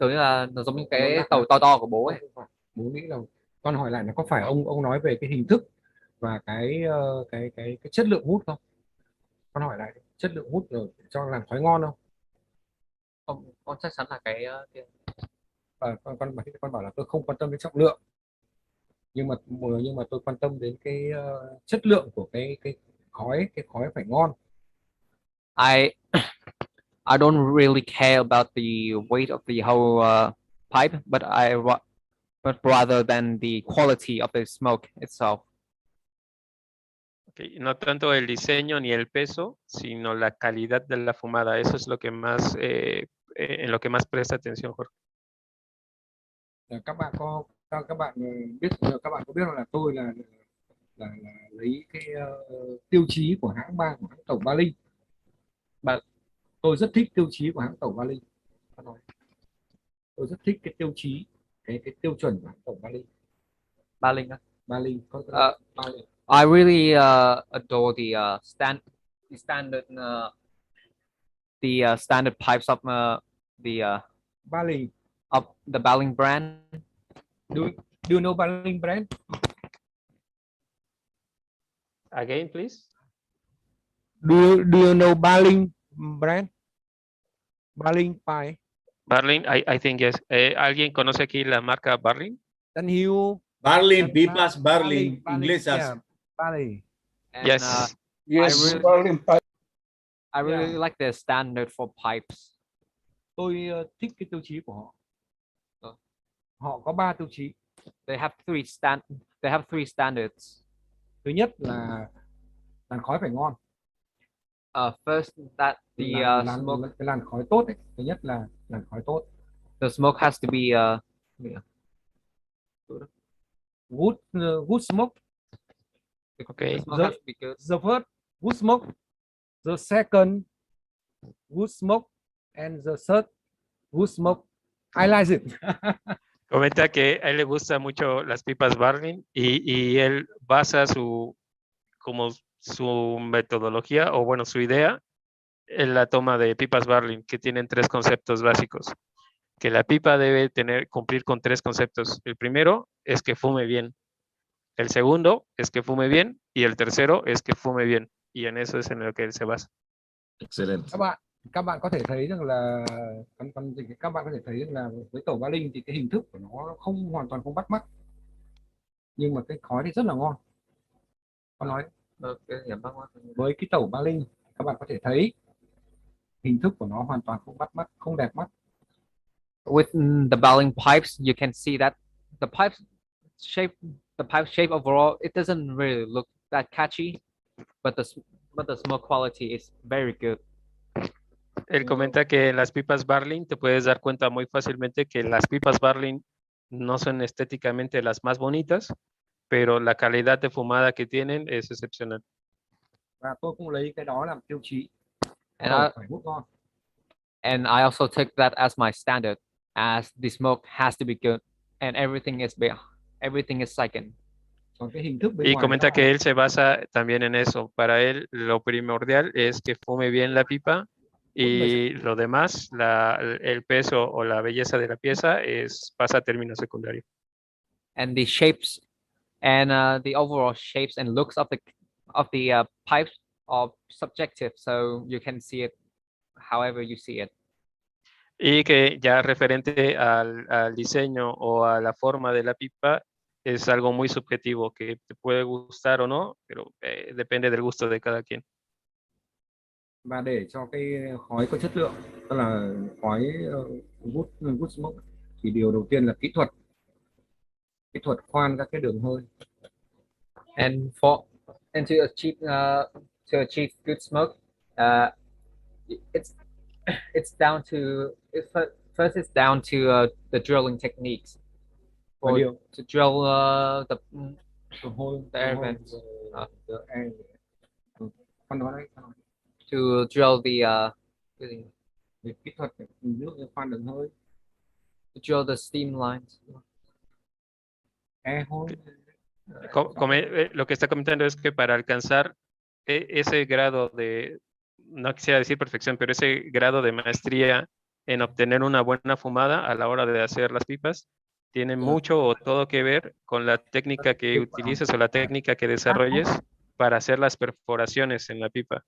C: như là nó giống như cái tàu to của bố ấy.
D: Bố nghĩ là con hỏi lại là có phải ông nói về cái hình thức và cái chất lượng hút không? Con hỏi lại chất lượng hút rồi cho làm khói ngon không?
C: Con chắc chắn là cái
D: con bảo là tôi không quan tâm đến trọng lượng, nhưng mà tôi quan tâm đến cái chất lượng của cái khói phải ngon.
C: I don't really care about the weight of the whole pipe, but rather than the quality of the smoke itself.
B: Okay. No tanto el diseño ni el peso, sino la calidad de la fumada. Eso es lo que más en lo que más presta atención, Jorge.
D: Các bạn biết, các bạn có biết là tôi là lấy cái tiêu chí của hãng tàu Bali. Tôi rất thích tiêu chí của hãng tàu Bali. Tôi rất thích cái tiêu chí, cái tiêu chuẩn của hãng tàu Bali. Bali.
C: I really adore the standard pipes of the
D: Bali.
C: of the Baling brand.
D: Do you know Baling brand?
B: Again, please.
D: Do you know Baling brand? Baling pie.
B: Barling, I think yes. ¿Alguien conoce aquí la marca Barling?
D: Then you
F: Barling, pipas, Barling, inglesas.
D: Yeah, Baling.
C: And,
B: Yes.
J: Yes,
C: I really-
J: Barling pipe.
C: I really like the standard for pipes.
D: Tôi thích cái tiêu chí của họ. Họ có 3 tiêu chí.
C: They have three standards.
D: Thứ nhất là làn khói phải ngon.
C: First, that the smoke,
D: cái làn khói tốt ấy. Thứ nhất là làn khói tốt.
C: the smoke has to be
D: Good smoke.
B: Okay.
C: the smoke has to be good.
D: The first good smoke. The second good smoke. And the third good smoke. I like it.
B: Comenta que a él le gusta mucho las pipas Barling y él basa su metodología o bueno, su idea en la toma de pipas Barling, que tienen 3 conceptos básicos. Que la pipa debe cumplir con 3 conceptos. El primero es que fume bien. El segundo es que fume bien y el tercero es que fume bien. Y en eso es en lo que él se basa.
A: Excelente.
D: Các bạn có thể thấy rằng là các bạn có thể thấy rằng là với tổ Baling thì cái hình thức của nó hoàn toàn không bắt mắt, nhưng mà cái khói thì rất là ngon. Có nói với cái tổ Baling các bạn có thể thấy hình thức của nó hoàn toàn không bắt mắt, không đẹp mắt.
C: With the Baling pipes, you can see that the pipe shape overall, it doesn't really look that catchy, but the smoke quality is very good.
B: Él comenta que en las pipas Barling te puedes dar cuenta muy fácilmente que las pipas Barling no son estéticamente las más bonitas, pero la calidad de fumada que tienen es excepcional.
D: Và tôi cũng lấy cái đó làm tiêu chí.
C: Phải
D: hút ngon.
C: And I also take that as my standard, as the smoke has to be good and everything is second.
D: Còn cái hình thức bên
B: Y
D: ngoài
B: comenta
D: đó,
B: que él se basa también en eso. Para él lo primordial es que fume bien la pipa y lo demás, el peso o la belleza de la pieza pasa a término secundario.
C: And the shapes and the overall shapes and looks of the pipes are subjective, so you can see it however you see it.
B: Y que ya referente al diseño o a la forma de la pipa es algo muy subjetivo que te puede gustar o no, pero depende del gusto de cada quien.
D: và để cho cái khói có chất lượng, tức là khói good smoke, thì điều đầu tiên là kỹ thuật khoan các cái đường hơi.
C: And to achieve good smoke, it's down to first it's down to the drilling techniques. To drill the air vents. To drill the
D: kỹ thuật nước khoan đường hơi.
C: To drill the steam lines.
B: Lo que está comentando es que para alcanzar ese grado de, no quisiera decir perfección, pero ese grado de maestría en obtener una buena fumada a la hora de hacer las pipas, tiene mucho o todo que ver con la técnica que utilices o la técnica que desarrolles para hacer las perforaciones en la pipa.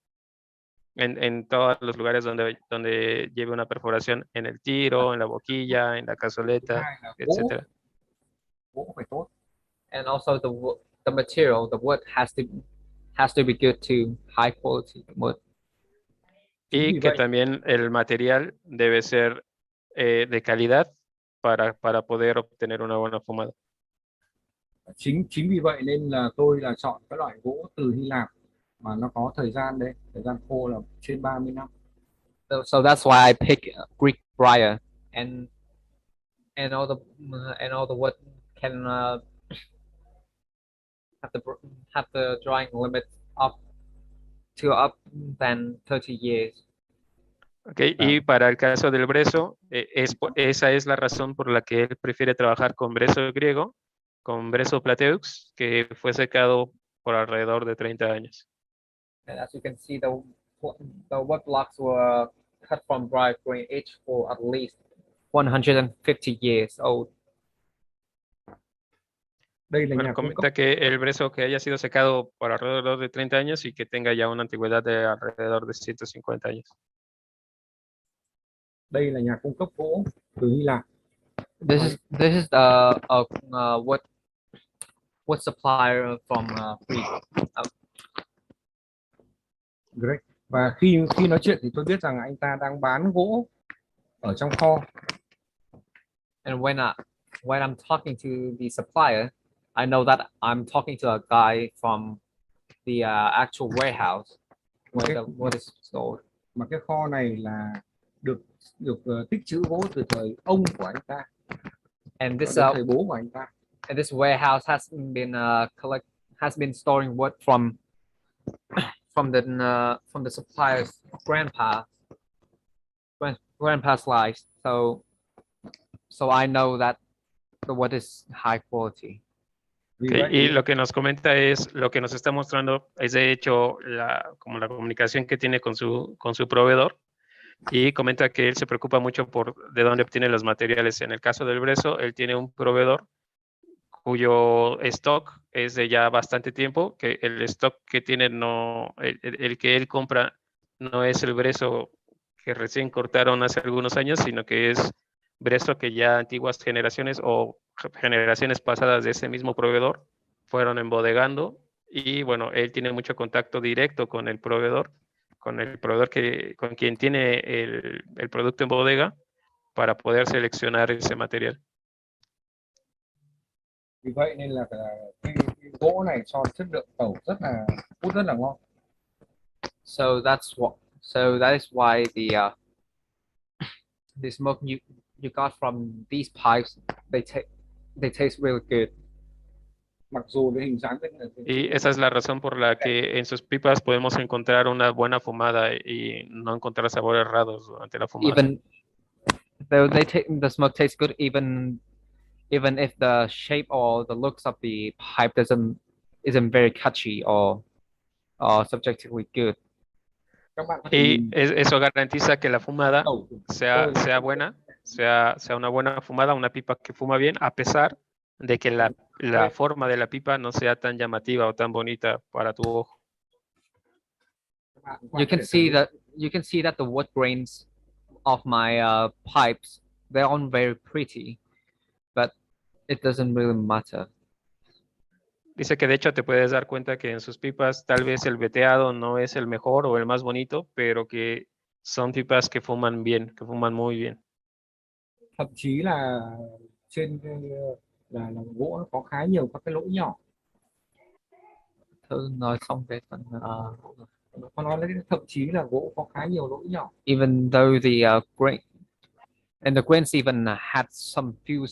B: En todos los lugares donde lleve una perforación, en el tiro, en la boquilla, en la cazoleta, etc.
C: And also the material, the wood has to be good too, high quality wood.
B: Y que también el material debe ser de calidad para poder obtener una buena fumada.
D: Chính vì vậy nên là tôi chọn cái loại gỗ từ Hy Lạp mà nó có thời gian khô là trên 30 năm.
C: So that's why I pick Greek briar and all the wood can have the drying limit up than 30 years.
B: Okay, y para el caso del brezo, esa es la razón por la que él prefiere trabajar con brezo griego, con brezo plateux, que fue secado por alrededor de 30 años.
C: And as you can see, the wood blocks were cut from briar green, aged for at least 150 years old.
D: Đây là
B: Bueno,
D: nhà cung cấp
B: comenta que el brezo que haya sido secado por alrededor de 30 años y que tenga ya una antigüedad de alrededor de 150 años.
D: đây là nhà cung cấp gỗ từ Hy Lạp.
C: This is what supplier from Greece.
D: Great. Và khi nói chuyện thì tôi biết rằng anh ta đang bán gỗ ở trong kho.
C: And when I'm talking to the supplier, I know that I'm talking to a guy from the actual warehouse where what is stored.
D: Mà cái kho này là được tích trữ gỗ từ thời ông của anh ta.
C: And this
D: thời bố của anh ta.
C: And this warehouse has been storing wood from the supplier's grandpa's life. So I know that the wood is high quality.
B: Okay, y lo que nos comenta es, lo que nos está mostrando es de hecho como la comunicación que tiene con su proveedor, y comenta que él se preocupa mucho por de dónde obtiene los materiales. En el caso del brezo, él tiene un proveedor cuyo stock es de ya bastante tiempo, que el stock que tiene el que él compra no es el brezo que recién cortaron hace algunos años, sino que es brezo que ya antiguas generaciones o generaciones pasadas de ese mismo proveedor fueron embodegando, y bueno, él tiene mucho contacto directo con el proveedor con quien tiene el producto en bodega para poder seleccionar ese material.
D: Vì vậy nên là cái gỗ này cho chất lượng tẩu rất là ngon.
C: So that is why the smoke you got from these pipes, they taste really good.
D: Mặc dù cái hình dáng
B: Y esa es la razón por la que en sus pipas podemos encontrar una buena fumada y no encontrar sabores raros durante la fumada.
C: Even though the smoke tastes good, even if the shape or the looks of the pipe isn't very catchy or subjectively good.
B: Y eso garantiza que la fumada sea buena, sea una buena fumada, una pipa que fuma bien, a pesar de que la forma de la pipa no sea tan llamativa o tan bonita para tu ojo.
C: You can see that the wood grains of my pipes, they aren't very pretty, but it doesn't really matter.
B: Dice que de hecho te puedes dar cuenta que en sus pipas tal vez el veteado no es el mejor o el más bonito, pero que son pipas que fuman bien, que fuman muy bien.
D: Thậm chí là trên là gỗ nó có khá nhiều các cái lỗ nhỏ.
C: Nói xong về phần
D: có nói đến thậm chí là gỗ có khá nhiều lỗ nhỏ.
C: Even though the grains even had some few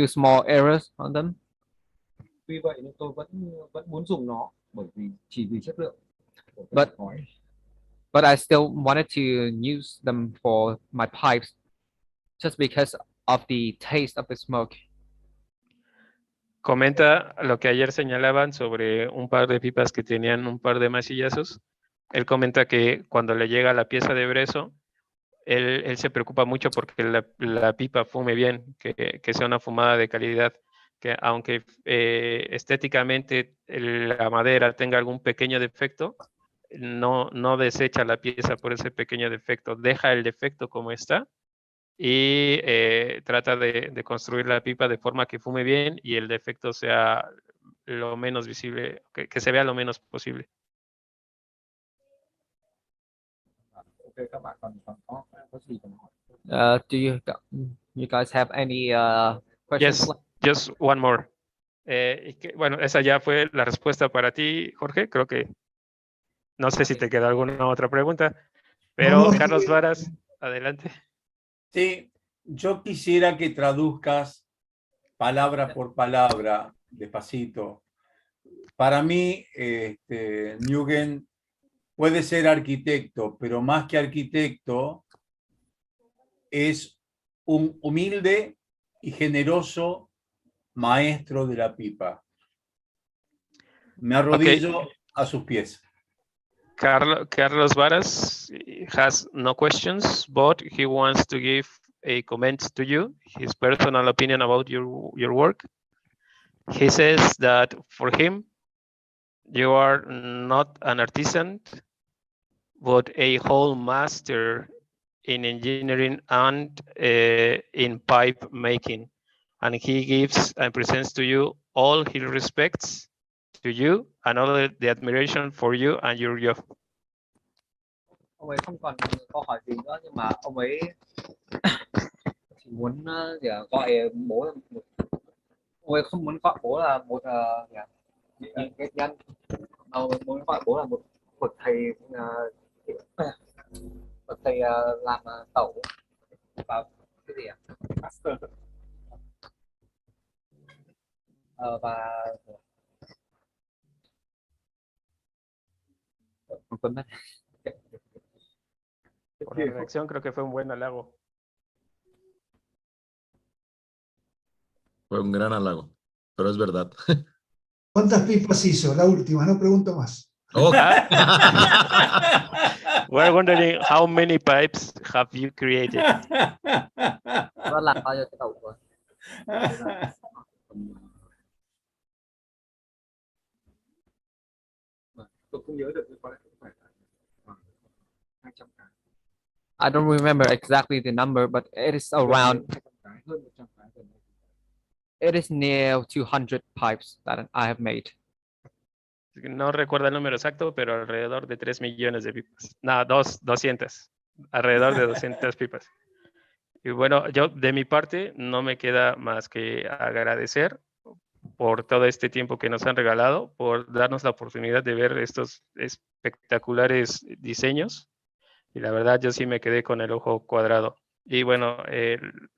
C: small errors on them.
D: Tuy vậy nên tôi vẫn muốn dùng nó chỉ vì chất lượng.
C: But I still wanted to use them for my pipes just because of the taste of the smoke.
B: Comenta lo que ayer señalaban sobre un par de pipas que tenían un par de masillazos. Él comenta que cuando le llega la pieza de brezo, él se preocupa mucho porque la pipa fume bien, que sea una fumada de calidad, que aunque estéticamente la madera tenga algún pequeño defecto, no desecha la pieza por ese pequeño defecto, deja el defecto como está y trata de construir la pipa de forma que fume bien y el defecto sea lo menos visible, que se vea lo menos posible.
C: Do you guys have any questions?
B: Yes, just one more. Bueno, esa ya fue la respuesta para ti, Jorge. Creo que no sé si te queda alguna otra pregunta, pero Carlos Varas, adelante.
F: Sí, yo quisiera que traduzcas palabra por palabra, despacito. Para mí, Nguyen puede ser arquitecto, pero más que arquitecto, es un humilde y generoso maestro de la pipa. Me arrodillo a sus pies.
B: Carlos Varas, has no questions, but he wants to give a comment to you, his personal opinion about your work. He says that for him, you are not an artisan, but a whole master in engineering and in pipe making. And he gives and presents to you all his respects to you and all the admiration for you and your job.
C: Ông ấy không còn câu hỏi gì nữa, nhưng mà ông ấy chỉ muốn gọi bố là một, ông ấy không muốn gọi bố là một nghệ nhân, ông ấy muốn gọi bố là một thầy làm tẩu và cái gì master và quên mất.
B: Por la reacción creo que fue un buen halago.
A: Fue un gran halago, pero es verdad.
G: ¿Cuántas pipas hizo? La última, no pregunto más.
A: Oh.
B: We're wondering how many pipes have you created?
C: Nó làm bao nhiêu cái tàu rồi?
D: Tôi không nhớ được, có lẽ phải 200 cái.
C: I don't remember exactly the number, but it is around. It is near 200 pipes that I have made.
B: No recuerdo el número exacto, pero alrededor de 3 millones de pipas. No, 200. Alrededor de 200 pipas. Y bueno, yo de mi parte no me queda más que agradecer por todo este tiempo que nos han regalado, por darnos la oportunidad de ver estos espectaculares diseños. Y la verdad yo sí me quedé con el ojo cuadrado. Y bueno,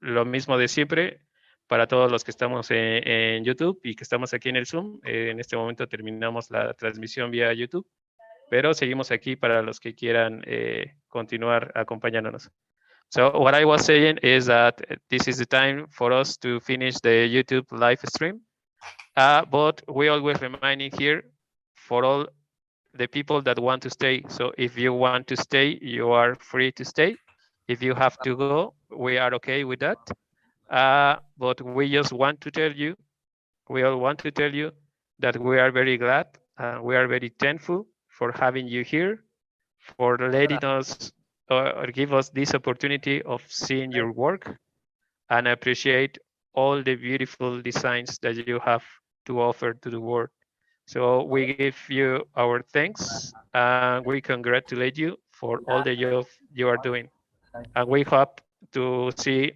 B: lo mismo de siempre para todos los que estamos en YouTube y que estamos aquí en el Zoom. En este momento terminamos la transmisión vía YouTube, pero seguimos aquí para los que quieran continuar acompañándonos. So what I was saying is that this is the time for us to finish the YouTube live stream. But we always reminding here for all the people that want to stay. So if you want to stay, you are free to stay. If you have to go, we are okay with that. But we just want to tell you, we all want to tell you that we are very glad and we are very thankful for having you here, for letting us or give us this opportunity of seeing your work, and appreciate all the beautiful designs that you have to offer to the world. So we give you our thanks and we congratulate you for all the job you are doing. And we hope to see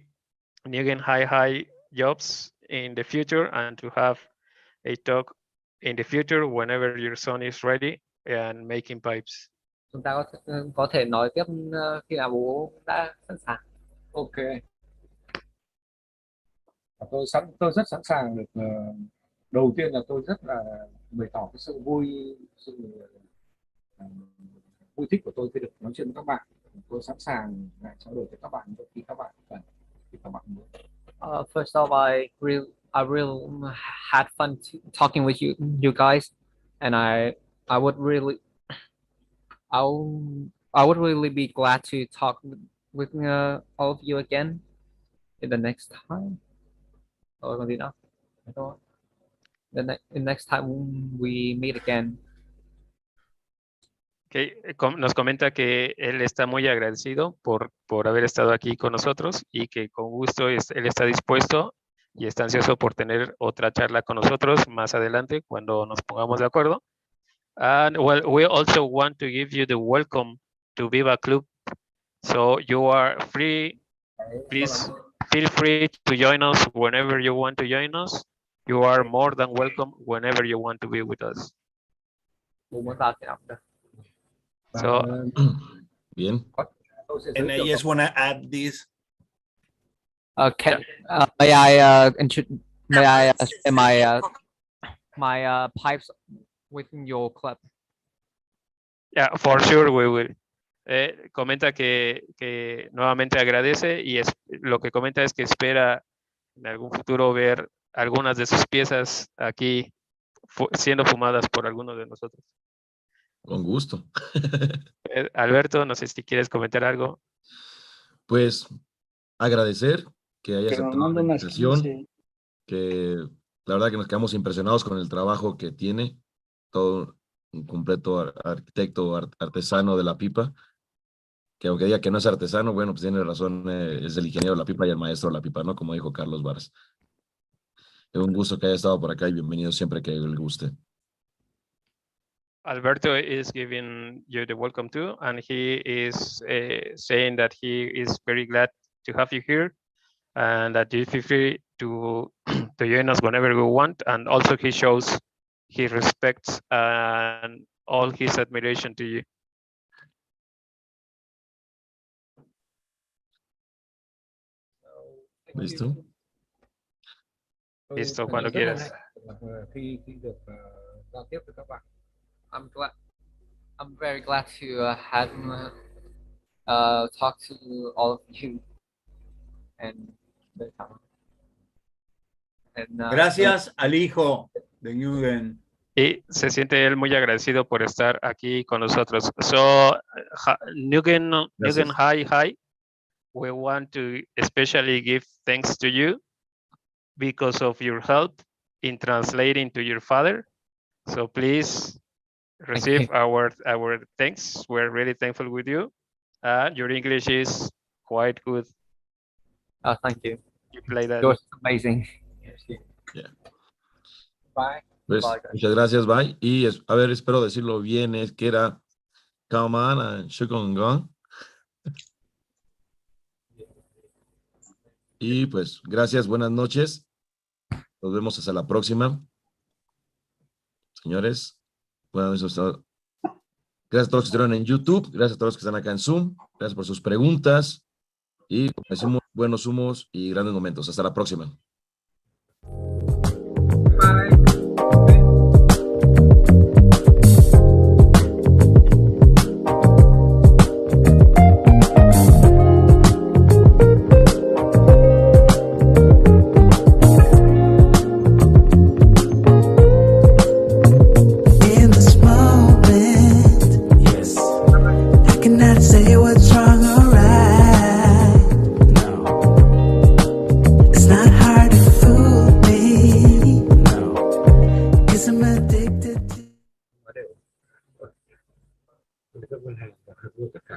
B: Nugen high jobs in the future and to have a talk in the future whenever your son is ready and making pipes.
C: Chúng ta có thể nói tiếp khi nào bố đã sẵn sàng.
D: Ok. Tôi rất sẵn sàng được. Đầu tiên là tôi rất là bày tỏ cái sự vui thích của tôi khi được nói chuyện với các bạn. Tôi sẵn sàng trao đổi với các bạn khi các bạn cần, khi các bạn muốn.
C: First off, I really had fun talking with you guys, and I would really be glad to talk with all of you again in the next time. The next time we meet again.
B: Okay. Nos comenta que él está muy agradecido por haber estado aquí con nosotros y que con gusto él está dispuesto y está ansioso por tener otra charla con nosotros más adelante cuando nos pongamos de acuerdo. And well, we also want to give you the welcome to BIIBA Club. So you are free. Please feel free to join us whenever you want to join us. You are more than welcome whenever you want to be with us. So,
A: bien.
E: And I just want to add this.
C: May I share my pipes within your club?
B: Yeah, for sure we will. Comenta que nuevamente agradece y lo que comenta es que espera en algún futuro ver algunas de sus piezas aquí siendo fumadas por algunos de nosotros.
A: Con gusto.
B: Alberto, no sé si quieres comentar algo.
A: Pues agradecer que haya
J: Pero
A: aceptado la
J: mando unas
A: invitación,
J: 15.
A: que la verdad que nos quedamos impresionados con el trabajo que tiene, todo un completo arquitecto, artesano de la pipa, que aunque diga que no es artesano, bueno, pues tiene razón, es el ingeniero de la pipa y el maestro de la pipa, ¿no? Como dijo Carlos Varas. Es un gusto que haya estado por acá y bienvenido siempre que le guste.
B: Alberto is giving you the welcome too, and he is saying that he is very glad to have you here, and that you feel free to to join us whenever we want. And also, he shows his respects and all his admiration to you.
A: ¿Listo?
B: Listo, cuando quieras.
D: Khi được giao tiếp với các bạn.
C: I'm very glad to have talked to all of you and
F: Gracias al hijo de Nguyen.
B: Y se siente él muy agradecido por estar aquí con nosotros. So, Nguyen, hi. We want to especially give thanks to you because of your help in translating to your father. So please receive our thanks. We're really thankful with you. Your English is quite good.
C: Oh, thank you.
B: You play that.
C: Yours is amazing.
A: Yeah.
D: Bye.
A: Pues,
C: Bye,
A: muchas gracias, bye. Y a ver, espero decirlo bien, es que era Kaumana Shukongon. Y pues, gracias, buenas noches. Nos vemos hasta la próxima. Señores, buenas noches. Gracias a todos los que estuvieron en YouTube, gracias a todos los que están acá en Zoom, gracias por sus preguntas y como decimos, buenos humos y grandes momentos. Hasta la próxima.